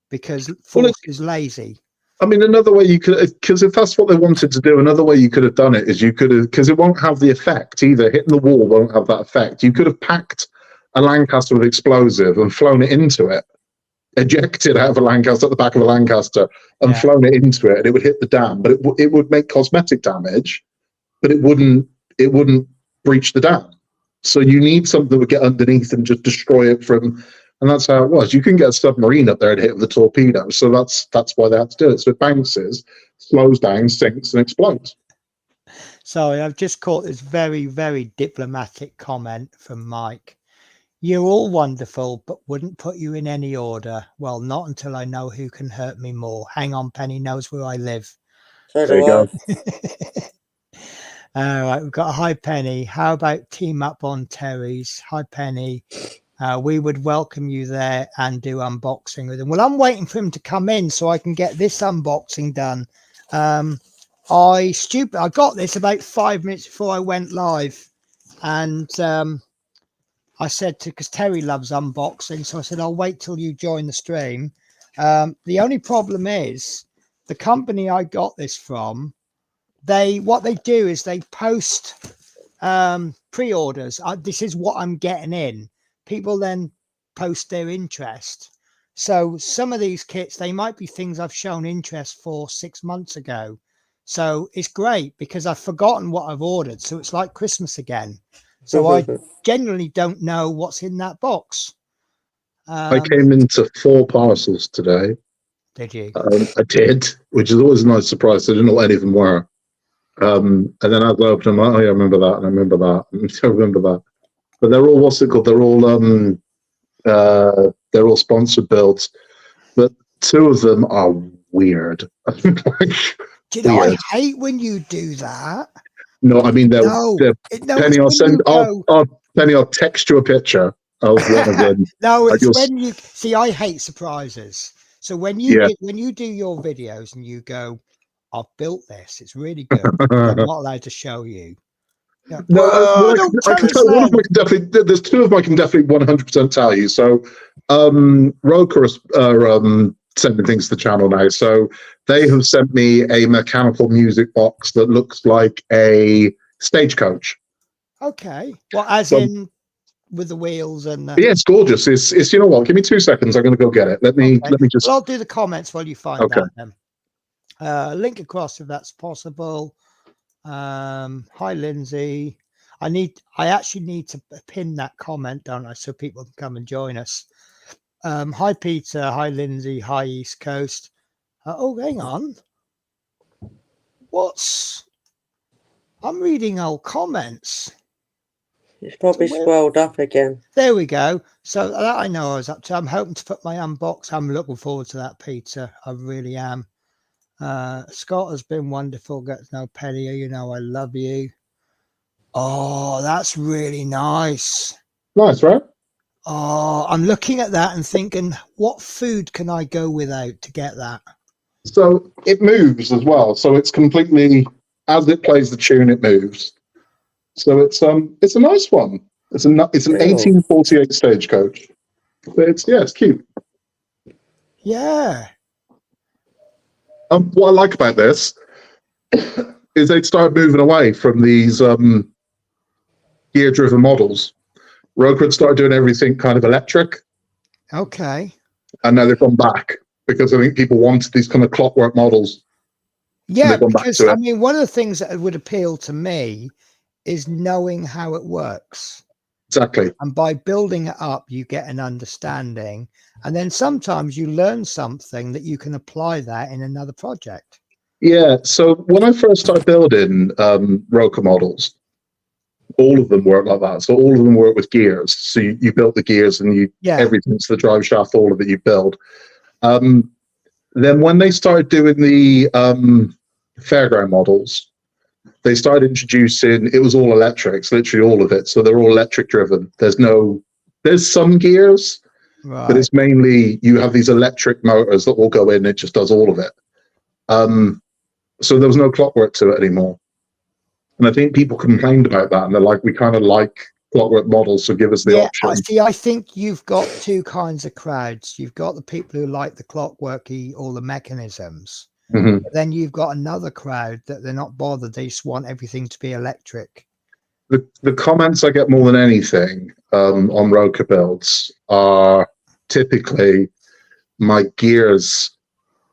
because force is lazy. I mean, another way you could, because if that's what they wanted to do, another way you could have done it is you could have, because it won't have the effect either. Hitting the wall won't have that effect. You could have packed a Lancaster with explosive and flown it into it, ejected out of a Lancaster at the back of a Lancaster and flown it into it, and it would hit the dam. But it would make cosmetic damage, but it wouldn't breach the dam. So you need something that would get underneath and just destroy it from. And that's how it was. You can get a submarine up there and hit it with a torpedo. So that's why they had to do it. So it bounces, slows down, sinks, and explodes. Sorry, I've just caught this very, very diplomatic comment from Mike. You're all wonderful, but wouldn't put you in any order. Well, not until I know who can hurt me more. Hang on, Penny knows where I live. There you go. All right, we've got a hi, Penny. How about team up on Terry's? Hi, Penny. We would welcome you there and do unboxing with him. Well, I'm waiting for him to come in so I can get this unboxing done. I got this about 5 minutes before I went live, and I said because Terry loves unboxing, so I said I'll wait till you join the stream. The only problem is the company I got this from. What they do is they post pre-orders. This is what I'm getting in. People then post their interest. So some of these kits, they might be things I've shown interest for 6 months ago. So it's great because I've forgotten what I've ordered. So it's like Christmas again. So I generally don't know what's in that box. I came into 4 parcels today. Did you? I did, which is always a nice surprise. I didn't know what any of them were. And then I opened them. Oh, yeah, I remember that. And I remember that. And I remember that. But they're all, what's it called? They're all sponsored builds. But 2 of them are weird. I hate when you do that. No, I mean, Penny, Penny, I'll text you a picture of one of them. No, it's when you see, I hate surprises. So when you do your videos and you go, I've built this, it's really good. I'm not allowed to show you. No, I can tell one of them. There's 2 of them I can definitely 100% tell you. So, Roker are sending things to the channel now. So they have sent me a mechanical music box that looks like a stagecoach. Okay. Well, as in with the wheels and. Yeah, it's gorgeous. It's you know what? Give me 2 seconds. I'm going to go get it. Let me just. Well, I'll do the comments while you find out them. Link across if that's possible. Hi, Lindsay. I actually need to pin that comment, don't I, so people can come and join us. Hi Peter, hi Lindsay, hi East Coast. Oh, hang on. I'm reading old comments. It's probably So scrolled up again. there we go. So that I know I was up to. I'm hoping to put my unbox. I'm looking forward to that, Peter. I really am. Scott has been wonderful. Get to know Penny. You know I love you. Oh, that's really nice. Nice, right? Oh, I'm looking at that and thinking, what food can I go without to get that? So it moves as well. So it's completely, as it plays the tune, it moves. So it's a nice one. It's an 1848 Stagecoach. But it's cute. Yeah. What I like about this is they started moving away from these gear-driven models. Roker had started doing everything kind of electric, Okay. and now they've gone back because I think people wanted these kind of clockwork models. Yeah, gone back because to it. I mean, one of the things that would appeal to me is knowing how it works. Exactly. And by building it up, you get an understanding. And then sometimes you learn something that you can apply that in another project. Yeah. So when I first started building Roker models, all of them work like that. So all of them work with gears. So you built the gears and everything's the drive shaft, all of it you build. Then when they started doing the fairground models, they started introducing, it was all electrics, literally all of it. So they're all electric driven. There's some gears, Right. but it's mainly you have these electric motors that will go in. It just does all of it. So there was no clockwork to it anymore. And I think people complained about that. And they're like, we kind of like clockwork models, so give us the option. I think you've got two kinds of crowds. You've got the people who like the clockworky, all the mechanisms. Mm-hmm. Then you've got another crowd that they're not bothered. They just want everything to be electric. The comments I get more than anything on Roker builds are typically my gears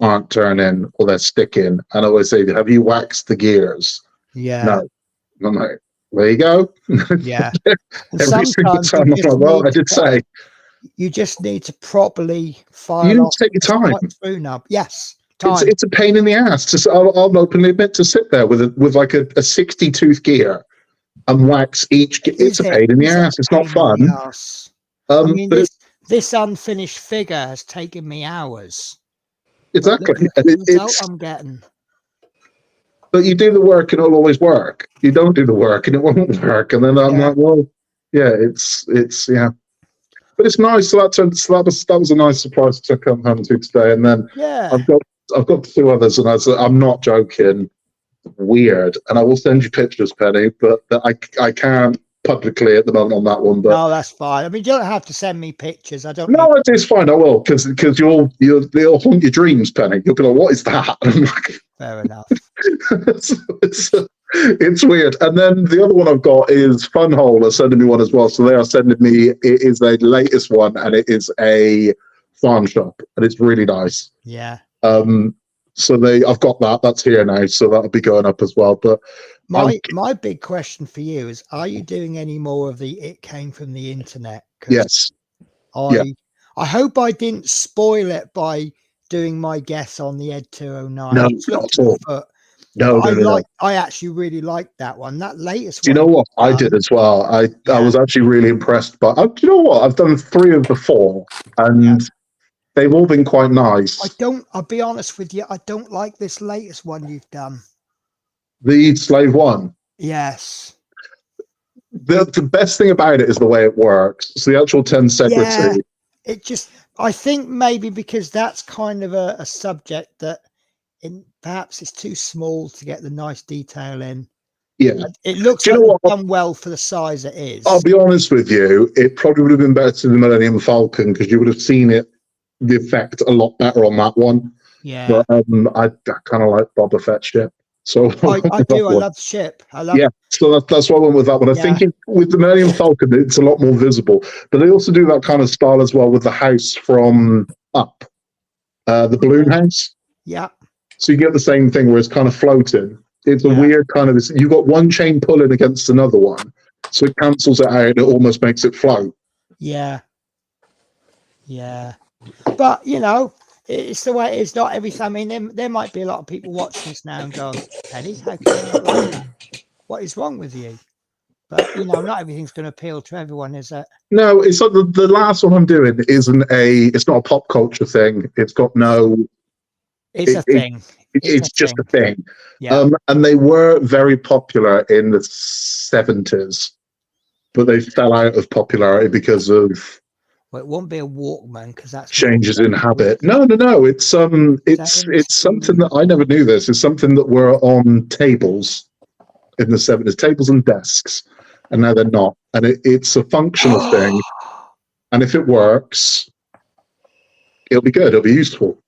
aren't turning or they're sticking. And I always say, have you waxed the gears? Yeah. No. And I'm like, there you go. Yeah. Every single time I'm like, well, I did say. You just need to properly file. You need to take your time. Through now. Yes. It's a pain in the ass. I'll openly admit to sit there with like a 60 tooth gear and wax each. It's a pain in the ass. It's not fun. I mean, this unfinished figure has taken me hours. Exactly. The result I'm getting. But you do the work and it'll always work. You don't do the work and it won't work. And then I'm like, well, yeah, it's But it's nice. So that was a nice surprise to come home to today. And then I've got two others, and I'm not joking. Weird, and I will send you pictures, Penny, but I can't publicly at the moment on that one. But no, that's fine. I mean, you don't have to send me pictures. I don't. No, it's fine. I will, because they'll haunt your dreams, Penny. You'll be like, "What is that?" And I'm like, fair enough. it's weird. And then the other one I've got is Funhole are sending me one as well. So they are sending me. It is the latest one, and it is a farm shop, and it's really nice. Yeah. So I've got that. That's here now, so that'll be going up as well. But my big question for you is: are you doing any more of the "it came from the internet"? Yes. I hope I didn't spoil it by doing my guess on the Ed 209. No, not at all. No. I actually really liked that one. That latest one. Do you know what? I did as well. I was actually really impressed. But do you know what? I've done 3 of the 4, and they've all been quite nice. I'll be honest with you. I don't like this latest one you've done. The Slave one. Yes. The best thing about it is the way it works. So the actual 10 secretary. Yeah, I think maybe because that's kind of a subject that perhaps it's too small to get the nice detail in. Yeah. It looks like it's done well for the size it is. I'll be honest with you. It probably would have been better than the Millennium Falcon, because you would have seen the effect a lot better on that one. Yeah. But I kind of like Boba Fett ship. So I do. I love the ship. So that's why I went with that one. I think with the Millennium Falcon, it's a lot more visible. But they also do that kind of style as well with the house from Up, the balloon house. Yeah. So you get the same thing where it's kind of floating. It's a weird kind of. You've got one chain pulling against another one, So it cancels it out. It almost makes it float. Yeah. Yeah. But, you know, it's the way it is. Not every time. I mean, there might be a lot of people watching this now and going, Penny, how can you not like that? What is wrong with you? But, you know, not everything's going to appeal to everyone, is it? No, it's like the last one I'm doing it's not a pop culture thing. It's got no. It's a thing. It's just a thing. Yeah. And they were very popular in the 70s, but they fell out of popularity because of Well, it won't be a Walkman because that's changes in habit. No. It's something that I never knew this. It's something that were on tables in the 70s, tables and desks, and now they're not. And it's a functional thing. And if it works, it'll be good. It'll be useful.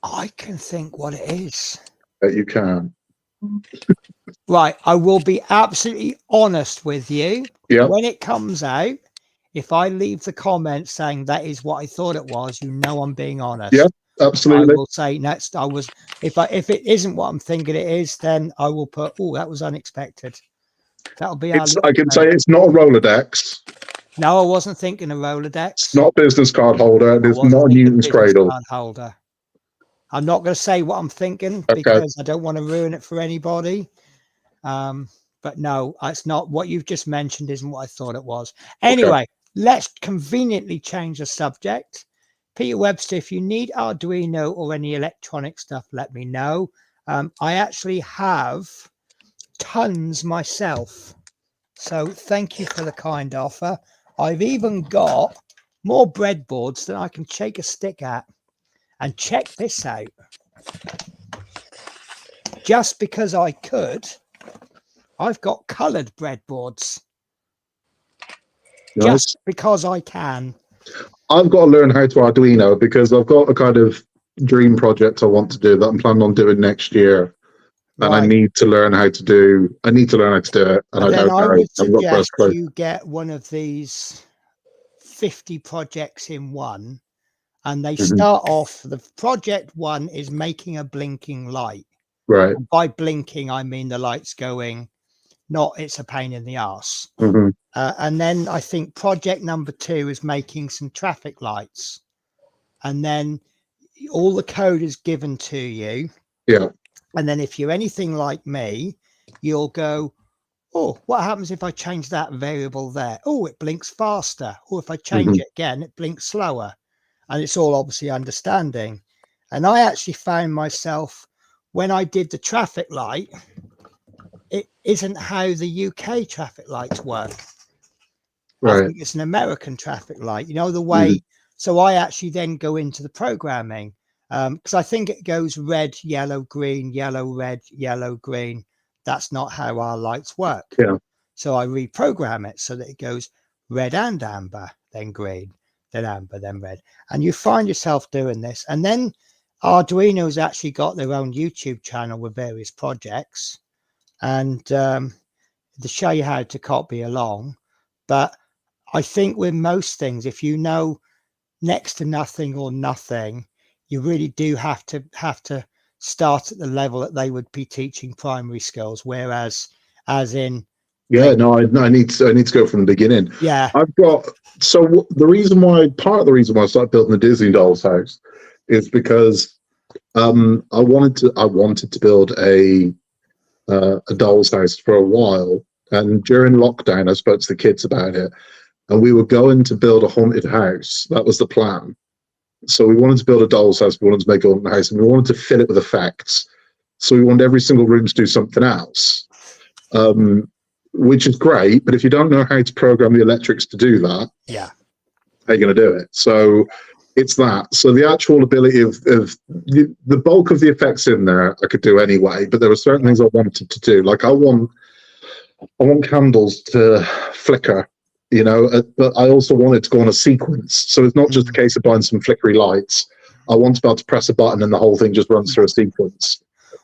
I can think what it is. That you can. Right. I will be absolutely honest with you. Yeah. When it comes out, if I leave the comment saying that is what I thought it was, you know I'm being honest. Yeah, absolutely. I will say next. If it isn't what I'm thinking it is, then I will put, oh, that was unexpected. That'll be our I can say it's not a Rolodex. No, I wasn't thinking a Rolodex. It's not a business card holder. And it's not a Newton's cradle. Card holder. I'm not going to say what I'm thinking because I don't want to ruin it for anybody. But no, it's not what you've just mentioned. Isn't what I thought it was. Anyway, let's conveniently change the subject. Peter Webster, if you need Arduino or any electronic stuff, let me know. I actually have tons myself. So thank you for the kind offer. I've even got more breadboards than I can shake a stick at. And check this out. Just because I could, I've got coloured breadboards. Nice. Just because I can. I've got to learn how to Arduino because I've got a kind of dream project I want to do that I'm planning on doing next year. And I need to learn how to do it. And I don't know. I would suggest you get one of these 50 projects in one. And they start off, the project one is making a blinking light. Right. And by blinking, I mean the light's going, not it's a pain in the arse. And then I think project number 2 is making some traffic lights. And then all the code is given to you. Yeah. And then if you're anything like me, you'll go, oh, what happens if I change that variable there? Oh, it blinks faster. Or if I change it again, it blinks slower. And it's all obviously understanding. And I actually found myself, when I did the traffic light, it isn't how the UK traffic lights work. Right. I think it's an American traffic light, you know, the way. So I actually then go into the programming because I think it goes red, yellow, green, yellow, red, yellow, green. That's not how our lights work. Yeah. So I reprogram it so that it goes red and amber, then green, then amber, then red. And you find yourself doing this. And then Arduino's actually got their own YouTube channel with various projects. And to show you how to copy along. But I think with most things, if you know next to nothing or nothing, you really do have to start at the level that they would be teaching primary skills. Whereas, as in, I need to go from the beginning. Yeah, I've got part of the reason why I started building the Disney Dolls house is because I wanted to build a doll's house for a while, and during lockdown, I spoke to the kids about it, and we were going to build a haunted house. That was the plan. So we wanted to build a doll's house, we wanted to make a haunted house, and we wanted to fill it with effects. So we wanted every single room to do something else, which is great. But if you don't know how to program the electrics to do that, how are you going to do it? So it's that. So the actual ability of the bulk of the effects in there, I could do anyway. But there were certain things I wanted to do. Like I want candles to flicker, you know, but I also wanted to go on a sequence. So it's not just a case of buying some flickery lights. I want to be able to press a button and the whole thing just runs through a sequence.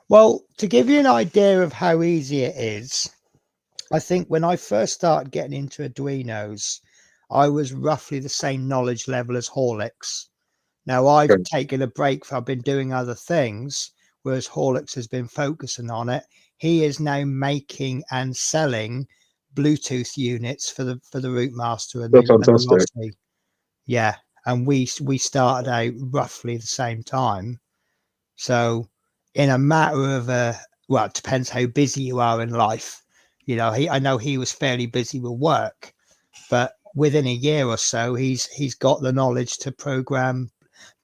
Well, to give you an idea of how easy it is, I think when I first started getting into Arduinos, I was roughly the same knowledge level as Horlicks. Now I've taken a break. I've been doing other things, whereas Horlicks has been focusing on it. He is now making and selling Bluetooth units for the Route Master and That's the fantastic. Rossi. Yeah, and we started out roughly the same time. So in a matter of well, it depends how busy you are in life. You know, I know he was fairly busy with work, but within a year or so, he's got the knowledge to program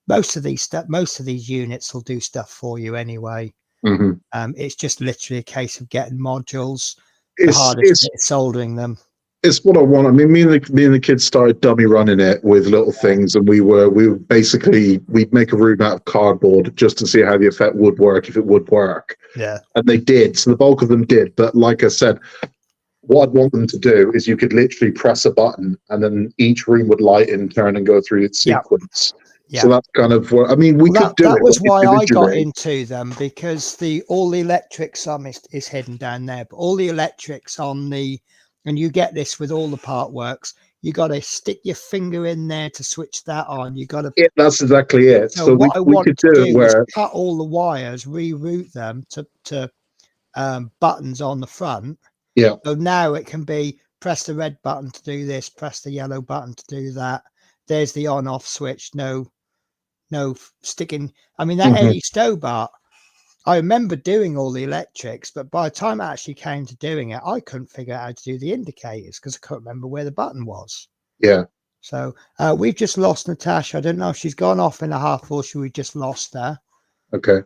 most of these units. Will do stuff for you anyway. It's just literally a case of getting modules. The hardest bit is soldering them. It's what I want. I mean, me and the kids started dummy running it with little things, and we basically, we'd make a room out of cardboard just to see how the effect would work, if it would work. Yeah. And they did. So the bulk of them did. But like I said, what I'd want them to do is you could literally press a button and then each room would light in turn and go through its sequence. Yeah. So that's kind of what I mean. We could do it. That was why I got into them, because all the electrics is hidden down there, but all the electrics on the, and you get this with all the part works, you got to stick your finger in there to switch that on. You got to. Yeah, that's exactly it. So what I want to do is cut all the wires, reroute them to buttons on the front. Yeah. So now it can be press the red button to do this, press the yellow button to do that. There's the on-off switch. No sticking. I mean, that Eddie Stobart, I remember doing all the electrics, but by the time I actually came to doing it, I couldn't figure out how to do the indicators because I couldn't remember where the button was. Yeah. So we've just lost Natasha. I don't know if she's gone off in a half or should we just lost her. Okay.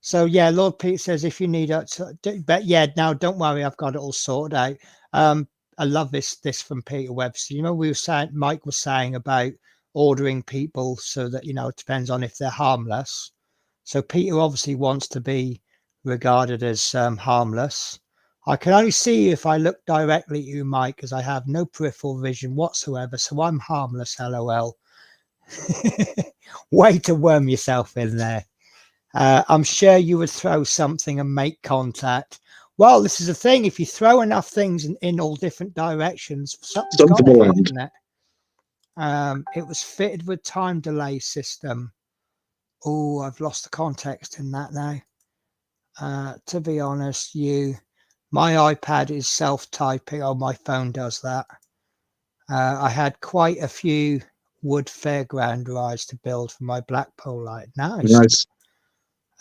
So yeah, Lord Pete says if you need it, but yeah, now don't worry, I've got it all sorted out. I love this from Peter Webster. You know, Mike was saying about ordering people so that, you know, it depends on if they're harmless. So Peter obviously wants to be regarded as harmless. I can only see you if I look directly at you, Mike, because I have no peripheral vision whatsoever. So I'm harmless, LOL. Way to worm yourself in there. I'm sure you would throw something and make contact. Well, this is the thing. If you throw enough things in all different directions, something will land, isn't it? It was fitted with time delay system. Oh, I've lost the context in that now. To be honest, my iPad is self-typing. Oh, my phone does that. I had quite a few wood fairground rides to build for my Blackpool light. Nice.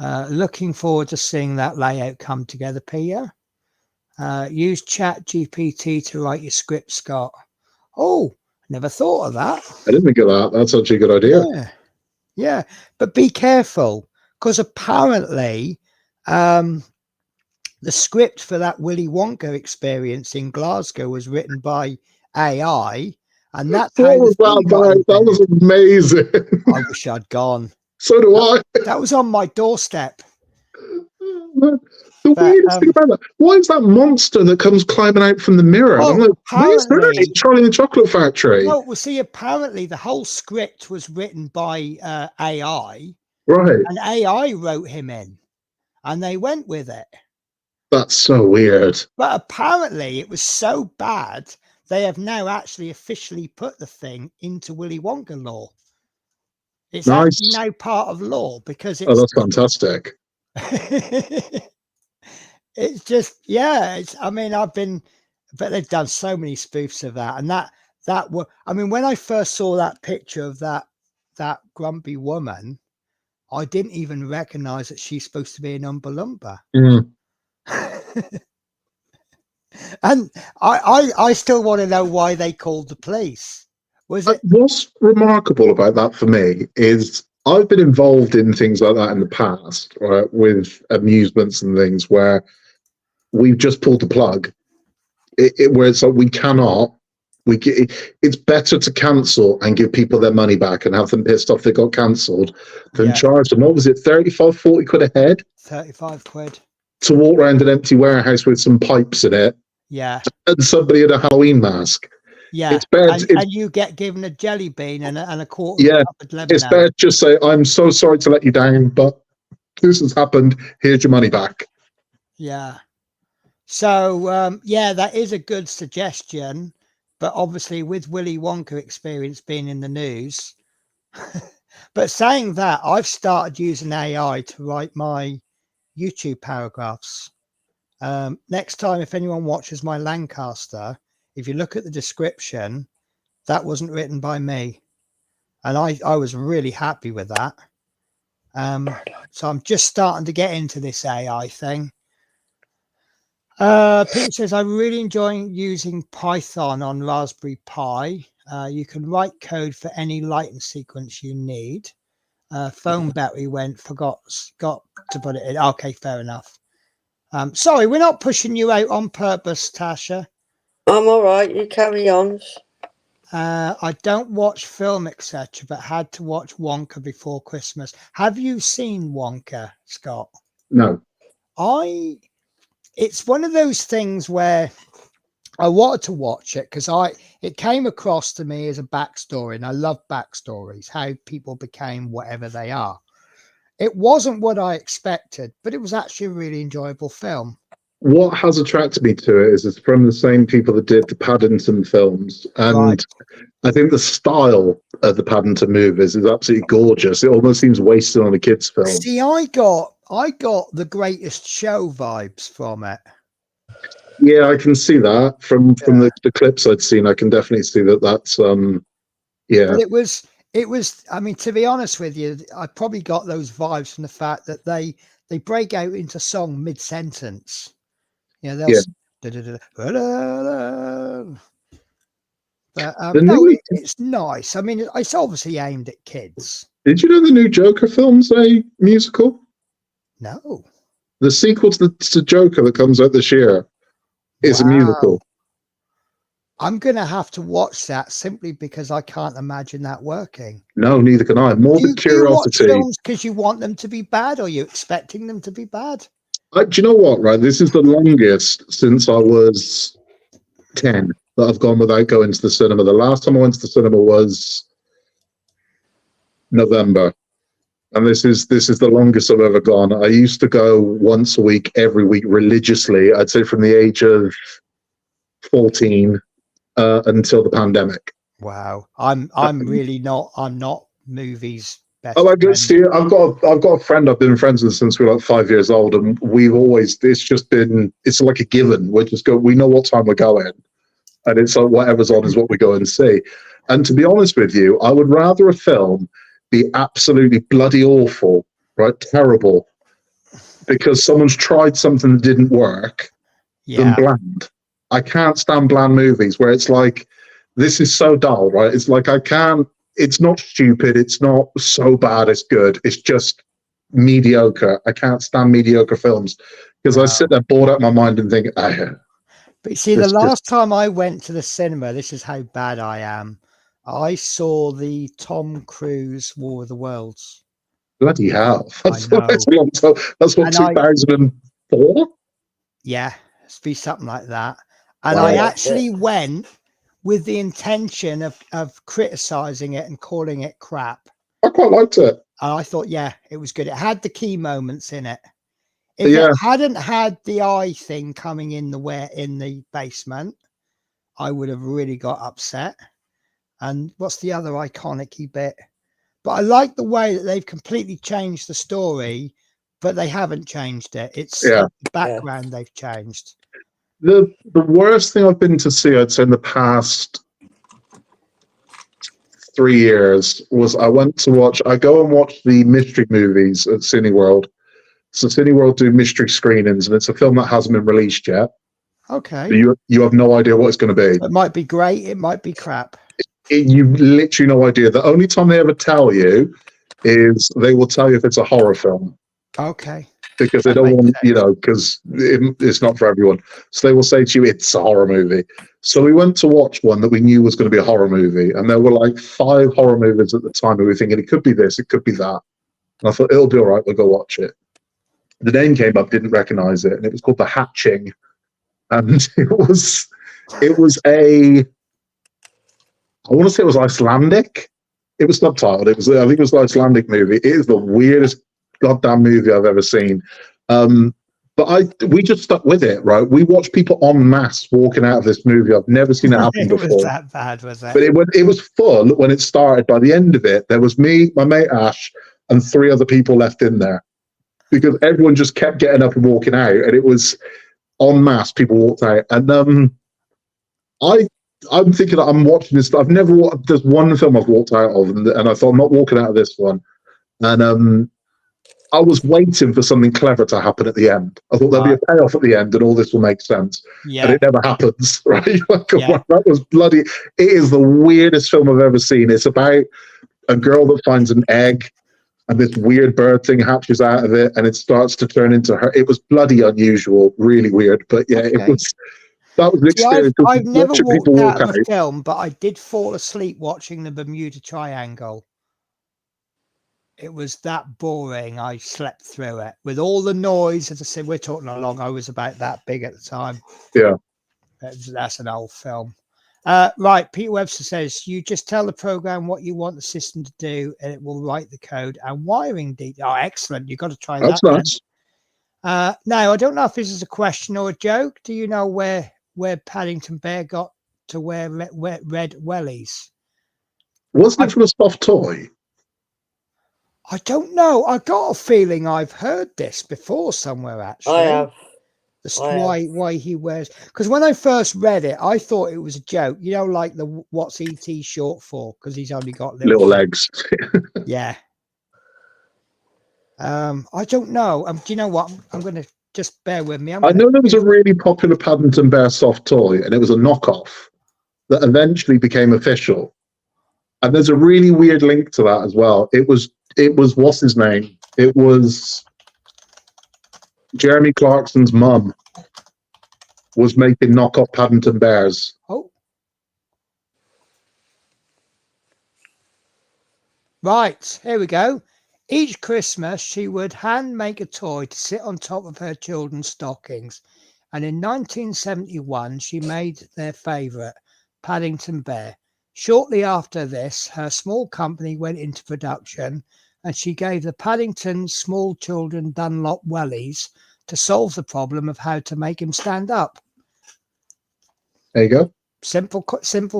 Looking forward to seeing that layout come together, Peter. Use Chat GPT to write your script, Scott. Oh, never thought of that. I didn't think of that. That's actually a good idea. Yeah. But be careful, because apparently the script for that Willy Wonka experience in Glasgow was written by AI, and that's how that was amazing. I wish I'd gone. So do I. That was on my doorstep. The weirdest thing about that, why is that monster that comes climbing out from the mirror? Oh, I'm like, where's that? Charlie and the Chocolate Factory. No, well, see, apparently the whole script was written by AI. Right. And AI wrote him in, and they went with it. That's so weird. But apparently it was so bad, they have now actually officially put the thing into Willy Wonka law. It's actually now part of law because it's. Oh, that's fantastic. It's just, yeah. I mean, but they've done so many spoofs of that, and I mean, when I first saw that picture of that grumpy woman, I didn't even recognize that she's supposed to be an Oompa Loompa. And I still want to know why they called the police. What's remarkable about that for me is I've been involved in things like that in the past, right, with amusements and things where we've just pulled the plug. Where it's like it's better to cancel and give people their money back and have them pissed off they got cancelled than charge them. What was it, 35, 40 quid a head? 35 quid. To walk around an empty warehouse with some pipes in it. Yeah. And somebody in a Halloween mask. Yeah. It's better, and you get given a jelly bean and a quarter of a cup of lemonade. It's better to just say, I'm so sorry to let you down, but this has happened. Here's your money back. Yeah. So, yeah, that is a good suggestion. But obviously with Willy Wonka experience being in the news. But saying that, I've started using AI to write my YouTube paragraphs. Next time, if anyone watches my Lancaster, if you look at the description, that wasn't written by me. And I was really happy with that. So I'm just starting to get into this AI thing. Peter says, I'm really enjoying using Python on Raspberry Pi. You can write code for any lighting sequence you need. Phone battery forgot to put it in. Okay, fair enough. Sorry, we're not pushing you out on purpose, Tasha. I'm all right. You carry on. I don't watch film, etc., but had to watch Wonka before Christmas. Have you seen Wonka, Scott? No. It's one of those things where I wanted to watch it because it came across to me as a backstory, and I love backstories, how people became whatever they are. It wasn't what I expected, but it was actually a really enjoyable film. What has attracted me to it is it's from the same people that did the Paddington films. And right. I think the style of the Paddington movies is absolutely gorgeous. It almost seems wasted on a kid's film. See, I got the Greatest Show vibes from it. Yeah, I can see that from the clips I'd seen. I can definitely see that's yeah. But it was. I mean, to be honest with you, I probably got those vibes from the fact that they break out into song mid-sentence. You know, but it's nice. I mean, it's obviously aimed at kids. Did you know the new Joker film's a musical? No. The sequel to Joker that comes out this year is a musical. I'm going to have to watch that simply because I can't imagine that working. No, neither can I. More the curiosity. You watch films because you want them to be bad, or are you expecting them to be bad? Do you know what, right? This is the longest since I was 10 that I've gone without going to the cinema. The last time I went to the cinema was November. And this is the longest I've ever gone. I used to go once a week, every week, religiously. I'd say from the age of 14 until the pandemic. Wow, I'm really not. I'm not movies. Oh, I do see. I've got a friend I've been friends with since we were like 5 years old, and we've always. It's like a given. We know what time we're going, and it's like whatever's on is what we go and see. And to be honest with you, I would rather a film be absolutely bloody awful, right, terrible, because someone's tried something that didn't work, than bland. I can't stand bland movies where it's like, this is so dull, right? It's like it's not stupid, it's not so bad it's good, it's just mediocre. I can't stand mediocre films because I sit there bored out of my mind and think, But you see, the last time I went to the cinema, this is how bad I am, I saw the Tom Cruise War of the Worlds. Bloody hell. That's a long time. That's what, 2004? Yeah, it's be something like that. And I actually went with the intention of criticizing it and calling it crap. I quite liked it. And I thought, it was good. It had the key moments in it. If it hadn't had the eye thing coming in the basement, I would have really got upset. And what's the other iconic bit? But I like the way that they've completely changed the story, but they haven't changed it. It's the background they've changed. The worst thing I've been to see, I'd say, in the past 3 years was I go and watch the mystery movies at Cineworld. So Cineworld do mystery screenings, and it's a film that hasn't been released yet. Okay. So you have no idea what it's going to be. It might be great. It might be crap. You literally no idea. The only time they ever tell you is they will tell you if it's a horror film. Okay. Because they don't want, because it's not for everyone. So they will say to you, it's a horror movie. So we went to watch one that we knew was going to be a horror movie. And there were like 5 horror movies at the time. And we were thinking, it could be this, it could be that. And I thought, it'll be all right, we'll go watch it. The name came up, didn't recognize it. And it was called The Hatching. And it was I want to say it was Icelandic. It was subtitled. I think it was an Icelandic movie. It is the weirdest goddamn movie I've ever seen. But we just stuck with it, right? We watched people en masse walking out of this movie. I've never seen it happen before. Was that bad, was it? But it was fun when it started. By the end of it, there was me, my mate Ash, and 3 other people left in there. Because everyone just kept getting up and walking out. And it was en masse. People walked out, and I'm thinking I'm watching this. I've never. There's one film I've walked out of, and I thought I'm not walking out of this one. And I was waiting for something clever to happen at the end. I thought there'll be a payoff at the end, and all this will make sense. Yeah. And it never happens. Right? Like, Yeah. that was bloody. It is the weirdest film I've ever seen. It's about a girl that finds an egg, and this weird bird thing hatches out of it, and it starts to turn into her. It was bloody unusual, really weird. But yeah, Okay. it was. That was an experience. I've never watching walked people out walk of a film, but I did fall asleep watching the Bermuda Triangle. It was that boring. I slept through it with all the noise. As I said, we're talking along. I was about that big at the time. Yeah. That's an old film. Right. Peter Webster says, you just tell the program what you want the system to do, and it will write the code and wiring details. Oh, excellent. You've got to try That's that. nice. Now, I don't know if this is a question or a joke. Do you know where Paddington Bear got to wear red wellies? Wasn't it from a soft toy? I don't know. I got a feeling I've heard this before somewhere, actually. I have. Why he wears, because when I first read it, I thought it was a joke. You know, like the what's ET short for? Because he's only got Little legs. Yeah. I don't know. Do you know what? I'm going to just bear with me. I know there was a really popular Paddington Bear soft toy, and it was a knockoff that eventually became official. And there's a really weird link to that as well. It was what's his name? It was Jeremy Clarkson's mum was making knockoff Paddington Bears. Oh. Right, here we go. Each Christmas, she would hand make a toy to sit on top of her children's stockings. And in 1971, she made their favourite, Paddington Bear. Shortly after this, her small company went into production, and she gave the Paddington small children Dunlop wellies to solve the problem of how to make him stand up. There you go. Simple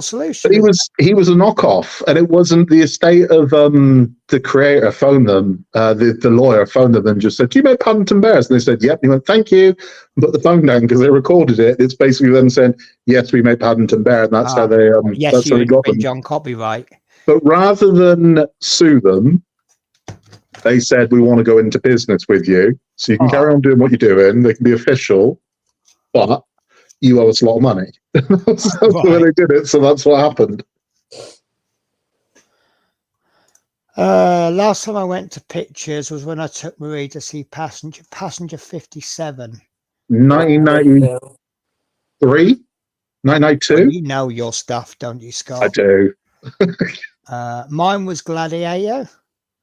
solution. But he was a knockoff, and it wasn't the estate of the creator phoned them, the lawyer phoned them and just said, "Do you make Paddington Bears?" And they said, "Yep." And he went, "Thank you," and put the phone down because they recorded it. It's basically them saying, "Yes, we make Paddington Bear," and that's how they that's how they got them. On copyright. But rather than sue them, they said, "We want to go into business with you, so you can carry on doing what you're doing. They can be official, but you owe us a lot of money." That's the way they did it, so that's what happened. Last time I went to pictures was when I took Marie to see Passenger 57. 1993? 1992? Well, you know your stuff, don't you, Scott? I do. Mine was Gladiator.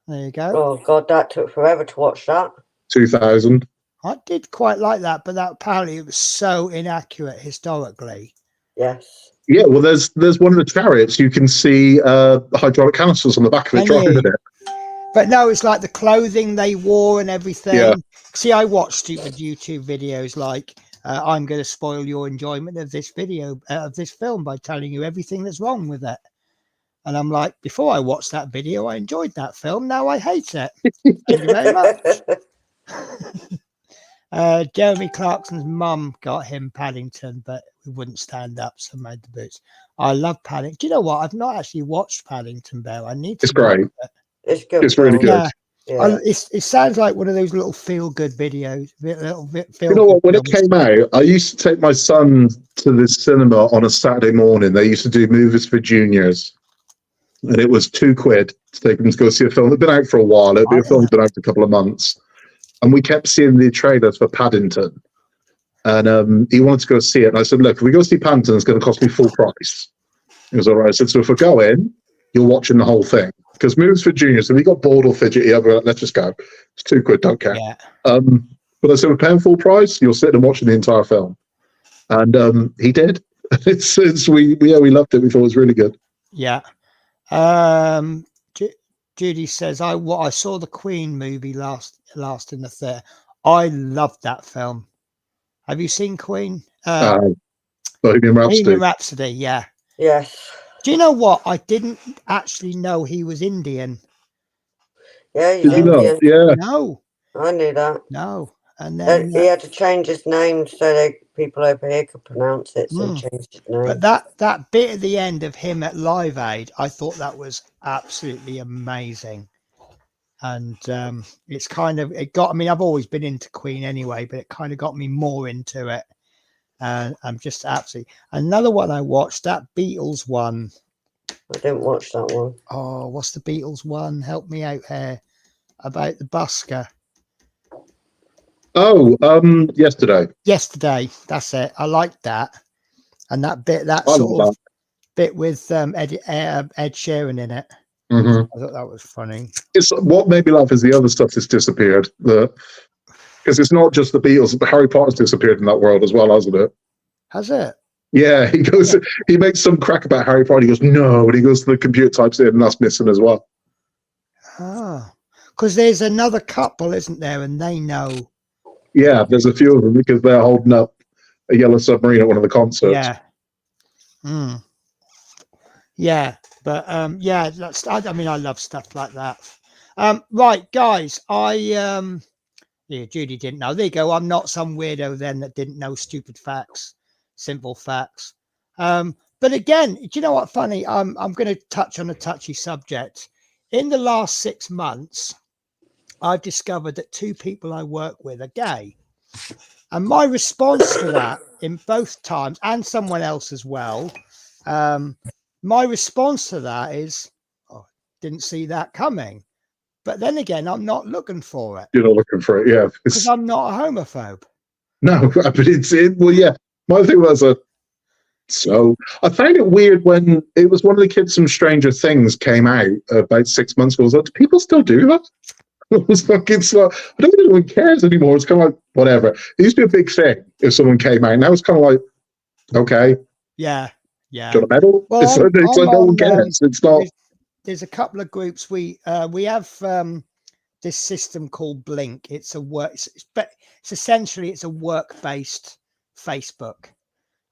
There you go. Oh, God, that took forever to watch that. 2000. I did quite like that, but that apparently it was so inaccurate historically. Yes. Yeah, well, there's one of the chariots. You can see hydraulic canisters on the back of it driving it. But no, it's like the clothing they wore and everything. Yeah. See, I watch stupid YouTube videos like I'm going to spoil your enjoyment of this video, of this film, by telling you everything that's wrong with it. And I'm like, before I watched that video, I enjoyed that film. Now I hate it. Thank you very much. Jeremy Clarkson's mum got him Paddington, but he wouldn't stand up, so made the boots. I love Paddington. Do you know what? I've not actually watched Paddington Bear. I need to. It's great. It's good. It's really good. Yeah. It sounds like one of those little feel-good videos. You know what? When it came out, I used to take my son to the cinema on a Saturday morning. They used to do movies for juniors, and it was £2 to take them to go see a film. It'd been out for a while. It'd be a film that's been out for a couple of months. And we kept seeing the trailers for Paddington. And he wanted to go see it. And I said, "Look, if we go see Paddington, it's going to cost me full price." He was all right. I said, "So if we go in, you're watching the whole thing. Because movies for juniors, if he got bored or fidgety, I'd be like, let's just go. It's £2, don't care." Yeah. But I said, "We're paying full price. You'll sit and watching the entire film." And he did. We loved it. We thought it was really good. Yeah. Judy says, I saw the Queen movie last in the theatre. I loved that film. Have you seen Queen? Bohemian Rhapsody. Bohemian Rhapsody, yeah. Yes. Do you know what? I didn't actually know he was Indian. Yeah, Did you know? Yeah. No. I knew that. No. And then he had to change his name so that people over here could pronounce it. So he changed his name. but that bit at the end of him at Live Aid, I thought that was absolutely amazing. And it's kind of, it got, I mean, I've always been into Queen anyway, but it kind of got me more into it. And I'm just absolutely, another one I watched, that Beatles one. I didn't watch that one. Oh, what's the Beatles one? Help me out here. About the busker. Oh, yesterday. Yesterday, that's it. I liked that. And that bit, that I sort love of bit with Ed Sheeran in it. Mm-hmm. I thought that was funny. It's what made me laugh is the other stuff that's disappeared. Because it's not just the Beatles, but Harry Potter's disappeared in that world as well, hasn't it? Has it? Yeah, he goes. Yeah. He makes some crack about Harry Potter. He goes, no, and he goes to the computer, types it in, and that's missing as well. Ah, because there's another couple, isn't there? And they know. Yeah, there's a few of them because they're holding up a yellow submarine at one of the concerts. Yeah. Yeah, but yeah, I mean, I love stuff like that. Right, guys, yeah, Judy didn't know. There you go. I'm not some weirdo then that didn't know stupid facts, simple facts. But again, do you know what? Funny, I'm going to touch on a touchy subject. In the last 6 months, I've discovered that 2 people I work with are gay. And my response to that in both times, and someone else as well, my response to that is, oh, didn't see that coming. But then again, I'm not looking for it. You're not looking for it, yeah. Because I'm not a homophobe. No, but well, yeah. My thing was so I found it weird when it was one of the kids from Stranger Things came out about 6 months ago. I was like, do people still do that? It was fucking slow. I don't think anyone cares anymore. It's kind of like, whatever. It used to be a big thing if someone came out. Now it's kind of like, okay. Yeah, yeah. Got a medal? Well, it's like no one cares. It's not. There's a couple of groups. We have this system called Blink. It's a work, but it's essentially it's a work-based Facebook,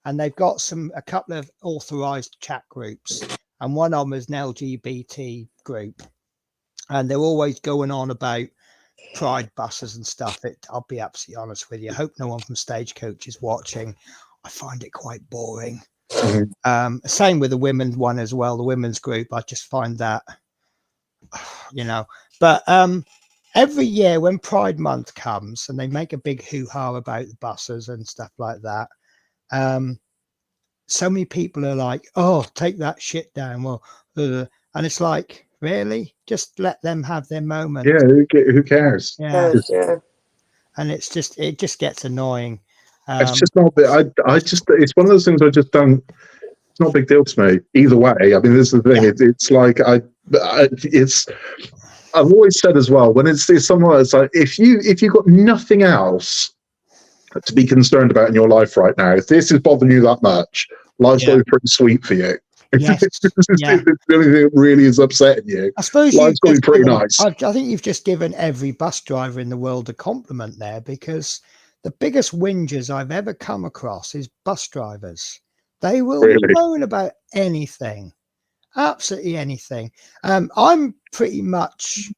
and they've got a couple of authorized chat groups, and one of them is an LGBT group, and they're always going on about pride buses and stuff. I'll be absolutely honest with you. I hope no one from Stagecoach is watching. I find it quite boring. Mm-hmm. Same with the women's one as well, the women's group. I just find that, but every year when Pride Month comes and they make a big hoo-ha about the buses and stuff like that, so many people are like, oh, take that shit down. Well, and it's like, really? Just let them have their moment. Yeah, who cares? Yeah. And it just gets annoying. It's just not. It's one of those things I just don't. It's not a big deal to me either way. I mean, this is the thing. Yeah. It's like I've always said as well when it's someone that's like if you've got nothing else to be concerned about in your life right now, if this is bothering you that much, life's going to be pretty sweet for you. Yes. If the only thing that really is upsetting you, I suppose life's going to be pretty nice. I think you've just given every bus driver in the world a compliment there, because the biggest whingers I've ever come across is bus drivers. They will moan about anything, absolutely anything. I'm pretty much,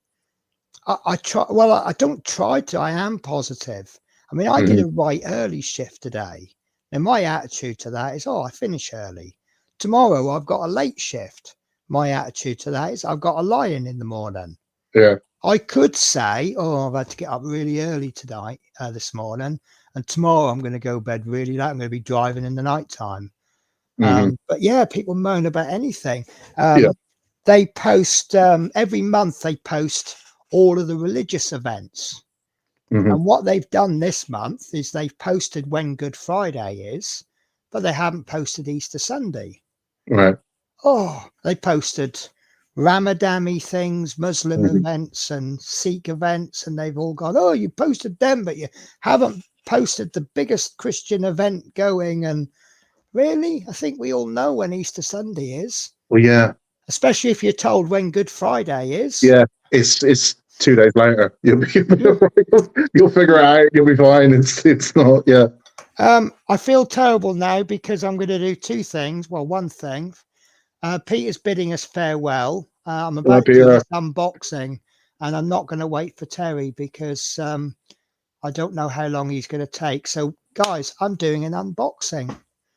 I try. Well, I don't try to. I am positive. I mean, I did a right early shift today, and my attitude to that is, oh, I finish early. Tomorrow I've got a late shift. My attitude to that is, I've got a lie-in in the morning. Yeah. I could say, oh, I've had to get up really early tonight, this morning, and tomorrow I'm going to go bed really late. I'm going to be driving in the nighttime. But yeah, people moan about anything. They post every month. They post all of the religious events, and what they've done this month is they've posted when Good Friday is, but they haven't posted Easter Sunday. Right. Oh, they posted Ramadani things, Muslim events, and Sikh events, and they've all gone, oh, you posted them, but you haven't posted the biggest Christian event going. And really, I think we all know when Easter Sunday is. Well, yeah. Especially if you're told when Good Friday is. Yeah, it's 2 days later. You'll figure it out. You'll be fine. It's not. Yeah. I feel terrible now because I'm going to do 2 things. Well, one thing. Peter's bidding us farewell. I'm about to do this unboxing, and I'm not going to wait for Terry because I I don't know how long he's going to take. So, guys, I'm doing an unboxing.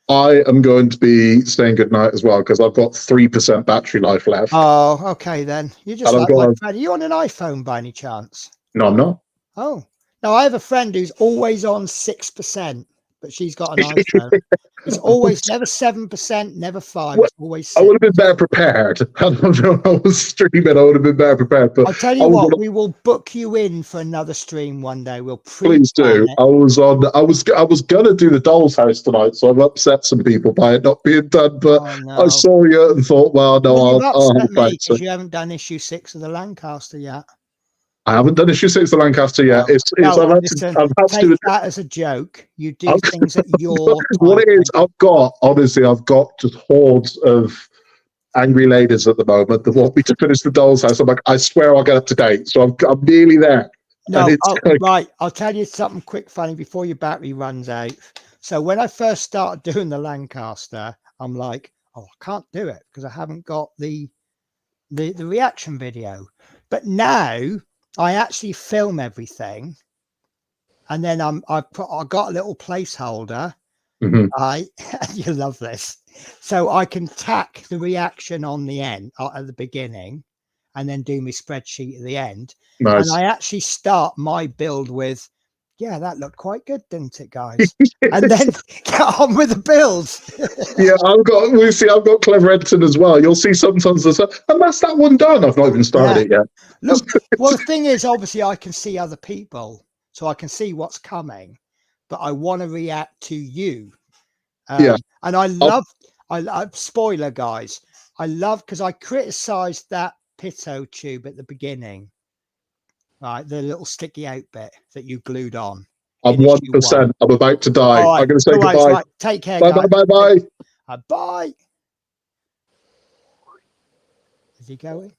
I am going to be saying goodnight as well because I've got 3% battery life left. Oh, okay then. You're just And I've like my got friend. Are you on an iPhone by any chance? No, I'm not. Oh, no, I have a friend who's always on 6%, but she's got an iPhone. It's always never 7%, never 5. Well, It's always I 6. would have been better prepared. I was streaming. I would have been better prepared. But I'll tell I you was what, on we will book you in for another stream one day. We'll Please pre-plan do. it. I was gonna do the doll's house tonight, so I've upset some people by it not being done. But Oh, I no. saw you and thought, well, no, Well, you've I'll have a upset me crack. So because you haven't done issue 6 of the Lancaster yet. I haven't done issue 6 of Lancaster yet. No. Well, I've had listen, to take do that as a joke. You do I've- things at your what time. it is. I've got just hordes of angry ladies at the moment that want me to finish the doll's house. I'm like, I swear I'll get up to date. So I'm nearly there. No, And it's like, right. I'll tell you something quick, funny, before your battery runs out. So when I first started doing the Lancaster, I'm like, oh, I can't do it because I haven't got the reaction video. But now I actually film everything, and then I got a little placeholder. Mhm. You love this. So I can tack the reaction on the end at the beginning, and then do my spreadsheet at the end. Nice. And I actually start my build with, yeah, that looked quite good, didn't it, guys? And then get on with the builds. Yeah, I've got clever editing as well. You'll see sometimes there's and that's that one done. I've not even started it yet. Look, well, the thing is, obviously, I can see other people, so I can see what's coming, but I want to react to you. Yeah. And I love spoiler, guys. I love because I criticized that Pitto tube at the beginning, right? The little sticky out bit that you glued on. I'm 1%. I'm about to die. All right, I'm going to say all right, goodbye. right. Take care, Bye, guys. bye, bye, bye. Bye. Is he going?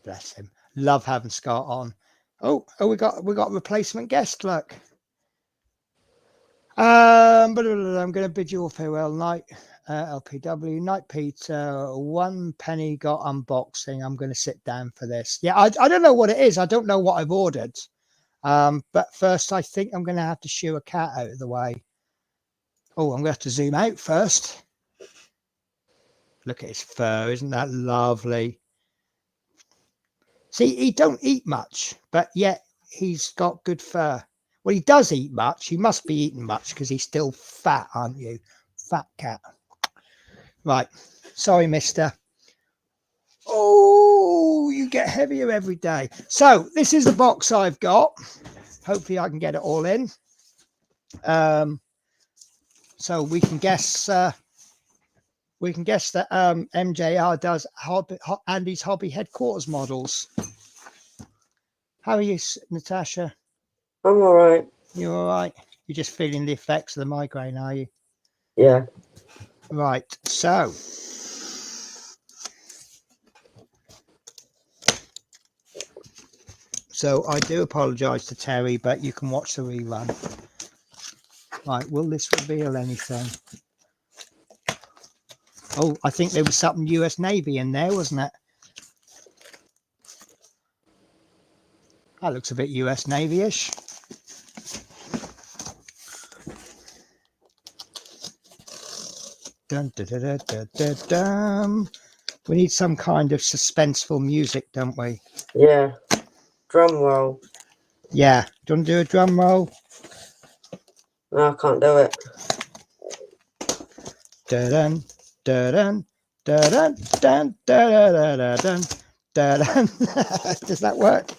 Bless him. Love having Scott on. Oh, we got a replacement guest. Look. But I'm going to bid you all farewell. Night, LPW. Night, Peter. 1 penny got unboxing. I'm going to sit down for this. Yeah, I don't know what it is. I don't know what I've ordered. But first, I think I'm going to have to shoo a cat out of the way. Oh, I'm going to have to zoom out first. Look at his fur. Isn't that lovely? See, he don't eat much, but yet he's got good fur. Well, he does eat much. He must be eating much because he's still fat, aren't you? Fat cat. Right. Sorry, mister. Oh, you get heavier every day. So this is the box I've got. Hopefully I can get it all in. So we can guess that MJR does Andy's Hobby Headquarters models. How are you, Natasha? I'm all right. You all right? You're just feeling the effects of the migraine, are you? Yeah. Right. So I do apologise to Terry, but you can watch the rerun. Right. Will this reveal anything? Oh, I think there was something US Navy in there, wasn't it? That looks a bit US Navy-ish. Dun, dun, dun, dun, dun, dun, dun. We need some kind of suspenseful music, don't we? Yeah. Drum roll. Yeah. Do you want to do a drum roll? No, I can't do it. Dun, dun, dun, dun, dun, dun, dun, dun, dun, dun. Does that work?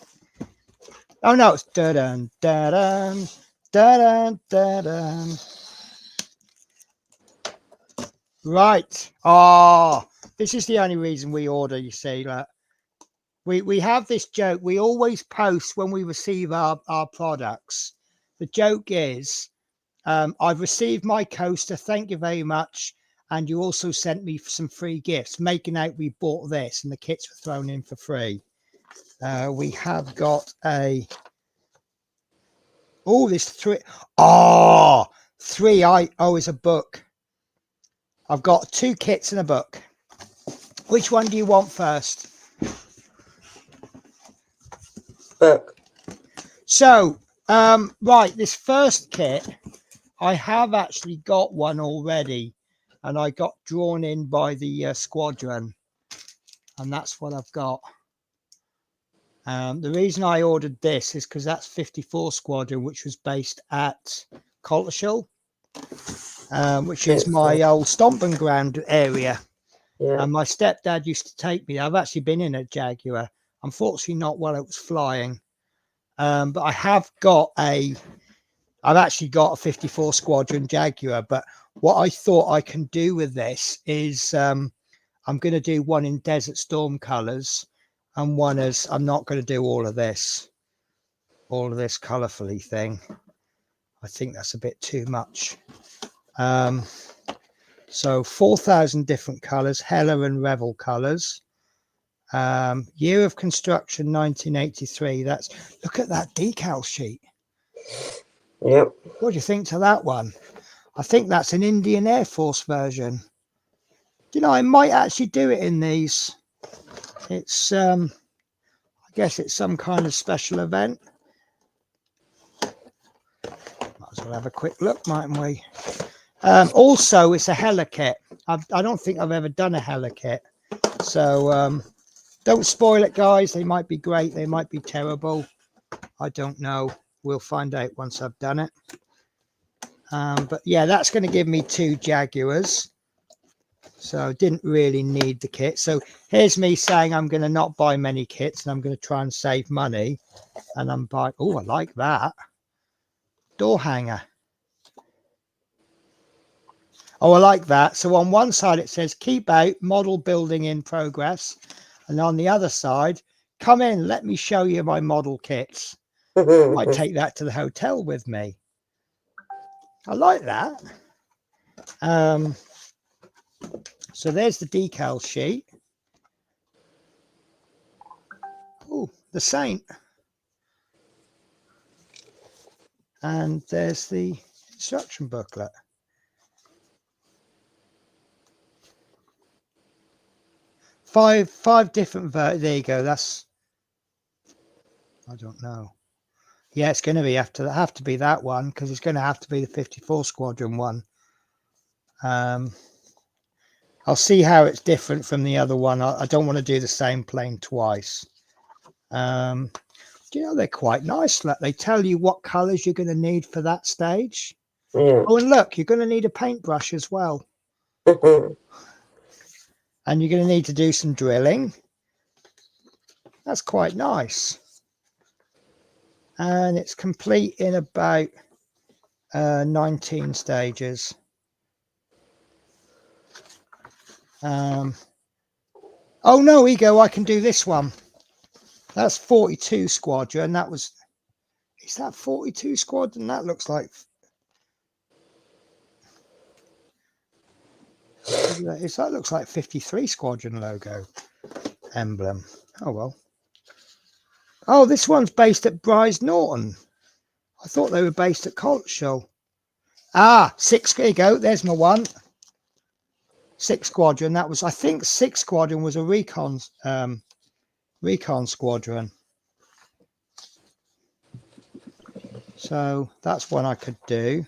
Oh no, it's dun, dun, dun, dun, dun, dun. Right. Oh, this is the only reason we order, you see. Like, we have this joke. We always post when we receive our products. The joke is, I've received my coaster. Thank you very much. And you also sent me some free gifts, making out we bought this and the kits were thrown in for free. We have got a... Oh, this 3... Oh, 3IO is a book. I've got 2 kits and a book. Which one do you want first? Book. So, right, this first kit, I have actually got one already, and I got drawn in by the squadron, and that's what I've got. The reason I ordered this is because that's 54 Squadron, which was based at Coltishall, which is my old stomping ground area. Yeah. And my stepdad used to take me. I've actually been in a Jaguar, unfortunately not while it was flying, but I've actually got a 54 Squadron Jaguar. But what I thought I can do with this is I'm going to do one in Desert Storm colors, and one is I'm not going to do all of this colorfully thing. I think that's a bit too much. So 4,000 different colors, Hella and Revel colors. Year of construction 1983. Look at that decal sheet. Yep. What do you think to that one? I think that's an Indian Air Force version. You know, I might actually do it in these. It's I guess it's some kind of special event. Might as well have a quick look, mightn't we? Also, it's a Hella kit. I don't think I've ever done a Hella kit. So don't spoil it, guys. They might be great. They might be terrible. I don't know. We'll find out once I've done it. But yeah, that's going to give me 2 Jaguars. So I didn't really need the kit. So here's me saying I'm going to not buy many kits, and I'm going to try and save money. And I'm buying, oh, I like that. Door hanger. Oh, I like that. So on one side it says keep out, model building in progress. And on the other side, come in, let me show you my model kits. I might take that to the hotel with me. I like that. So there's the decal sheet. Oh, the Saint. And there's the instruction booklet. Five different there you go. That's, I don't know. Yeah, it's going to be have to be that one, because it's going to have to be the 54 Squadron one. I'll see how it's different from the other one. I don't want to do the same plane twice. Do you know, they're quite nice. Like, they tell you what colors you're going to need for that stage. Yeah. Oh, and look, you're going to need a paintbrush as well. And you're going to need to do some drilling. That's quite nice. And it's complete in about 19 stages. Oh no, Ego, I can do this one. That's 42 Squadron. That was, is that 42 Squadron? That looks like, that looks like 53 Squadron logo emblem. Oh well. Oh, this one's based at Bryce Norton. I thought they were based at Coltshall. Ah, 6. There you go. There's my one. 6 Squadron. That was, I think 6 Squadron was a recon squadron. So that's one I could do.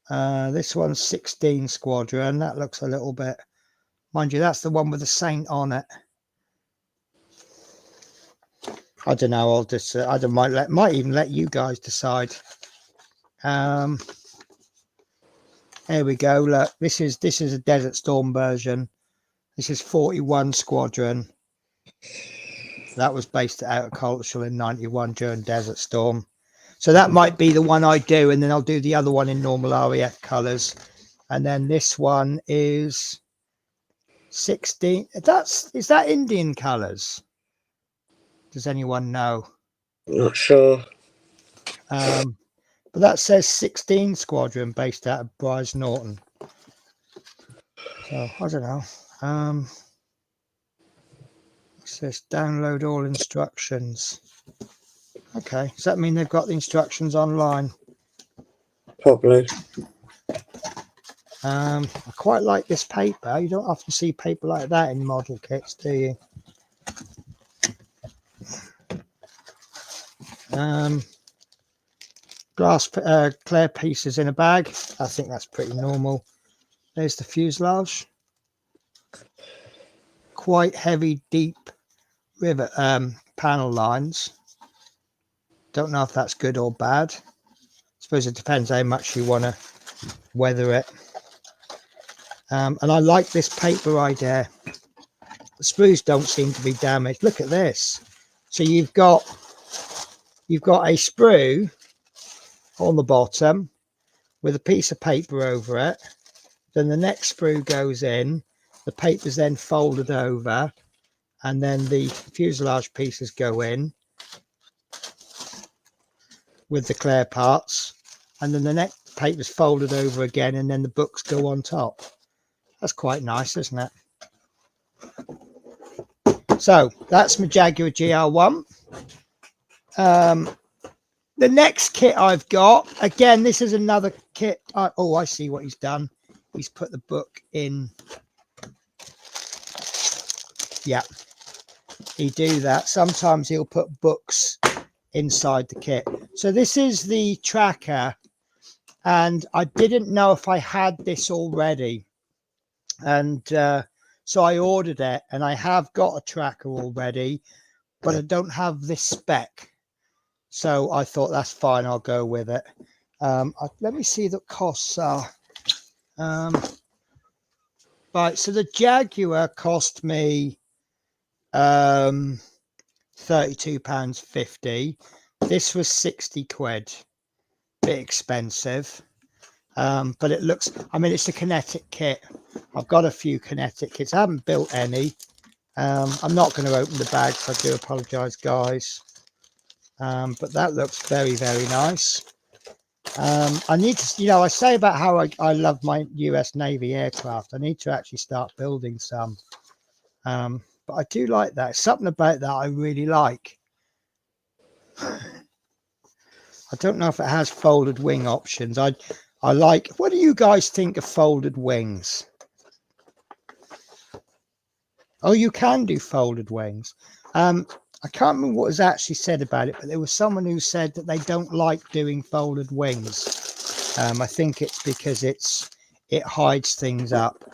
This one's 16 Squadron. That looks a little bit, mind you, that's the one with the Saint on it. I don't know. I'll just might even let you guys decide. Here we go. Look, this is a Desert Storm version. This is 41 Squadron. That was based out of Coltshall in 91 during Desert Storm. So that might be the one I do, and then I'll do the other one in normal RAF colours. And then this one is 16. Is that Indian colours? Does anyone know? Not sure. But that says 16 Squadron based out of Bryce Norton. So I don't know. It says download all instructions. Okay, does that mean they've got the instructions online? Probably. I quite like this paper. You don't often see paper like that in model kits, do you? glass clear pieces in a bag. I think that's pretty normal. There's the fuselage. Quite heavy, deep rivet panel lines. Don't know if that's good or bad. I suppose it depends how much you want to weather it. And I like this paper idea. The sprues don't seem to be damaged. Look at this. So you've got a sprue on the bottom with a piece of paper over it. Then the next sprue goes in. The paper's then folded over, and then the fuselage pieces go in with the clear parts, and then the next paper's folded over again, and then the books go on top. That's quite nice, isn't it? So that's my Jaguar GR1. The next kit I've got, again, this is another kit. Oh, I see what he's done. He's put the book in. Yeah, he do that. Sometimes he'll put books inside the kit. So this is the tracker, and I didn't know if I had this already. And so I ordered it, and I have got a tracker already, but I don't have this spec. So I thought that's fine. I'll go with it. Let me see the costs are. Right, so the Jaguar cost me £32.50. This was 60 quid. Bit expensive. But it looks, I mean, it's a kinetic kit. I've got a few kinetic kits. I haven't built any. I'm not going to open the bag, so I do apologize, guys. But that looks very, very nice. I need to, I say about how I love my US Navy aircraft. I need to actually start building some. But I do like that. Something about that I really like. I don't know if it has folded wing options. I like, what do you guys think of folded wings? Oh, you can do folded wings. I can't remember what was actually said about it, but there was someone who said that they don't like doing folded wings. I think it's because it hides things up.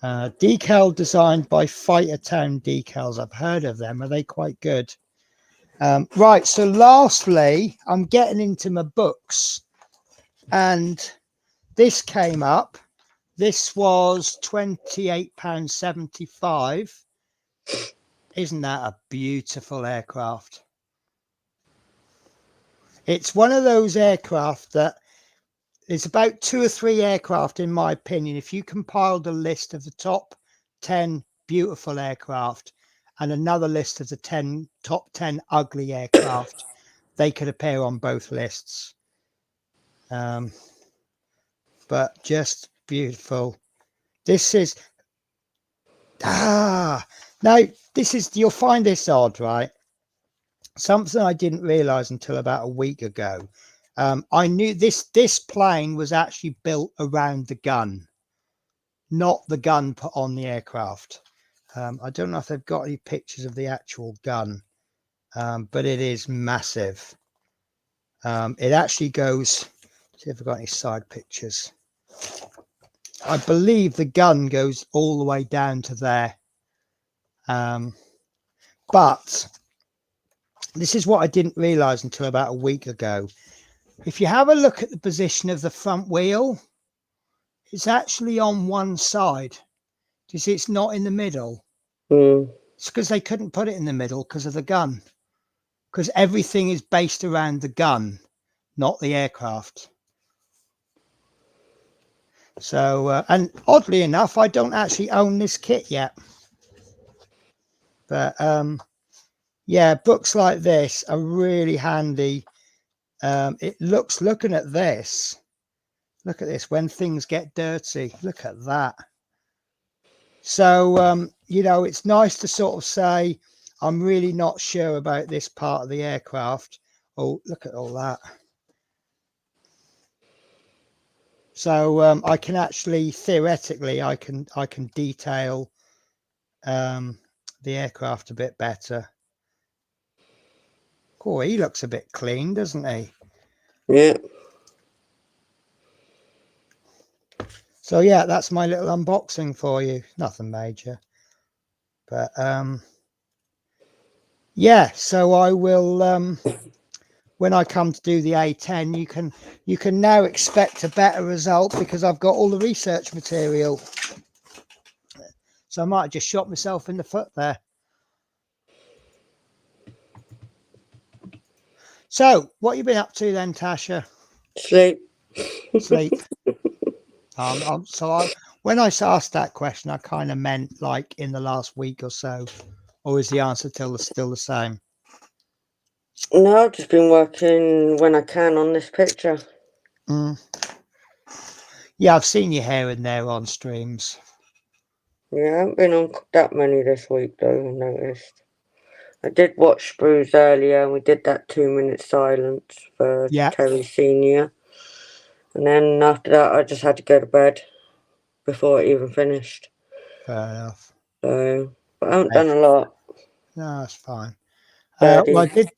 Decal designed by Fighter Town Decals. I've heard of them. Are they quite good? Right, so lastly, I'm getting into my books, and this came up. This was £28.75. Isn't that a beautiful aircraft? It's one of those aircraft that there's about 2 or 3 aircraft, in my opinion. If you compiled a list of the top 10 beautiful aircraft and another list of the top 10 ugly aircraft, they could appear on both lists. But just beautiful. This is now this is, you'll find this odd, right? Something I didn't realize until about a week ago. I knew this plane was actually built around the gun, not the gun put on the aircraft. I don't know if they've got any pictures of the actual gun, but it is massive. It actually goes, see if I've got any side pictures. I believe the gun goes all the way down to there. But this is what I didn't realize until about a week ago. If you have a look at the position of the front wheel, it's actually on one side. You see, it's not in the middle. It's because they couldn't put it in the middle because of the gun. Because everything is based around the gun, not the aircraft. So, and oddly enough, I don't actually own this kit yet. But yeah, books like this are really handy. It looks, looking at this, look at this, when things get dirty, look at that. So, it's nice to sort of say, I'm really not sure about this part of the aircraft. Oh, look at all that. So I can actually, theoretically, I can detail the aircraft a bit better. Oh, he looks a bit clean, doesn't he? Yeah. So yeah, that's my little unboxing for you. Nothing major, but yeah. So I will when I come to do the A10, you can now expect a better result because I've got all the research material. So I might have just shot myself in the foot there. So what you been up to then, Tasha? Sleep. Sleep. When I asked that question, I kind of meant like in the last week or so, or is the answer still the same? No, I've just been working when I can on this picture. Yeah, I've seen your here and there on streams. Yeah, I haven't been on that many this week though, I noticed. I did watch Sprues earlier and we did that 2-minute silence for Yeah. Terry Senior. And then after that I just had to go to bed before it even finished. Fair enough. So, but I haven't done a lot. No, that's fine. Birdie. Well, I did.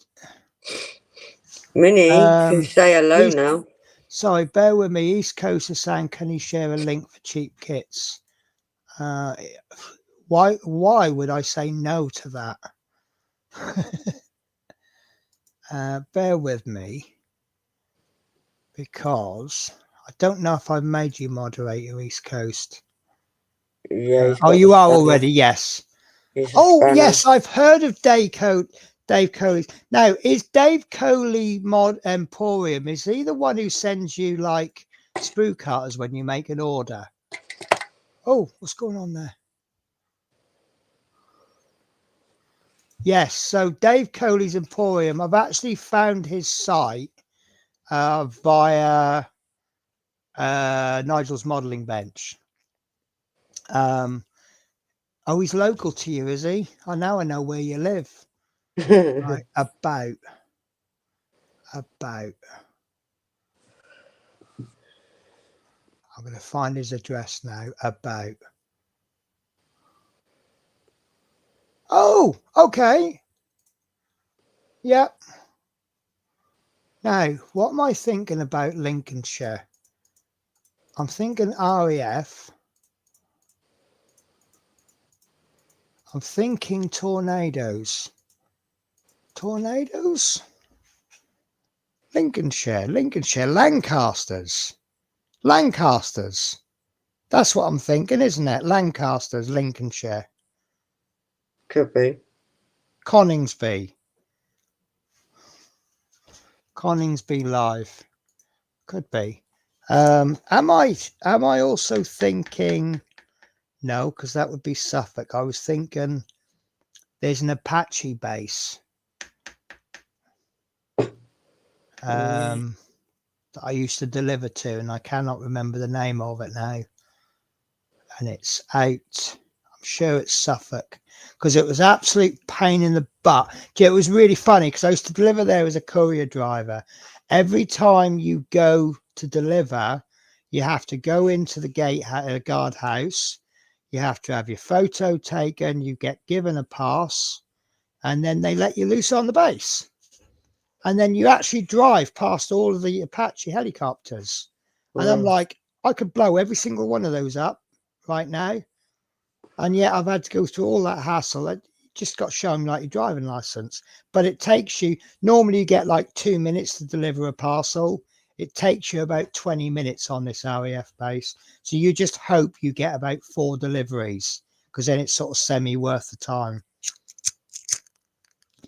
Minnie, can say hello now. Sorry, bear with me. East Coast is saying, can you share a link for cheap kits? Why would I say no to that? Bear with me, because I don't know if I've made you moderator, East Coast. Yeah. You are already. Yes. Oh, yes, I've heard of Dave Coley. Now, is Dave Coley Mod Emporium, is he the one who sends you like sprue cutters when you make an order? Oh, what's going on there? Yes, so Dave Coley's Emporium, I've actually found his site via Nigel's Modelling Bench. Oh, he's local to you, is he? I know where you live. Right, about. I'm going to find his address now. About. Oh, okay. Yep. Now, what am I thinking about Lincolnshire? I'm thinking RAF. I'm thinking tornadoes. Tornadoes? Lincolnshire, Lancasters. That's what I'm thinking, isn't it? Lancasters, Lincolnshire. Could be. Coningsby Live. Could be. Am I also thinking? No, because that would be Suffolk. I was thinking there's an Apache base that I used to deliver to, and I cannot remember the name of it now. And it's out. I'm sure it's Suffolk, because it was absolute pain in the butt. It was really funny because I used to deliver there as a courier driver. Every time you go to deliver, you have to go into the guardhouse. You have to have your photo taken. You get given a pass, and then they let you loose on the base. And then you actually drive past all of the Apache helicopters. And I'm like, I could blow every single one of those up right now. And yet I've had to go through all that hassle. I just got shown like your driving license. But it takes you, normally you get like 2 minutes to deliver a parcel. It takes you about 20 minutes on this RAF base. So you just hope you get about 4 deliveries, because then it's sort of semi worth the time.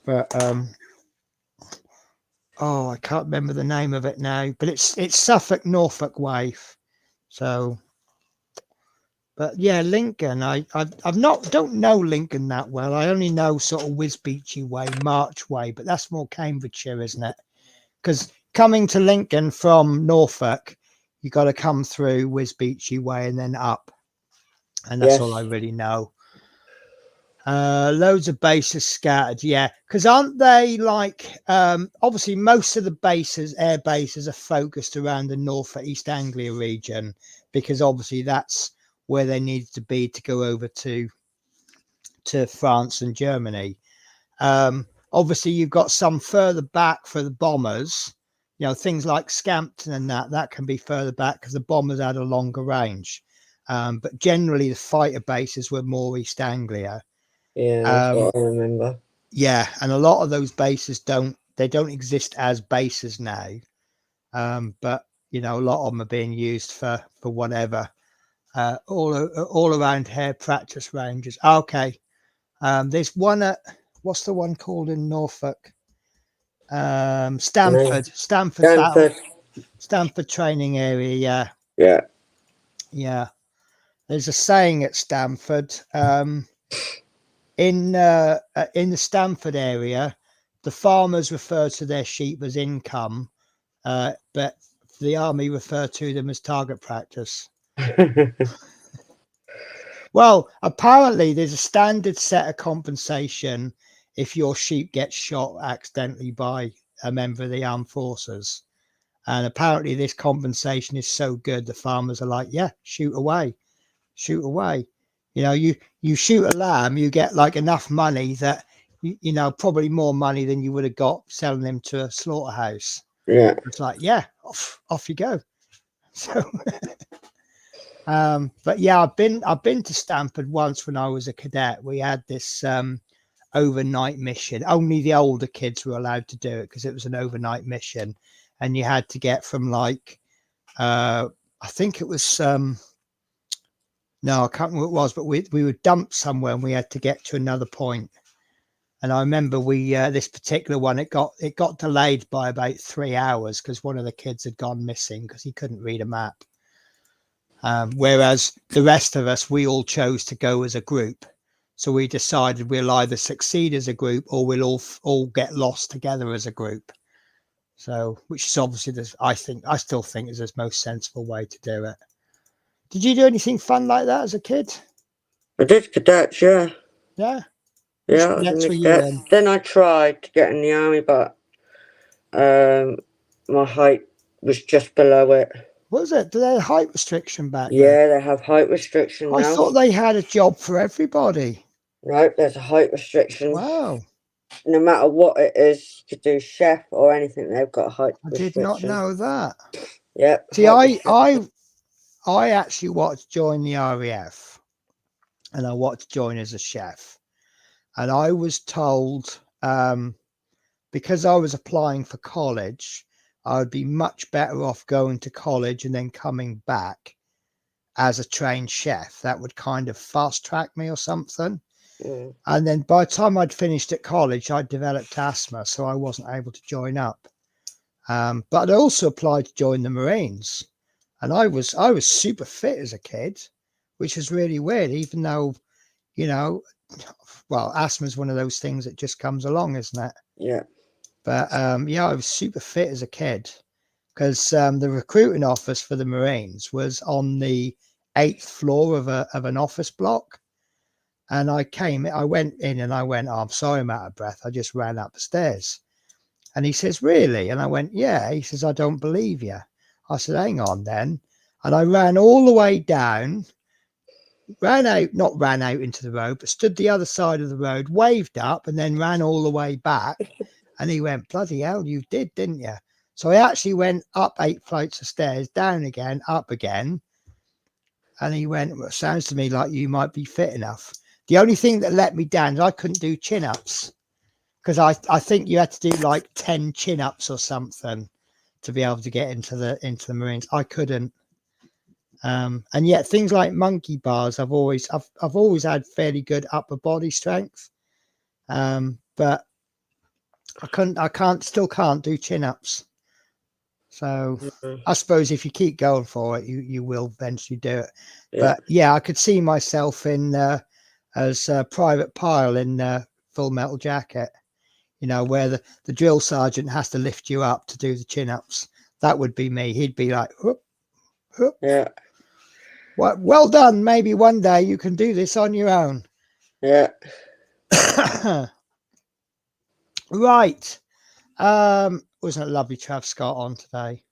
But oh, I can't remember the name of it now, but it's Suffolk Norfolk way. So, but yeah, Lincoln. Don't know Lincoln that well. I only know sort of Wisbeachy way, March way, but that's more Cambridgeshire, isn't it? Because coming to Lincoln from Norfolk, you got to come through Wisbeachy way and then up, and that's all I really know. Loads of bases scattered, yeah, because aren't they like obviously most of the bases, air bases, are focused around the North East Anglia region, because obviously that's where they needed to be to go over to France and Germany. obviously you've got some further back for the bombers. You know, things like Scampton and that can be further back because the bombers had a longer range. But generally the fighter bases were more East Anglia. Yeah, that's what I remember. Yeah, and a lot of those bases don't exist as bases now. But you know, a lot of them are being used for whatever. All around here, practice ranges. Okay. There's one at, what's the one called in Norfolk? Stamford training area. Yeah. Yeah. Yeah. There's a saying at Stamford. In the Stamford area, the farmers refer to their sheep as income, but the army refer to them as target practice. Well, apparently there's a standard set of compensation if your sheep gets shot accidentally by a member of the armed forces. And apparently this compensation is so good, the farmers are like, yeah, shoot away. You know, you shoot a lamb, you get like enough money that, you know, probably more money than you would have got selling them to a slaughterhouse. Yeah. It's like, yeah, off you go. So but yeah, I've been to Stamford once when I was a cadet. We had this overnight mission. Only the older kids were allowed to do it because it was an overnight mission, and you had to get from like I think it was no, I can't remember what it was, but we were dumped somewhere and we had to get to another point. And I remember we this particular one, it got delayed by about 3 hours because one of the kids had gone missing because he couldn't read a map. Whereas the rest of us, we all chose to go as a group. So we decided we'll either succeed as a group or we'll all get lost together as a group. So, which is obviously, I still think is the most sensible way to do it. Did you do anything fun like that as a kid? I did cadets, yeah. Yeah. Yeah, I was in the cadets. Then I tried to get in the army, but my height was just below it. What was it? Do they have height restriction back then? Yeah, they have height restriction now. I thought they had a job for everybody. No, there's a height restriction. Wow. No matter what it is, you could do chef or anything, they've got a height restriction. I did not know that. Yep. See, I actually wanted to join the RAF, and I wanted to join as a chef. And I was told, because I was applying for college, I would be much better off going to college and then coming back as a trained chef. That would kind of fast track me or something. Mm. And then by the time I'd finished at college, I'd developed asthma, so I wasn't able to join up. But I'd also applied to join the Marines, and I was super fit as a kid, which was really weird, even though, you know, well, asthma is one of those things that just comes along, isn't it? Yeah. But yeah, I was super fit as a kid because the recruiting office for the Marines was on the 8th floor of an office block. And I went in and I went, oh, I'm sorry, I'm out of breath. I just ran up the stairs. And he says, really? And I went, yeah. He says, I don't believe you. I said, hang on then. And I ran all the way down, not ran out into the road, but stood the other side of the road, waved up, and then ran all the way back. And he went, bloody hell, you did, didn't you? So I actually went up 8 flights of stairs, down again, up again. And he went, well, it sounds to me like you might be fit enough. The only thing that let me down is I couldn't do chin-ups because I think you had to do like 10 chin-ups or something to be able to get into the Marines. I couldn't. And yet things like monkey bars, I've always had fairly good upper body strength. But I still can't do chin-ups. So I suppose if you keep going for it, you will eventually do it. Yeah. But yeah, I could see myself in as Private Pyle in Full Metal Jacket, you know, where the drill sergeant has to lift you up to do the chin-ups. That would be me. He'd be like, whoop, whoop. Yeah. Well done. Maybe one day you can do this on your own. Yeah. Right. Wasn't it lovely to have Scott on today?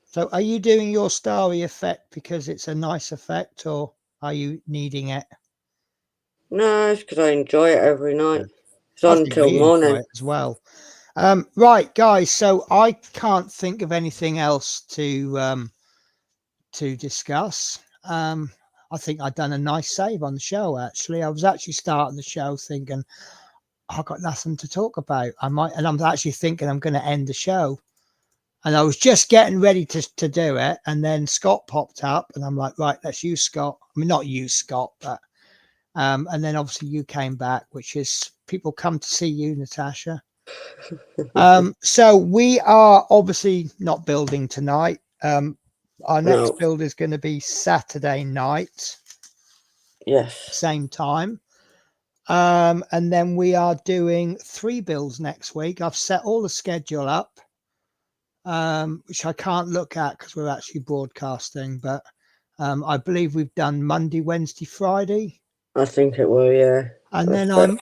So are you doing your starry effect because it's a nice effect, or are you needing it? No, it's because I enjoy it every night. It's on think until we enjoy morning. it as well. Right, guys. So I can't think of anything else to discuss. I think I've done a nice save on the show. Actually, I was actually starting the show thinking I've got nothing to talk about. I'm actually thinking I'm going to end the show. And I was just getting ready to do it. And then Scott popped up and I'm like, right, let's use Scott. I mean, not use Scott, but, and then obviously you came back, which is people come to see you, Natasha. So we are obviously not building tonight. Our next build is going to be Saturday night. Yes. Same time. And then we are doing 3 builds next week. I've set all the schedule up. Which I can't look at because we're actually broadcasting, but I believe we've done Monday, Wednesday, Friday. I think it will, yeah. And then I'm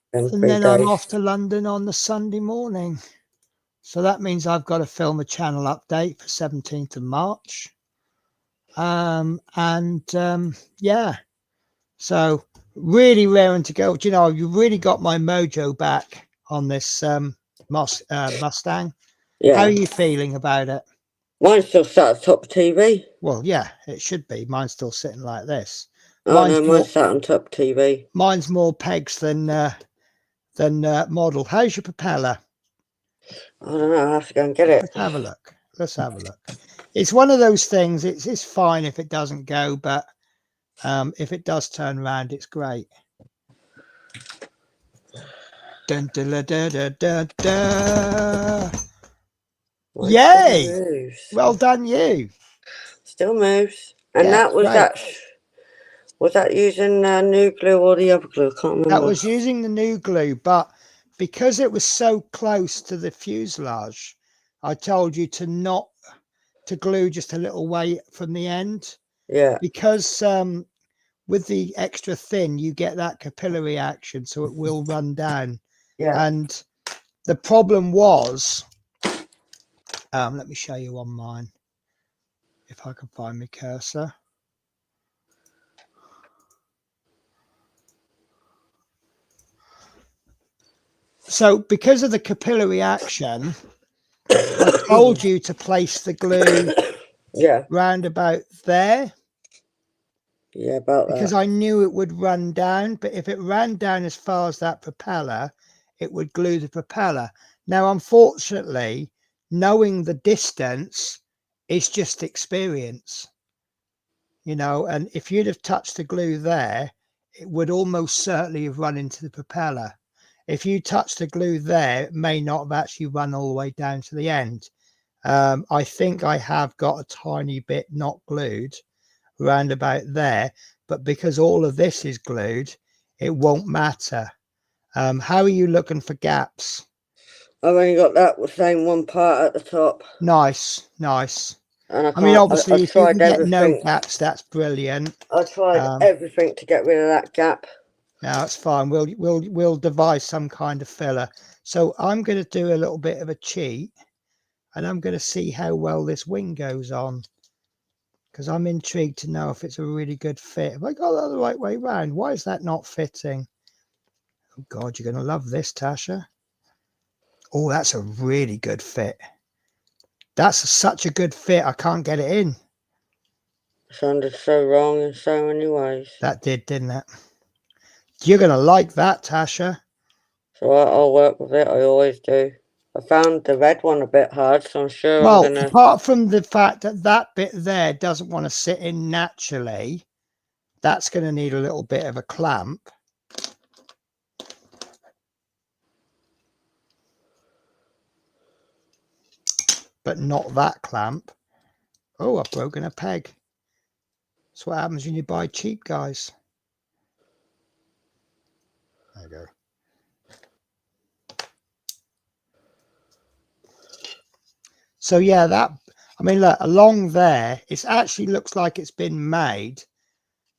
off to London on the Sunday morning. So that means I've got to film a channel update for 17th of March. Yeah. So really raring to go. Do you know, you really got my mojo back on this Mustang. Yeah. How are you feeling about it? Mine's still sat atop TV. Well, yeah, it should be. Mine's still sitting like this. Mine's sat on top TV. Mine's more pegs than model. How's your propeller? I don't know. I have to go and get it. Let's have a look. Let's have a look. It's one of those things. It's fine if it doesn't go, but if it does turn around, it's great. Dun, dun, dun, dun, dun, dun. Yay! Well done, you. Still moves. And Yeah, that was right. Was that using new glue or the other glue? I can't remember. That was using the new glue, but because it was so close to the fuselage, I told you to glue just a little way from the end. Yeah. Because with the extra thin, you get that capillary action, so it will run down. Yeah. And the problem was, let me show you on mine, if I can find my cursor. So because of the capillary action, I told you to place the glue round about there. Yeah, about because I knew it would run down, but if it ran down as far as that propeller, it would glue the propeller. Now, unfortunately, knowing the distance is just experience, you know, and if you'd have touched the glue there, it would almost certainly have run into the propeller. If you touch the glue there, it may not have actually run all the way down to the end. I think I have got a tiny bit not glued round about there, but because all of this is glued, it won't matter. How are you looking for gaps? I've only got that same one part at the top. Nice, nice. And I mean, obviously, if you can get everything. no gaps, that's brilliant. I tried everything to get rid of that gap. No, it's fine. We'll devise some kind of filler. So I'm going to do a little bit of a cheat, and I'm going to see how well this wing goes on, because I'm intrigued to know if it's a really good fit. Have I got that the right way around? Why is that not fitting? Oh God, you're going to love this, Tasha. Oh, that's a really good fit. That's such a good fit. I can't get it in. It sounded so wrong in so many ways. That did, didn't it? You're going to like that, Tasha. So I'll work with it. I always do. I found the red one a bit hard, so I'm sure I'm going to... Apart from the fact that that bit there doesn't want to sit in naturally, that's going to need a little bit of a clamp. But not that clamp. Oh, I've broken a peg. That's what happens when you buy cheap, guys. There you go. So yeah, I mean, look, along there, it actually looks like it's been made,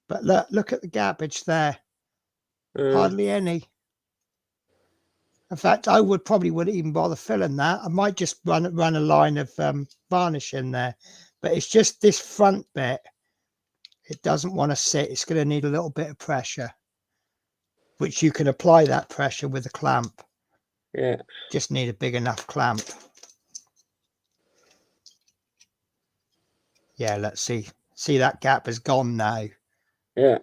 but look at the gappage there. Hardly any. In fact, I probably wouldn't even bother filling that. I might just run a line of varnish in there, but it's just this front bit. It doesn't want to sit. It's going to need a little bit of pressure, which you can apply that pressure with a clamp. Yeah. Just need a big enough clamp. Yeah, let's see. See, that gap is gone now. Yeah.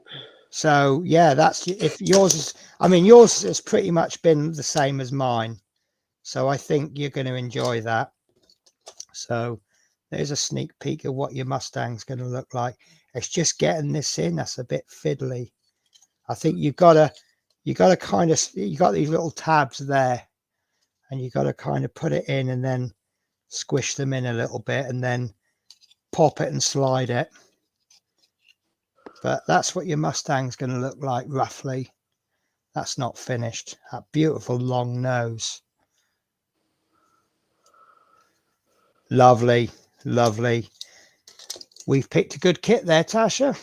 So yeah, that's if yours is. I mean, yours has pretty much been the same as mine. So I think you're going to enjoy that. So there's a sneak peek of what your Mustang's going to look like. It's just getting this in. That's a bit fiddly. I think you got to kind of, you got these little tabs there, and you got to kind of put it in and then squish them in a little bit and then pop it and slide it. But that's what your Mustang's going to look like roughly. That's not finished. That beautiful long nose. Lovely, lovely. We've picked a good kit there, Tasha.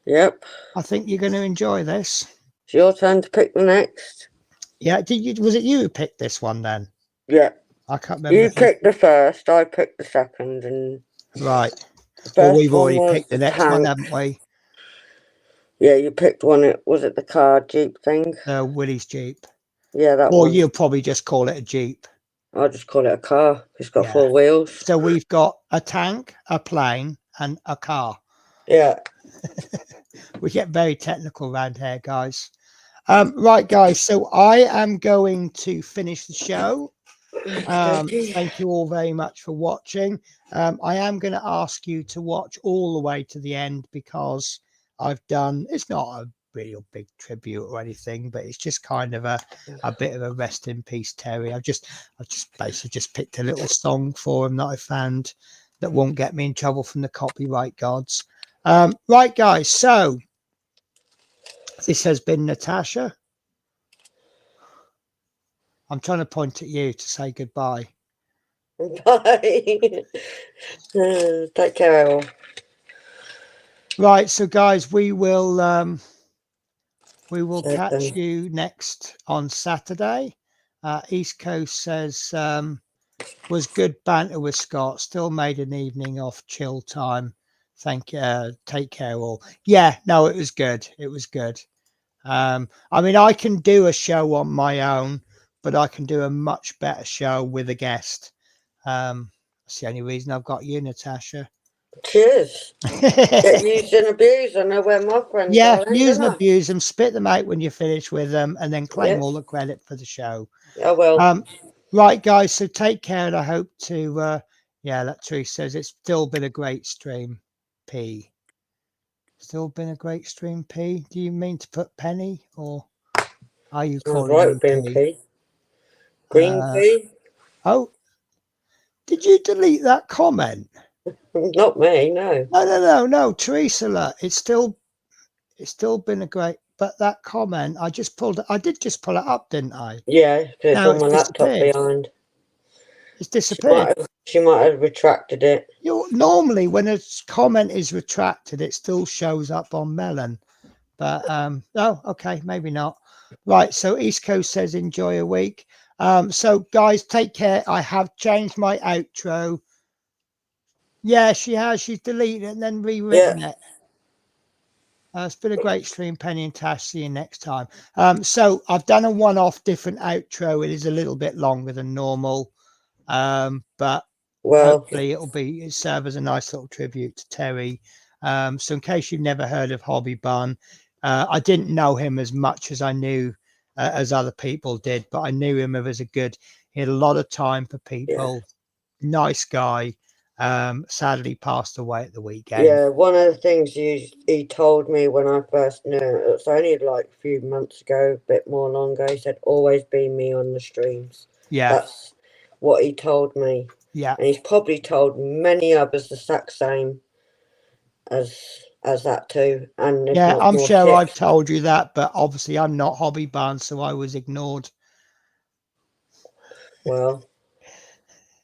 Yep. I think you're going to enjoy this. It's your turn to pick the next. Yeah, did you? Was it you who picked this one then? Yeah. I can't remember. You picked the first, I picked the second, and Right. the Well, first we've one already was picked the the next one, tank. haven't we? Yeah, you picked one. Was it the car Jeep thing? Willie's Jeep. Yeah, that Or one. you'll probably just call it a Jeep. I'll just call it a car. It's got Yeah. 4 wheels. So we've got a tank, a plane, and a car. Yeah. We get very technical around here, guys. Right, guys. So I am going to finish the show. Thank you all very much for watching. I am going to ask you to watch all the way to the end because I've done, it's not a real big tribute or anything, but it's just kind of a bit of a rest in peace, Terry. I just basically just picked a little song for him that I found that won't get me in trouble from the copyright gods. Right, guys. So this has been Natasha. I'm trying to point at you to say goodbye. Bye. Take care, all. Right, so guys, we will catch Okay. you next on Saturday. East Coast says was good banter with Scott. Still made an evening off chill time. Thank you. Take care all. Yeah, no, it was good. It was good. I mean, I can do a show on my own, but I can do a much better show with a guest. That's the only reason I've got you, Natasha. Cheers. Get used and abused. I know where my friends Yeah, are. use and abuse them, spit them out when you finish with them, and then claim Yes. all the credit for the show. I will. Right, guys, so take care, and I hope to, yeah, like Teresa says, it's still been a great stream, P. Still been a great stream, P. Do you mean to put Penny, or are you Sounds calling right me with being P? P. Green P? Oh, did you delete that comment? Not me, no. No, Teresa, it's still been a great, but that comment, I did just pull it up, didn't I? Yeah, because it's Now on my laptop behind. It's disappeared. She might have retracted it. Normally, when a comment is retracted, it still shows up on Melon. But oh, okay, maybe not. Right. So East Coast says enjoy a week. So guys, take care. I have changed my outro. Yeah, she has. She's deleted it and then rewritten it. It's been a great stream, Penny and Tash. See you next time. So I've done a one-off different outro. It is a little bit longer than normal, but hopefully it'll serve as a nice little tribute to Terry. So in case you've never heard of Hobby Bun, I didn't know him as much as I knew as other people did, but I knew him as he had a lot of time for people. Nice guy. Sadly passed away at the weekend. Yeah, one of the things he told me when I first knew him, it was only like a few months ago, a bit more longer. He said, always be me on the streams. Yeah. That's what he told me. Yeah. And he's probably told many others the exact same as that too. And yeah, I'm sure I've told you that, but obviously I'm not Hobby Bun, so I was ignored. Well,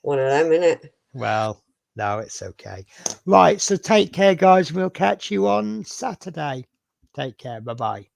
one of them, innit? Well, no, it's okay. Right, so take care, guys. We'll catch you on Saturday. Take care. Bye-bye.